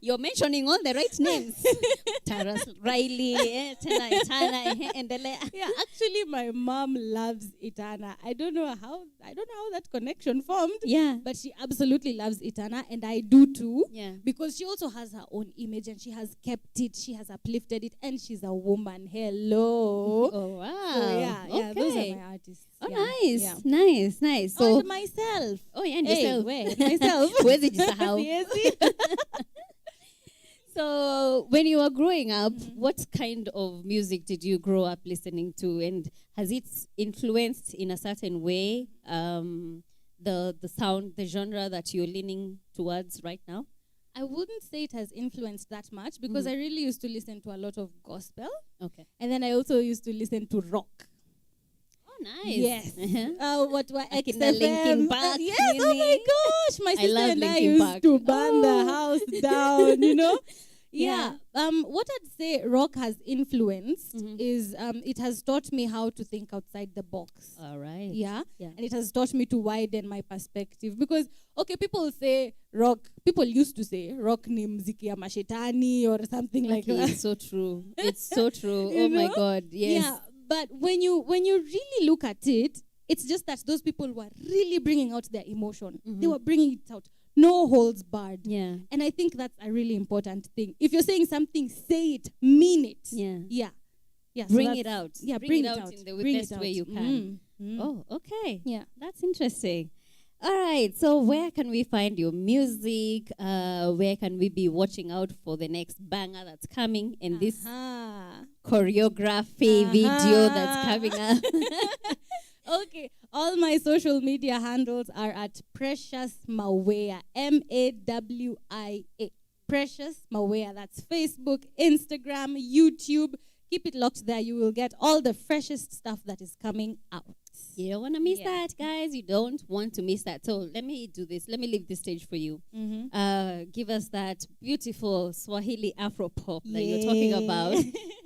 B: You're mentioning all the right names. Taras Riley, tena Itana, endelea.
D: Yeah, actually my mom loves Itana. I don't know how that connection formed.
B: Yeah.
D: But she absolutely loves Itana and I do too.
B: Yeah.
D: Because she also has her own image and she has kept it, she has uplifted it, and she's a woman. Hello.
B: Oh wow.
D: So yeah, those are my artists.
B: Oh
D: Yeah.
B: nice. So
D: and myself.
B: oh yeah, and
D: Hey,
B: yourself.
D: wait, myself.
B: Huwezi jisahau.
D: Siwezi.
B: So when you were growing up, what kind of music did you grow up listening to, and has it influenced in a certain way the sound, the genre that you're leaning towards right now?
D: I wouldn't say it has influenced that much because I really used to listen to a lot of gospel.
B: Okay.
D: And then I also used to listen to rock.
B: Oh, nice.
D: Yes. What were
B: Like in the Linkin Park,
D: yes, oh my
B: really?
D: gosh. My sister
B: love
D: and I
B: Linkin
D: used
B: Park.
D: to burn the house down, you know? Yeah. What I'd say rock has influenced is it has taught me how to think outside the box.
B: All right.
D: Yeah.
B: Yeah.
D: And it has taught me to widen my perspective. Because, okay, people used to say rock ni mziki ya mashetani or something like that.
B: It's so true. It's so true.
D: You
B: Oh my
D: know?
B: God. Yes.
D: Yeah. But when you really look at it, it's just that those people were really bringing out their emotion. They were bringing it out. No holds barred.
B: Yeah.
D: And I think that's a really important thing. If you're saying something, say it, mean it.
B: Yeah.
D: Yeah. Yeah. So
B: Bring it out.
D: Yeah,
B: bring it out in the
D: Bring
B: best
D: it
B: way
D: out.
B: you can.
D: Mm.
B: Oh, okay.
D: Yeah.
B: That's interesting. All right. So where can we find your music? Where can we be watching out for the next banger that's coming in this choreography video that's coming up?
D: Okay, all my social media handles are at Precious MAWIA, MAWIA. Precious MAWIA. That's Facebook, Instagram, YouTube. Keep it locked there. You will get all the freshest stuff that is coming out.
B: You don't want to miss that, guys. You don't want to miss that. So let me do this. Let me leave the stage for you. Give us that beautiful Swahili Afro pop that you're talking about.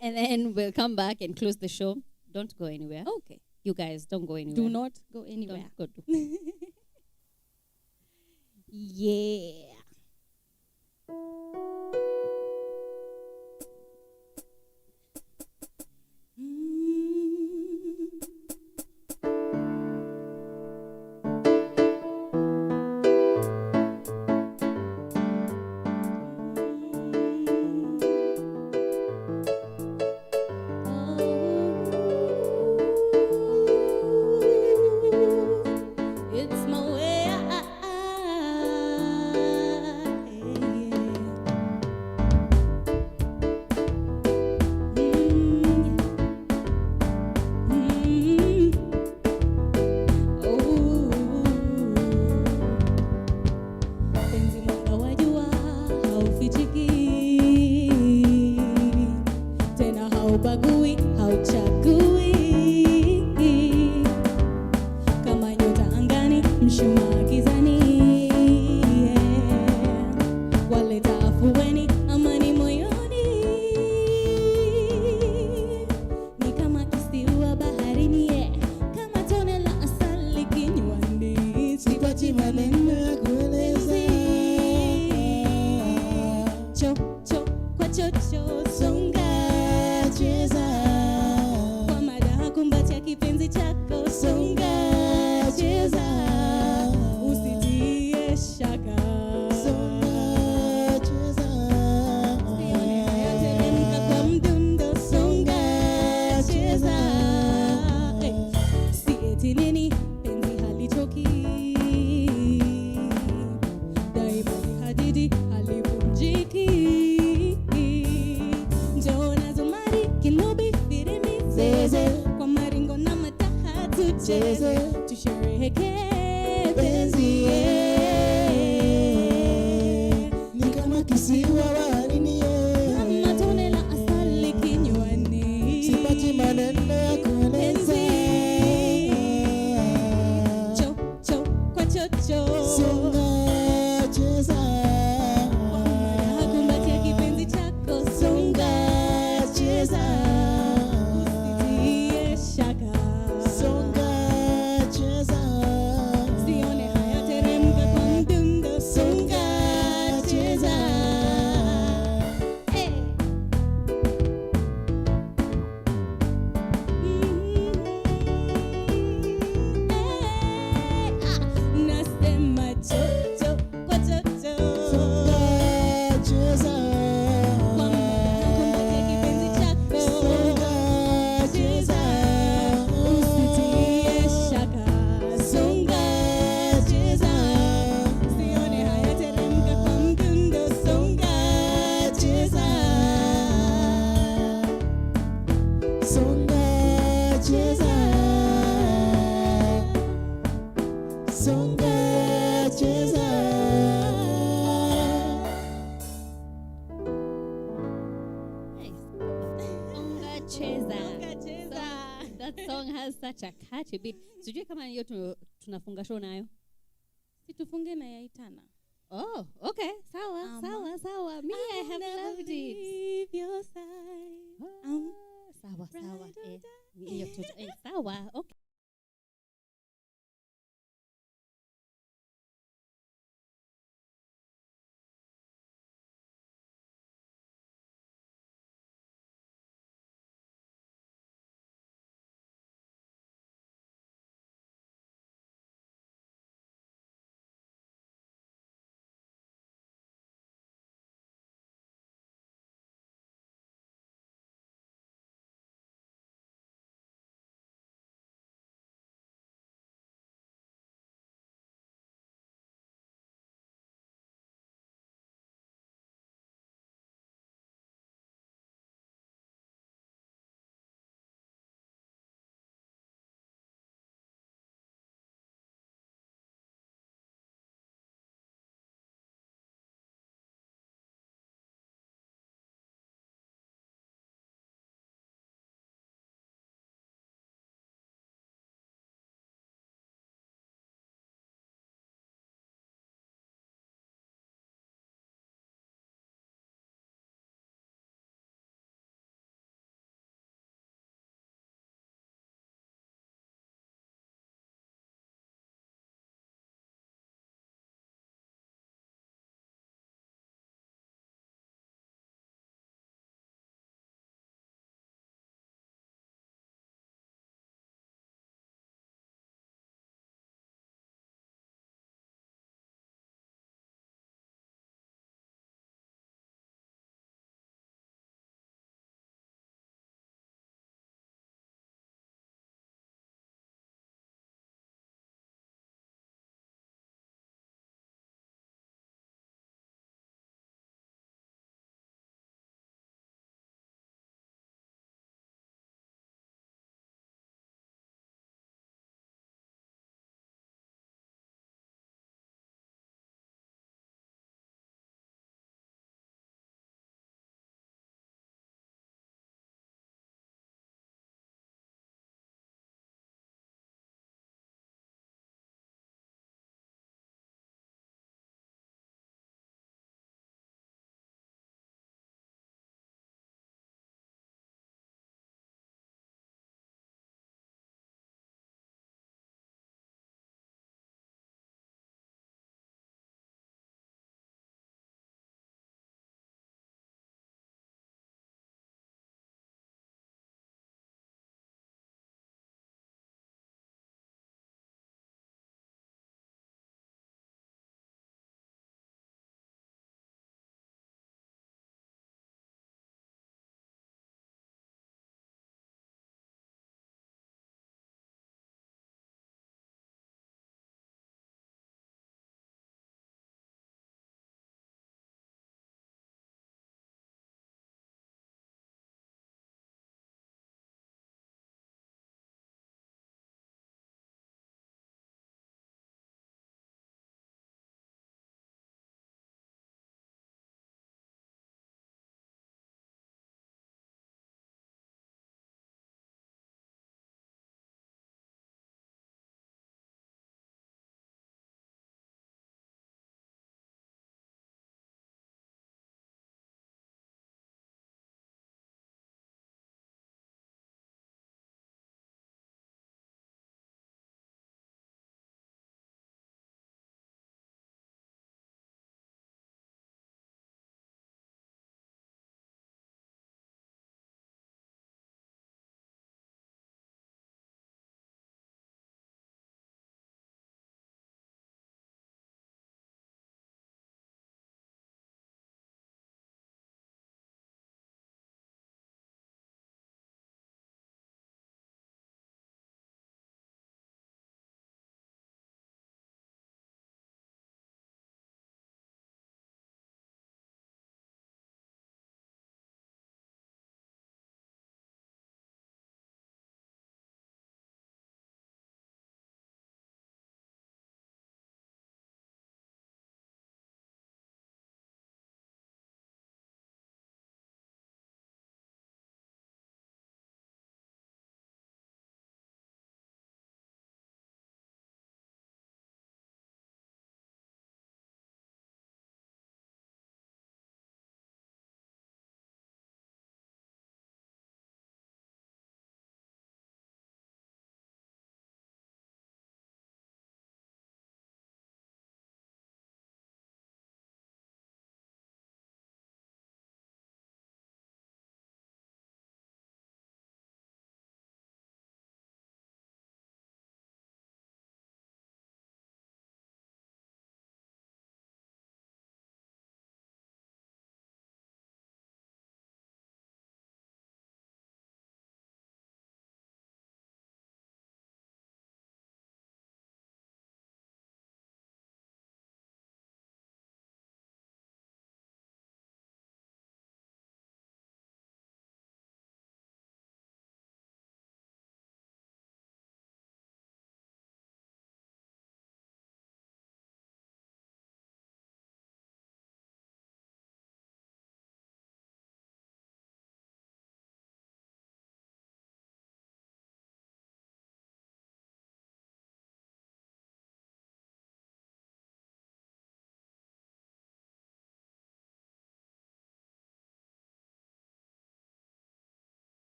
B: And then we'll come back and close the show. Don't go anywhere.
D: Okay.
B: You guys, don't go anywhere.
D: Do not go anywhere.
B: Don't go.
D: Yeah. It's my way. Penzi mwanga wajua haufichiki, tena haubagui, hauchagui, kama nyota angani, mshumaa gizani, waleta afueni, amani moyoni, ni kama kisiwa baharini, kama tone la asali kinywani, sipati maneno ya kueleza. Cho kwa chocho, songa cheza, kwa madaha kumbatia kipenzi chako, songa cheza, usitie shaka, songa cheza, sione haya teremka kwa mdundo, songa cheza, si eti nini penzi halitoki, daima ni hadidi halivunjiki, njoo nazo mari kinubi firimi zeze, kwa maringo na mataha tucheze, tusherehekee penzi, ni kama kisiwa baharini, kama tone la asali kinywani, sipati maneno ya kueleza. Cho kwa chocho, songa cheza, kwa madaha kumbatia kipenzi chako, songa cheza, usitie shaka, songa cheza, sione haya teremka kwa mdundo, songa cheza. Nasema chocho kwa chocho, songa cheza, kwa madaha kumbatia kipenzi chako, songa cheza, usitie shaka, songa cheza, sione haya teremka kwa mdundo, songa cheza, songa cheza, songa cheza.
B: Nice. Songa cheza. That song has such a catchy beat. Sijui kama hiyo tunafunga show nayo.
D: Situfunge na yaitana.
B: Oh, okay. Sawa. Me, I have loved it. watoto. Sawa.